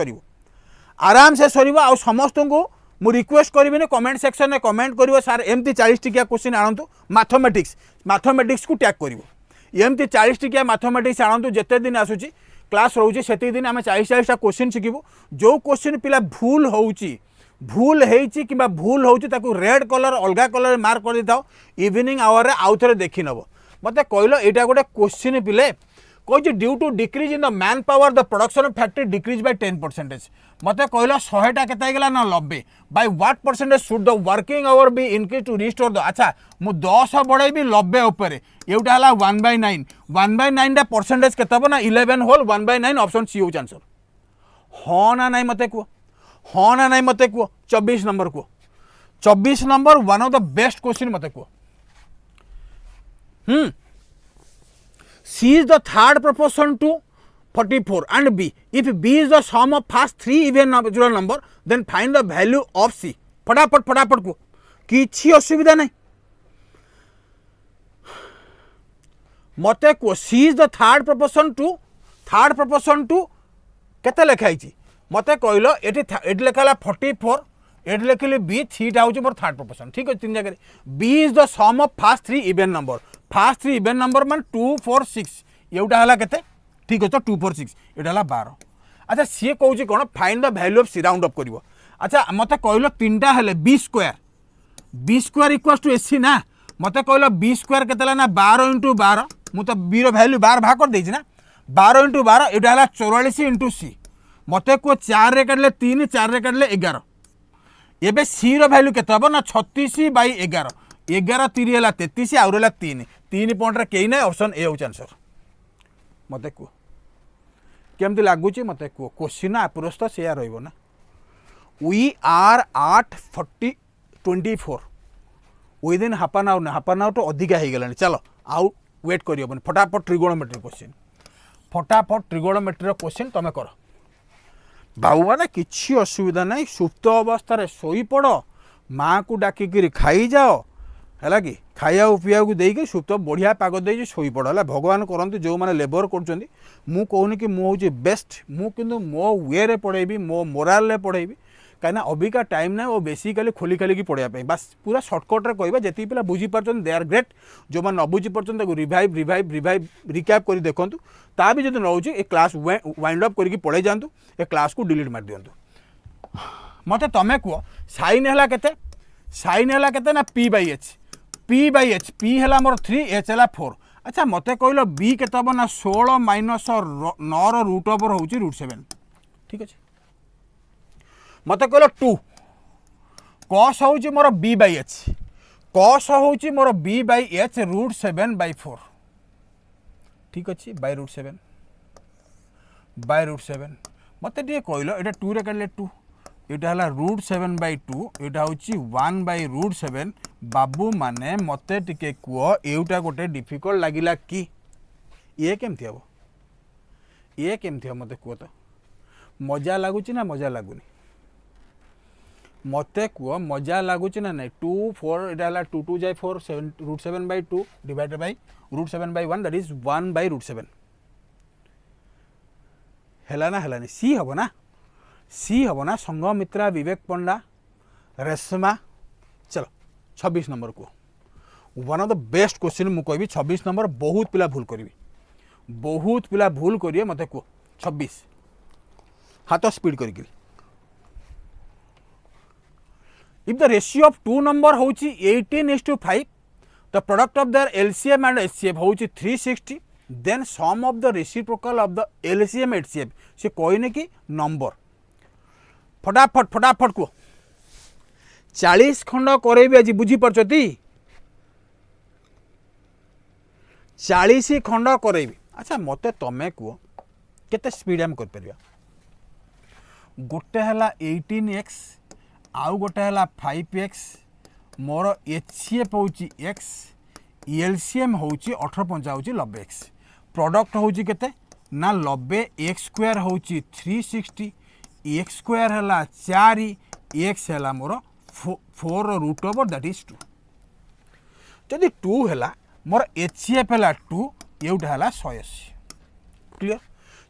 सर आ समस्त को मु रिक्वेस्ट करी कमेंट सेक्शन में कमेंट करिवो सर एमती 40 टिकिया क्वेश्चन आणतु मैथमेटिक्स को टैग करिवो एमती 40 टिकिया मैथमेटिक्स आणतु जेते दिन आसुची क्लास रोचे सेते दिन आम 40टा क्वेश्चन शिखिबु जो क्वेश्चन पिला भूल होउची भूल होइची किबा भूल होउची ताकू रेड कलर अलगा कलर मार्क कर देताओ इवनिंग आवर रे आउ थरे देखि नबो मते कहलो एटा गोटे क्वेश्चन पिले कह due to decrease in the man power the production of factory decrease by 10% मत कहला 100टा के ना 90 by what percentage should the working hour be increase to restore the अच्छा मु 10 बढ़ेबी 90 ऊपर एटा हला 1/9 1/9 टा परसेंटेज केते ना 11 होल 1/9 ऑप्शन सी हो आंसर हाँ ना नहीं मते को हाँ ना नहीं मते को 24 नंबर को 24 number one of the best question मते को C is the third proportion to 44 and B. If B is the sum of first 3 even natural number, then find the value of C. फटाफट को किसी असुविधा नहीं मते को C is the third proportion to केते लिखाई मते कहलो एटी लिखा 44 एटी लिखिली B 3टा हूँ मोर थर्ड प्रोपोर्शन ठीक है 3 जगह B is the sum of first 3 even number fast 3 even number मान 2 4 6 एटा है केते ठीक अच्छे 2 4 6 एटा है 12 अच्छा सी कौन कौन find the value of c round up कर अच्छा मत कहल 3टा है b square equals to ac ना मत कहल बी स्क्वायर के ना 12 × 12 मुझे बी वैल्यू 12 भाग कर देना 12 × 12 एटा है 44 × सी मत को 4 रे काटले 3 4 रे काटले 11 एबे सी वैल्यू केते हम ना 36/11 11 3 है 33 आउ रहा 3 पॉइंट कहीं ना ऑप्शन ए हूँ आंसर मत कह केमती लगुच मत कह क्वेश्चन अप्रोच तो से रहा we are at 24 within half an hour तो अधिका हो गला चलो आउ वेट कर फटाफट ट्रिगोनोमेट्री क्वेश्चन तुम कर बाबू मैंने किसी असुविधा नहीं सुप्त अवस्था शोपड़ माँ को डाकिकी खाई जाओ है कि खाया पीया को देकी सुप्त बढ़िया पाग दे शोपड़ है भगवान करते जो मैंने लेबर कर कहूनी कि मुझे बेस्ट मुझे मो वे रे पढ़ेबी मो मोराल पढ़ेबी कहीं अबिका टाइम ना वो बेसिकली खोली खाली पढ़ाई बस पूरा सर्टकट्रे कह जी पिला बुझीपार दे आर ग्रेट जो मैंने न बुझीपार रिभाइव रिकैप कर देखूँ ता भी जो नौचे ए क्लास वाइंड अप करके पढ़े जातु ए क्लास को डिलीट मार दिंतु मत तुम कह साइन है केते ना P/H P by H P है मोर 3 एच है 4 अच्छा मत कहल बी के ना 16 माइनस 9 रूट ओवर हूँ √7 ठीक अच्छे मत कहल 2 कस हूँ मोर बी बाई एच कस हूँ मोर बी बाई एच √7/4 ठीक अच्छे बाय √7 मत कहल ये 2 रे काले 2 यहाँ है √7/2 यहाँ हूँ 1/√7 बाबू माने मते टिके कुह एटा गोटे डिफिकल्ट लगिला कि ये केमती हम ये केमती हम मत कह तो मजा लगुच ना मजा लगुनि मते कह मजा लगुच ना ना 2 4 यहाँ 2 2 जाए 4 √7/2 डिवाइडेड बाय √7/1 दैट इज 1/√7 है ना है सी हम ना सी हम ना संघमित्रा विवेक पंडा रेशमा चलो 26 नंबर को one of the best question मुझे कहबी 26 नंबर बहुत पिला भूल करी बहुत पिला भूल करिए मत कह 26 हाथ स्पीड करी if the ratio of 2 number हूँ 18:5 the product of their LCM and HCF हूँ 360 then sum of the reciprocal of the LCM HCF से कहने कि नंबर फटाफट कह 40 खंड करेबी आज बुझीपारती 40 खंड करेबी अच्छा मत तमें कह केते स्पीड आम कर गोटे है 18x आउ गोटे है 5x मोर एचसीएफ हूँ x एलसीएम हूँ 18 हूँ 90x प्रोडक्ट हूँ केते ना 90x² हूँ 360 x² है 4 x है मोर 4 रूट ओवर दैट इज 2 जदि 2 है मोर एचसीएफ है 2 एटा है 180 क्लियर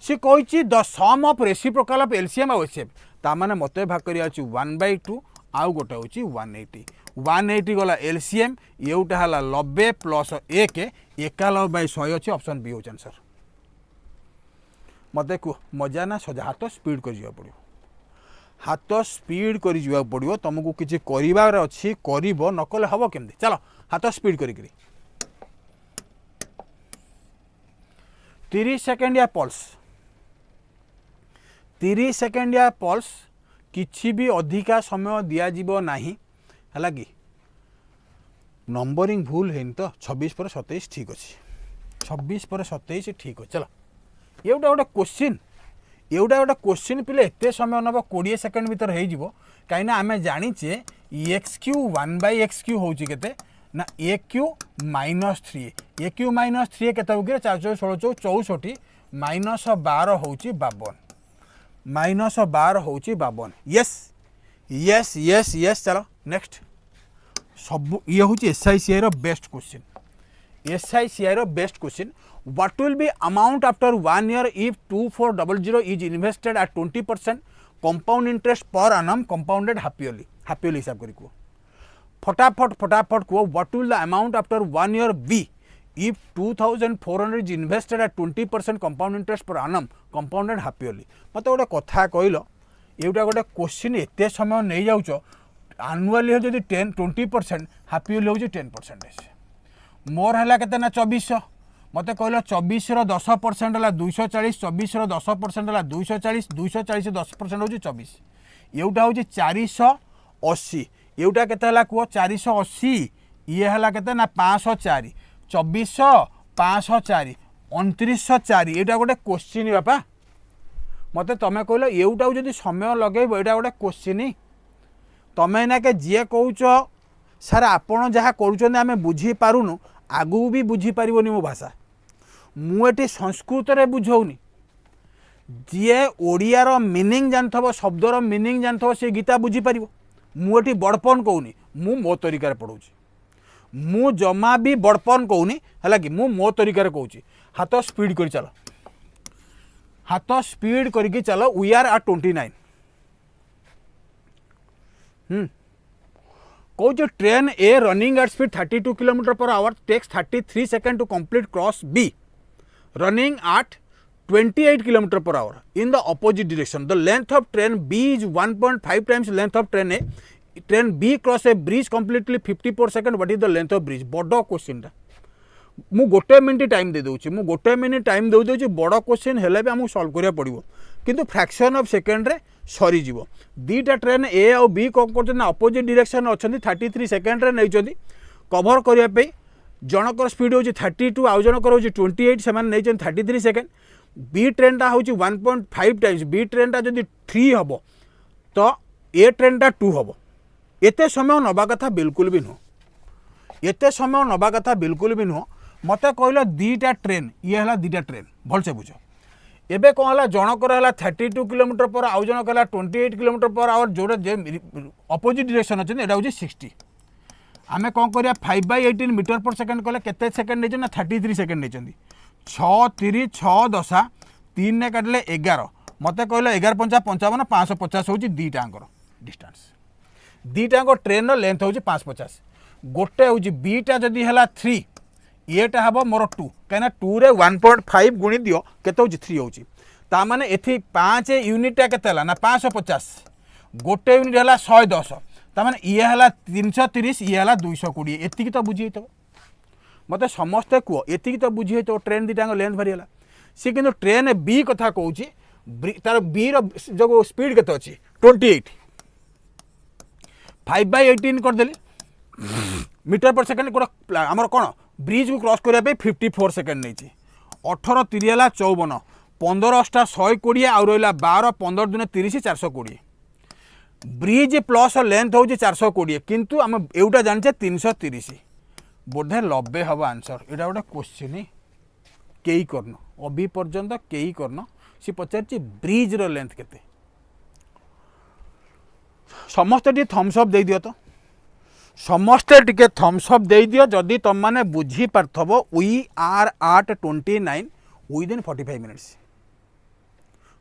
सी कही the sum of reciprocal of LCM और एचसीएफ ताने मत भाग कर 1/2 आउ गोटे हूँ 180 180 गला एलसीएम एटा है 90 प्लस 1 91/100 अच्छे ऑप्शन बी हूँ आंसर मत कह मजा ना सजा हाथ स्पीड कर पड़ो हाथ स्पीड कर पड़ो तुमको किसी करार अच्छी कर नकले हम केमती चलो हाथ स्पीड कर 30 सेकेंड या पल्स 30 सेकेंड या पल्स किसी भी अधिका समय दिज्व ना है कि नंबरिंग भूल है तो 26 पर 27 ठीक अच्छे 26 पर 27 ठीक अच्छे चलो ये गोटे क्वेश्चन एवटा गोटे क्वेश्चन पिले एत समय नब 20 सेकेंड भर हो कहीं आम जाचे एक्स क्यू 1/x³ हूँ के ना AQ -3 AQ -3 के 4 16 64 -12 हूँ 52 -12 हूँ 52 यस यस यस यस चलो नेक्स्ट सब ये हूँ SICI रो बेस्ट क्वेश्चन SICI रो best question what will be amount after 1 year if 2400 is invested at 20% compound interest per annum compounded happily हिसाब करी कह फटाफट कह what will the amount after 1 year be if 2400 is invested at 20% compound interest per annum compounded happily मत गोटे कथा कहल एटा गोटे क्वेश्चन एत समय नहीं जाऊच आनुआली जब 20% हापीली हूँ 10% मोर है के 2400 मत कहल 24 10% है 240 24 10% है 240 240 10% हूँ 24 एटा हूँ 480 एटा के कह 480 ये है के ना 504 2400 504 2904 एटा गोटे क्वेश्चन बापा मत तुम कहल एटा जब समय लगे यहाँ गोटे क्वेश्चन तुम्हें ना के जी कौच सार आपड़ जहाँ करें बुझीपारूनु आगू भी बुझीपारनी मो भाषा मुझे संस्कृत रे बुझौनी जी ओडियार मीनिंग जानथबो शब्दर मीनिंग जानथबो से गीता बुझीपार मुझे बड़पन कहूनी मु मो तरीकार पढ़ाऊँ मु जमा भी बड़पन कहूनी है कि मो तरीकार कहूँ हाथ स्पीड कर चलो हाथ स्पीड करके चलो वी आर एट 29 कौच train a running at speed 32 km/h takes 33 second to complete cross बी running at 28 km/h in the opposite direction. The length of train B is 1.5 times length of train A. Train B cross a bridge completely 54 second what is the length of bridge बड़ question मु गोटे minute time दे दूँ मु गोटे minute time दे दूँ बड़ question हेल्ले भी आमको सल्व करा पड़ो किंतु फ्रैक्शन ऑफ सेकेंड रे सरीज दीटा ट्रेन ए और बी कौन कर अपोजिट डायरेक्शन अच्छा 33 सेकेंड नहीं कभर करने जनकर स्पीड हूँ 32 आउ जनकर हूँ 28 से 33 सेकेंड बी ट्रेनटा हूँ 1.5 टाइम्स बी ट्रेनटा जब 3 हम तो ए ट्रेनटा 2 हम एते समय नवा कथा बिल्कुल भी नुह एते समय नवा कथा बिल्कुल भी नुह मत कहल दीटा ट्रेन ये है दीटा ट्रेन भलसे बुझ एबे कौन है जनकर है 32 किलोमीटर पर आउ जनकर है 28 किलोमीटर पर आवर जोड़ा अपोजिट डायरेक्शन अच्छे यहाँ हूँ 60 आमे कौन करिया 5/18 मीटर पर सेकेंड कले केते सेकेंड नहीं ना 33 सेकेंड नहीं 6 3 6 10 3 ने काटले 11 मत कहले 11 5 55 550 हूँ दीटांकर डिस्टेंस दीटांक ट्रेन लेंथ हूँ 550 गोटे हूँ बीटा जदि है 3 येटा हम मोर 2 कहीं 2 रे 1.5 गुणी दियो केते हूँ 3 हूँ ताने एथि 5 यूनिटा केते ना 550 गोटे यूनिट है 110 ताने ये है 330 ये है 220 एति तो बुझी तो मत समस्ते कह एति तो बुझी तो ट्रेन दीटा लेंथ भारी है सी कि ट्रेन बी कथा कह तार बी रो स्पीड केते अच्छी 28 5/18 करदेली मीटर पर सेकेंड गोटे आमर कौन ब्रिज को क्रॉस करने 54 सेकेंड नहीं 18 3 है 54 15 टा 120 आउ रहा 12 15 दुने 30 420 ब्रिज प्लस लेंथ हूँ 420 किंतु आम एटा जाने 330 बोधे 90 हम आंसर यहाँ गोटे क्वेश्चन कई करन अभी पर्यंत कई करन सी पचार ब्रिज रो लेंथ केते समस्ते टी थम्स अप दे दियो तो समस्ते टिके थम्स अप दे दियो जदि तुम माने बुझी पारथबो we are at 29 within 45 minutes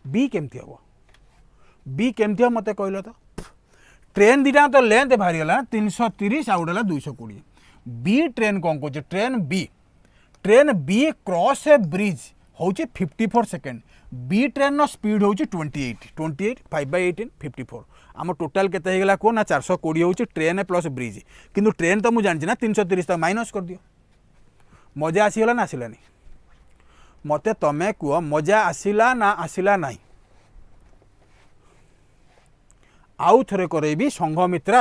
बी केमती हम बी केमती हम मत कहल तो ट्रेन दीटा तो लेंथ भारी है 330 आउट है 220 बी ट्रेन कौन कह train B cross a bridge हूँ 54 सेकेंड बी ट्रेन नो स्पीड हूँ 28 5/18 54 आम टोटाल केते होगा कह ना 420 हूँ ट्रेन प्लस ब्रिज किंतु ट्रेन तो मुझे जानी ना 330 तो माइनस कर दियो मजा आसीगला ना आसलानी मत तमें कह मजा आसला ना आसला ना आउ थे करेबी संघमित्रा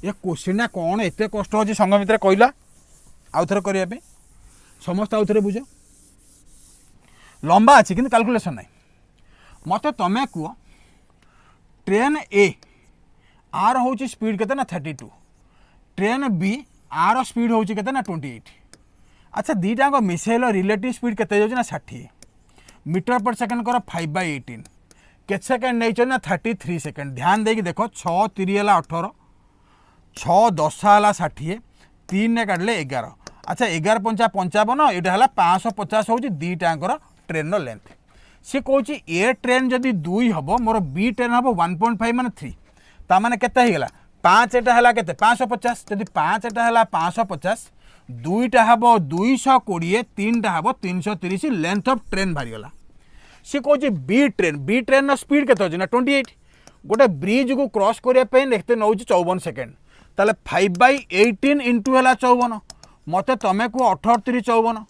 ये क्वेश्चन कौन एत कष्ट अच्छे संघमित्रा कहला आउ थे करने समस्त आउ थे बुझ लंबा अच्छी कि कैलकुलेशन ना मत तमें कह ट्रेन ए आर हूँ स्पीड केते ना 32 ट्रेन बी आर स्पीड हूँ केते ना 28 अच्छा दीटा मिसेल रिलेटिव स्पीड केते ना 60 मीटर पर सेकेंड कर 5/18 केते सेकेंड नहीं ना 33 सेकेंड ध्यान देकी देख 6 3 है 18 6 10 है 60 3 ने काटले 11 अच्छा 11 5 55 यहाँ है 550 हूँ दीटांकर ट्रेन लेंथ सी कौन ए ट्रेन जदि 2 हम मोर बी ट्रेन हम 1.5 मान 3 ताने केते होगा 5 एटा है केते 550 जदि 5 एटा है 550 2टा हम 220 3टा हम 330 लेंथ ऑफ ट्रेन बाहरी गला सी कौन बी ट्रेन स्पीड केते अच्छे ना 28 गोटे ब्रिज को क्रॉस करने देखते नौ 54 सेकेंड ताले 5/18 इंटू है 54 मत तमें को 18 3 54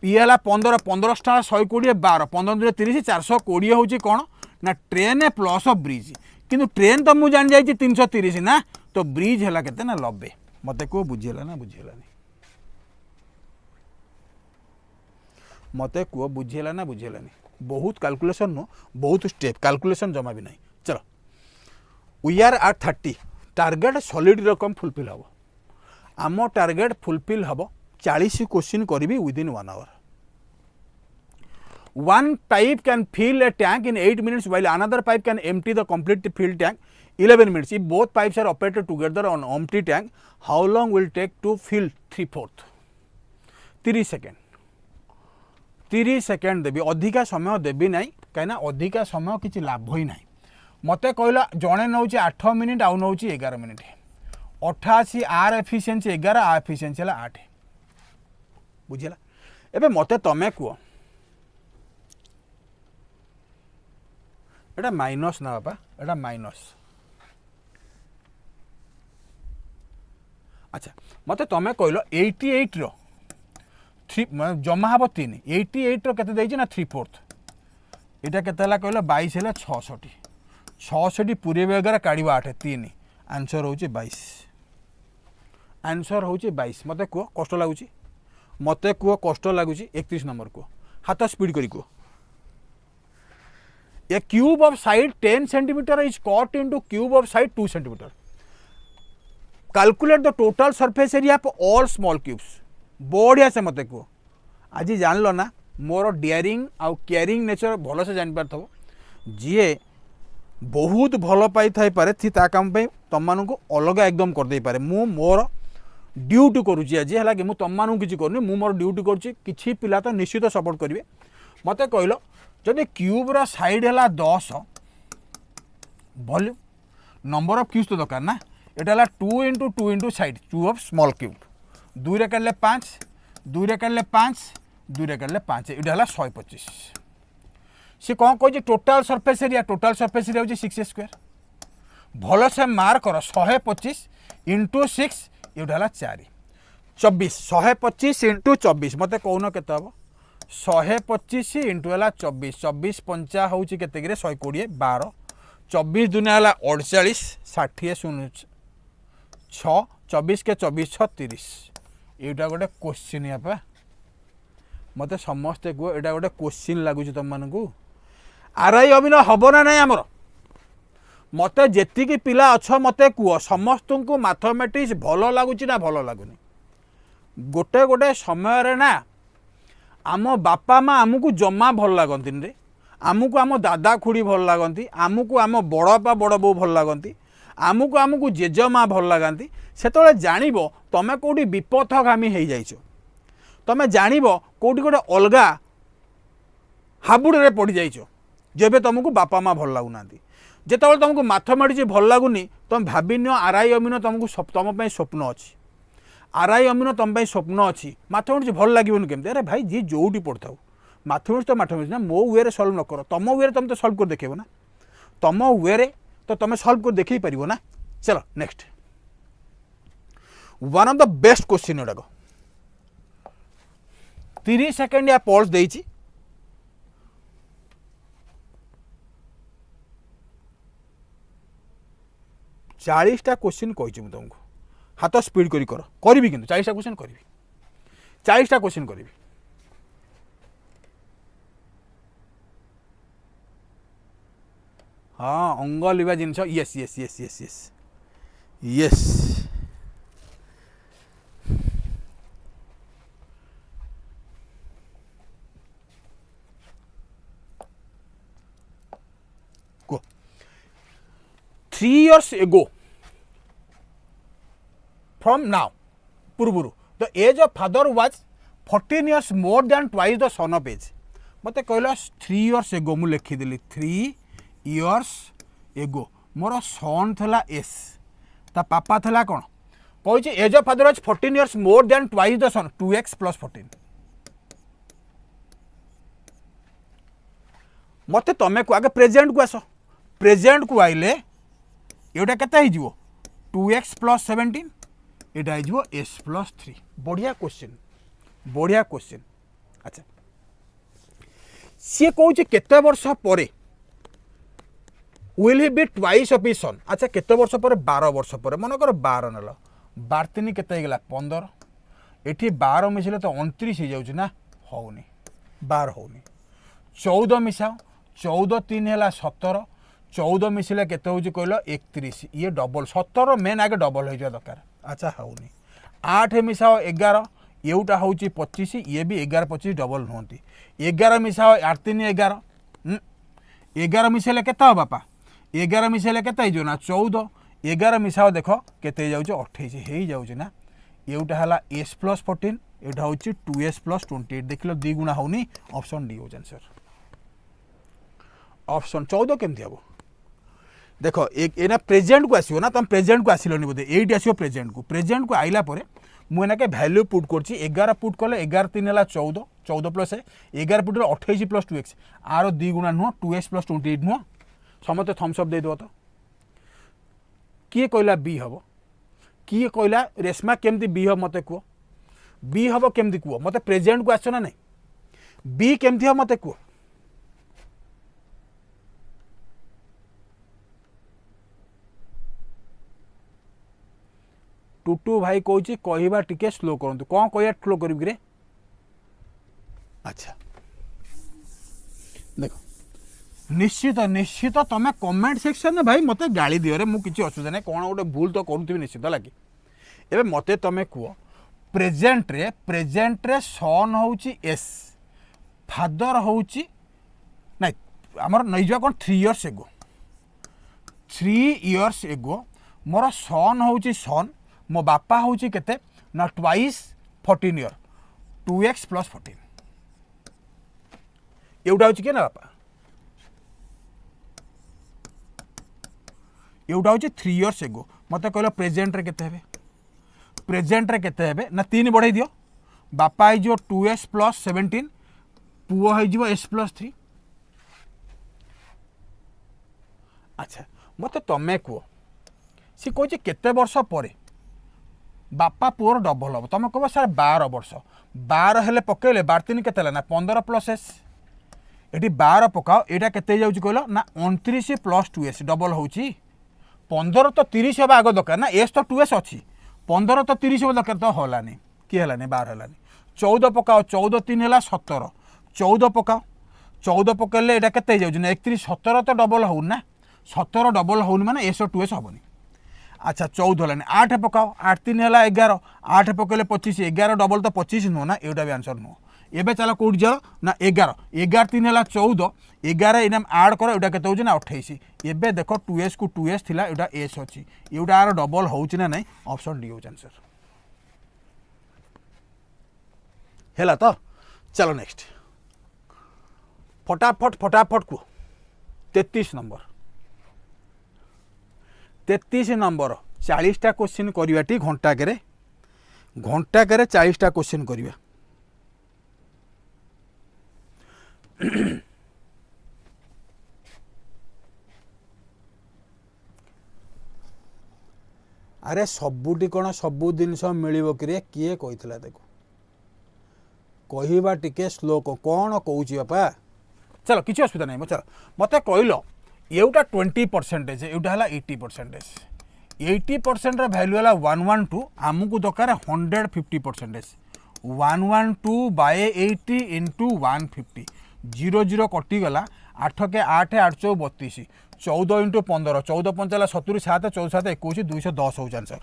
ये है 15 15 टा 120 12 15 2 30 420 हूँ कौन ना ट्रेन प्लस ब्रिज किंतु ट्रेन तो मुझे जान जाइए 330 ना तो ब्रिज है केते ना 90 मत को बुझीला ना बुझीलानी मत को बुझीला ना बुझीलानी बहुत कैलकुलेशन नो बहुत स्टेप कैलकुलेशन जमा भी नहीं चलो we are at 30 target solid रकम फुलफिल हम आम टार्गेट फुलफिल हम 40 क्वेश्चन करी within 1 hour one pipe can fill a tank in 8 minutes while another pipe can empty the complete filled tank 11 minutes. If both pipes are operated together on empty tank, how long will take to fill 3/4? 30 second 30 second देवी अधिका समय देवी ना कहीं अधिका समय किसी लाभ ही ना मत कहला जड़े नौ 8 मिनिट आउ नौ 11 मिनिट 88 आर एफिशिएंसी 11 आर एफिशिएंसी है 8 बुझेगा एबे मत तमें कह एटा माइनस ना बापा एटा माइनस अच्छा मत तुम कहल 88 रो 3 जमा हम 3 88 रो केते देछि ना 3/4 एटा केते हला कहल 22 हेले 66 66 पूरे बेगर काढ़वा 8 3 आंसर होची 22 आंसर होची 22 मते को कष्ट लागुची मते को कष्ट लागुची 31 नंबर को हाथ स्पीड करी को A cube of side 10 centimeter is cut into cube of side 2 centimeter. Calculate the total surface area of all small cubes. बढ़िया से मत को आज जान लो ना मोर डेयरिंग आउ केयरिंग नेचर भल से जान पार थो जी बहुत भल पाई थाई पारे थी ता काम पे तुम मानू को अलग एकदम कर दे पारे मु मोर ड्यूटी करूची आज है कि मु तुम मानू किछि करनी मु मोर ड्यूटी करूची किछि पिला तो निश्चित सपोर्ट करिवे मते कहलो जदि क्यूब्र साइड है 10 वॉल्यूम नंबर ऑफ क्यूब्स तो दरकार ना ये 2 into 2 into side 2 of small cube 2 रे काटले 5 2 रे काटले 5 2 रे काटले 5 ये 125 सी कौन कह टोटाल सरफेस एरिया हूँ 6 स्क्वायर भल से मार्क कर 125 इंटू 6 ये 4 24 125 इंटू 24 मत कौन के 125 इंटू है 24 24 पंचा हूँ के 120 12 24 दुनिया है 48 60 शून्य 6 24 के 24 6 30 यहाँ गोटे क्वेश्चन या मत समस्ते कह यहाँ गोटे क्वेश्चन लगुच तुम मानू आरआई अमीन हम ना ना आमर मत जी पिला अच्छ मत कह समस्त को मैथमेटिक्स भल लगुच ना भल लगुनि गोटे गोटे समय ना आम बापा माँ आमको जमा भल लगती रे आमको आम दादा खुड़ी भल लगती आमको आम बड़ बापा बड़ बो भल लगती आमको जेजेमा भल लगाती से जान तुम कौटी विपथगामी हो जाइछ तुम जान कौटी गोटे अलग हाबुड़े पड़ जाइछ जब तुमको बापा माँ भल लगुना जिते तुमको मैथमेटिक्स भल लगुनि तुम भाविन आरआई अमीन तुमको तुम स्वप्न अच्छी आरआई अमीन तुम स्वप्न अच्छी मैथमेटिक्स भल लगे केमती अरे भाई जी जोटी पढ़ता मैथमेटिक्स तो मैथमेटिक्स ना मो वे सल्व न कर तुम वे तुम तो सल्व कर देखेब ना तुम वे तो तुम सल्व कर देख पार ना चलो next one of the best question attack 30 second या पल्स देइछि 40टा क्वेश्चन कही तुमको हाथ स्पीड करी करी कि 40टा क्वेश्चन करी 40टा क्वेश्चन करी हाँ अंग लिवा जिनस yes yes yes yes yes yes go 3 years ago from now पूर्व the age of father was 14 years more than twice the son of age मत कहला 3 years ago मु लिखिदेली 3 years ago मोर सन थला एस ता पापा थला कौन कहे age of father was 14 years more than twice the son 2x plus 14 मत तमें को आगे प्रेजेंट को आस प्रेजेंट को आइले एटा केता ही जीवो 2x plus 17 एटा जीवो s plus 3 बढ़िया क्वेश्चन अच्छा सी कहूँ केते वर्ष परे will he be twice of his son अच्छा केते वर्ष पर 12 वर्ष पर मन कर 12 नल 12 3 केते गला 15 एठी 12 मिसले तो 29 हो जाउछ ना होउनी 12 होउनी 14 मिसाओ 14 3 हैला 17 14 मिसले केते होउछ कहलो 31 ये डबल 17 मेन आगे डबल हो जा दरकार अच्छा होउनी 8 मिसाओ 11 एउटा होउछ 25 ये भी 11 25 डबल होंती 11 मिसाओ 8 3 11 11 मिसले केते हो बापा 11 मिसाइले केते जो ना 14 11 मिसाओ देख केते जाउछ 28 हे जाउछ ना एउटा हला s plus 14 एटा होची 2s plus 28 देखलो दी गुना होनी ऑप्शन डी हो आंसर ऑप्शन 14 केमती हबो देखो एक एना प्रेजेंट को आसीयो ना तुम प्रेजेंट को आसिलोनी बोदे एइट आसीयो प्रेजेंट को आइला परे मु एना के वैल्यू पुट करछि 11 पुट कले 11 3 हला 14 14 प्लस 11 पुट 28 प्लस 2x आरो दी गुना नुह 2s plus 28 नुह समते थम्स अप दे दो तो किए कहला बी हम किए कहला रेशमा केमती बी हम मत कह बी हम केमती कह मत प्रेजेंट को आस ना नहीं बी केमती हम मत कह टुटू भाई कहूँ कहवा टिके स्लो करूँ कौन कह स्लो करी रे अच्छा देखो निश्चित निश्चित तुम कमेंट सेक्शन में भाई मत गाड़ी दियो रे मुझे असुविधा नहीं कौन गोटे भूल तो करूँ निश्चित लगे एवं मत तुम कह प्रेजेंट रे सन हूँ एस फादर हूँ ना आमर नहीं जा कौन 3 इयर्स एगो 3 इयर्स एगो मोर सन हूँ सन मो बापा हूँ केते ना ट्वाइस 14 इयर 2x + 14 एवटा हूँ किए ना बापा एवटा हूँ 3 इयर्स एगो मत कहल प्रेजेंट रे केते हेबे प्रेजेंट रे केते हेबे ना 3 बढ़ाई दियो बापा हो 2s + 17 पुओ हो s + 3 अच्छा मत तमें कह सी कह केते वर्ष पर बापा पुअर डबल हम तुम कह सर 12 वर्ष 12 हेले पकेले 12 3 केते ना 15 + s ये 12 पकाओ यहाँ केते जाऊँ कहल ना 29 + 2s डबल हूँ 15 तो 30 हवा आग दरकार ना एस तो 2s अच्छी 15 तो 30 हवा दरकार तो हलानी किए हलानी 12 हलानी 14 पकाओ 14 3 है 17 14 पकाओ 14 पकड़े यहाँ केते जाऊँ ना 31 17 तो डबल हो ना 17 डबल हो माने एस 2s हेनी अच्छा 14 है 8 पकाओ 8 3 है 11 8 पकड़े 25 11 डबल तो 25 नुह ना यहाँ भी आंसर नुह एबे चलो कौट जाओ ना 11 11 3 है 14 11 इना आड कर यहाँ के ना 28 एबे देख 2s को 2s थिला यहाँ एस अच्छी यहाँ आर डबल हो ना ऑप्शन डी हो आंसर है तो चलो नेक्स्ट फटाफट फटाफट को 33 नंबर 33 नंबर 40टा क्वेश्चन करवाटी घंटाके 40टा क्वेश्चन करवा अरे सबुटी कौन सबू जिनस मिल कि किए कही देखो कहवा टिके स्लो कौन कौच बापा चलो किसी असुविधा नहीं चलो मत कहल एटा 20% एटा है 80% 80% भैल्यू है 112 आमको दरकार 150% 112 बाय 80 इंटू 150 0 0 कटिगला 8 के 8 8 चौ 32 14 इंटू 15 14 पंचाला 70 7 14 7 21 210 हो आंसर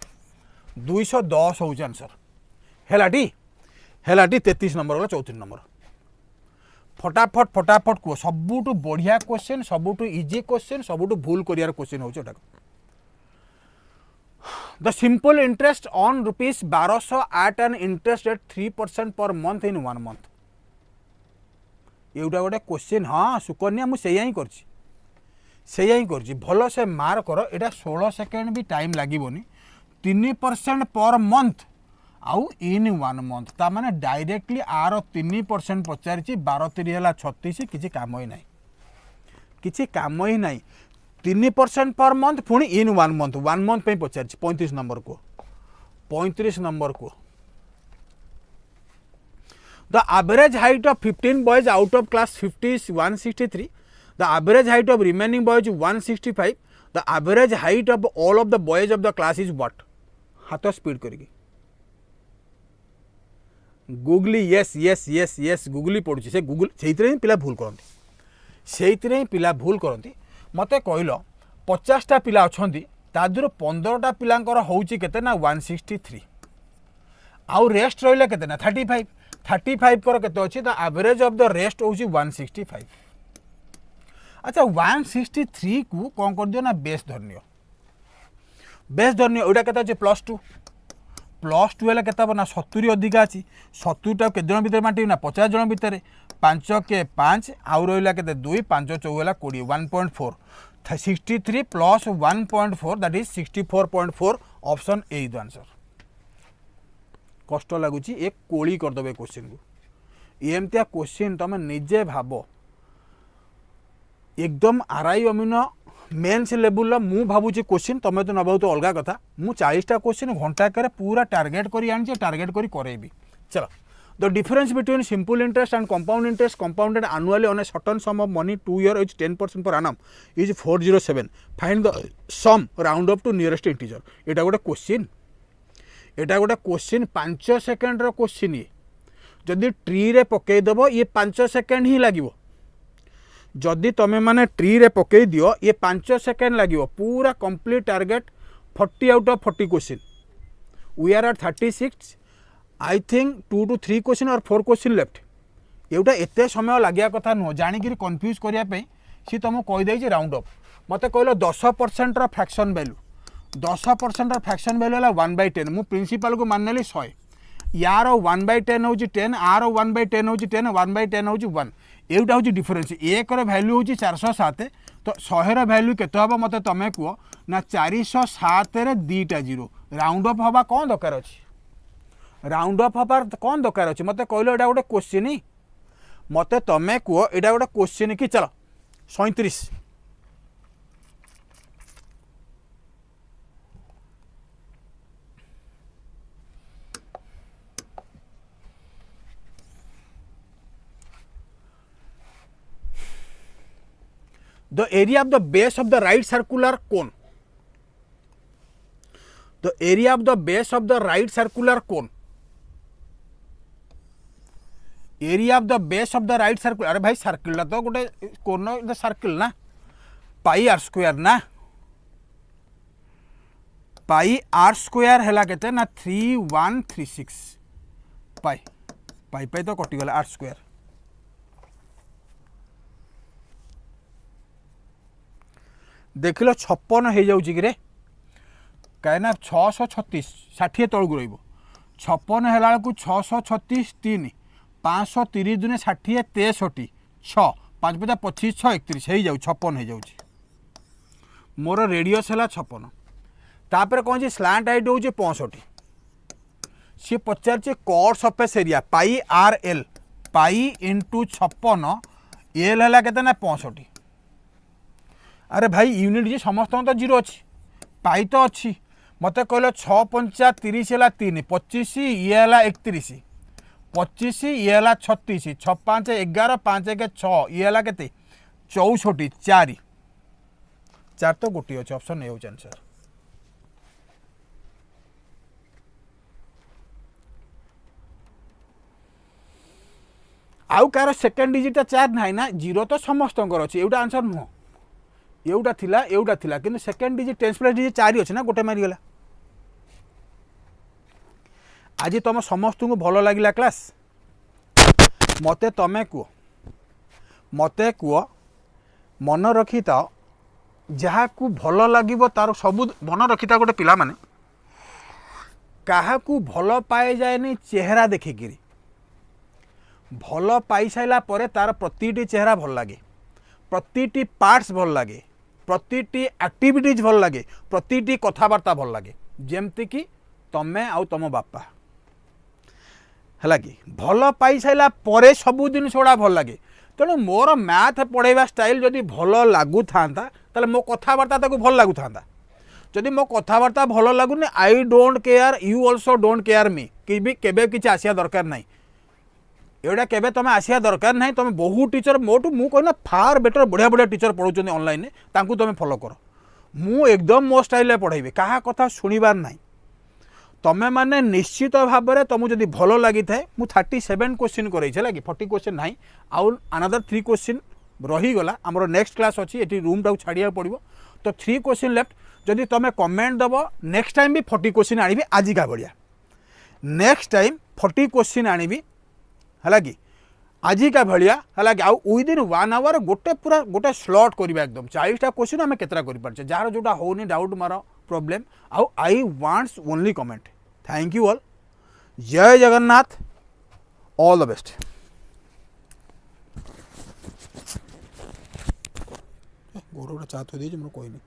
210 हो आंसर है 33 नंबर गला 34 नंबर फटाफट फटाफट कह सबुठ बढ़िया क्वेश्चन सबुठ इजी क्वेश्चन सबुठ भूल करियार क्वेश्चन होता the simple interest on ₹1200 at an interest rate 3% per month in 1 month एटा गोटे क्वेश्चन हाँ सुकन्या मुझे ही कर भल से मार्क कर यहाँ 16 सेकेंड भी टाइम लगभग 3% पर मंथ आउ इन 1 मंथ ता माने डायरेक्टली आर 3% पचारि 12 3 है 36 किसी काम ही ना 3% पर मंथ पुणी इन 1 मंथ पे पचारि 35 नंबर को the average height of 15 boys out of class 50 is 163 the average height of remaining boys 165 the average height of all of the boys of the class is what हाथ speed करके googly yes yes yes yes googly पड़ुची से Google से पिला भूल करती से पिला भूल करती मत कहल 50टा पिला अच्छा तादर 15टा पिलांकर होची केते ना 163 आउ रेस्ट रहिला केते ना 35 कर केते अछि the average of the rest होची 165 अच्छा 163 को कौन कर दियो ना बेस धरनियो एटा केते अछि +2 है के ना 70 अधिका अच्छी 70टा के जन भितर बांटी ना 50 जन भितर 5 के 5 आउ रहा के 2 5 4 है 20 1.4 63 plus 1.4 that is 64.4 option A the answer कष्ट लगुच एक कोली करदे क्वेश्चन को एमतिया क्वेश्चन तुम निजे भाव एकदम आरआई अमीन मेन्स लेवल मु भावुची क्वेश्चन तुम तो नबाऊ तो अलग कथा मु 40टा क्वेश्चन घंटाकर पूरा टार्गेट करी आनी टार्गेट करी करेबी चलो the difference between simple interest and compound interest compounded annually on a certain sum of money 2 year is 10% per annum is 407 find the sum round up to nearest integer एटा गोटे question एटा गोटे question 5 second row question ये जदि tree रे पकई देबो ये 5 second ही लागिवो जदि तमे माने ट्री रे पकई दियो ये 5 सेकेंड लागिवो पूरा complete target 40 out of 40 question we are at 36 I think 2 to 3 question और 4 क्वेश्चन लेफ्ट एटा एते समय लगिया कथा नुह जानिक कन्फ्यूज करिया सी तुमको कहीदे राउंड अप मत कहल 10% रो फ्रैक्शन वैल्यू 10% रो फ्रैक्शन वैल्यू है 1/10 मु प्रिंसिपल को मान नेली 100 यार 1/10 हूँ 10 आर 1/10 हूँ 10 1/10 हूँ 1 एटा हूँ डिफरेन्स एक वैल्यू हूँ 407 तो 100 वैल्यू केते हम मत तुम कह ना 407 रे 2टा 0 राउंड अप हवा कौन दरकार अच्छी राउंड अप हबार कौन दरकार अच्छे मत कहल एटा गोटे क्वेश्चन मत तुम कह एटा गोटे क्वेश्चन कि चल 37 The area of the base of the right circular cone. The area of the base of the right circular cone. Area of the base of the right circular. अरे भाई सर्किल तो गोटे कोन सर्किल ना पाई are square ना पाई are square है केते ना 3136 पाई पाई पाई तो कटिगला आर स्क्वायर देख लो 56 हो जाऊँगी कि कहीं 636 60 तौक रही 56 है 636 3 530 दुने 60 63 6 5 5 25 6 31 हो जाऊ 56 हो जाऊँगी मोर रेडियस है 56 तापर कौन स्लांट हाइट हूँ 65 सी पचार curved surface area pi r l pi into 56 l है के 65 अरे भाई यूनिट जी समस्त तो 0 अच्छी पाई तो अच्छी मत कहल 6 5 30 है 3 25 ये है 31 25 ये है 36 6 5 11 5 1 6 ये है के 64 4 4 तो गोटे अच्छे ऑप्शन ए आंसर आउ कार सेकेंड डिजिट 4 ना ना 0 तो समस्त अच्छी एटा आंसर नुह एवटा थिला किंतु second digit tens plus digit 4 अच्छे ना गोटे मारिगला आज तुम समस्त को भल लगिला क्लास मते तमे कह मन रखी था जहाँ को भल लगे तार सब मन रखी था गोटे पिला माने क्या भल पाए जाए चेहरा देखिकी भल पाई सारा पर तार प्रतिटी चेहरा भल लगे प्रतिटी पार्ट्स भल लगे प्रतिटी एक्टिविटीज भल लगे प्रतिटी कथबार्ता भल लगे जेमती कि तमें आउ तुम बापा है कि भल पाई सारा पर सबू जिन गुड़ा भल लगे तेणु मोर मैथ पढ़ाइबा स्टाइल जदि भल लगु था मो कथबार्ता भल लगु था जदि मो कथबार्ता भल लगुनि I don't care you also don't care me केबे किसी आसिया दरकार नहीं एटा केबे तुम आसिया दरकार नहीं तुम बहुत टीचर मोटू मु कहना फार बेटर बढ़िया बढ़िया टीचर पढ़ाऊँ ऑनलाइन तांकु तुम फॉलो कर मु एकदम मो स्टाइल पढ़ाइबे क्या कथा शुणिबार नहीं तमें माने निश्चित भाव में तुमको जब भल लगी थाए मु 37 क्वेश्चन कर 40 क्वेश्चन ना आउ अनदर 3 क्वेश्चन रहीगला आमर नेक्स्ट क्लास अच्छी ये रूम टाक छाड़िया पड़ो तो 3 क्वेश्चन लेफ्ट जदि तुम कमेंट दब नेक्स्ट टाइम भी 40 क्वेश्चन आनी आजिका भाया नेक्स्ट टाइम 40 क्वेश्चन आनी है कि आजिका भाया है कि आउ विदिन 1 आवर गोटे पूरा गोटे स्लॉट करवा एकदम 40टा क्वेश्चन आम केतरा कर जार जोटा होनी डाउट मार प्रॉब्लम आउ आई wants only comment thank you all जय जगन्नाथ ऑल द बेस्ट गोड़ चाह तो दीजिए मोर कोई नहीं।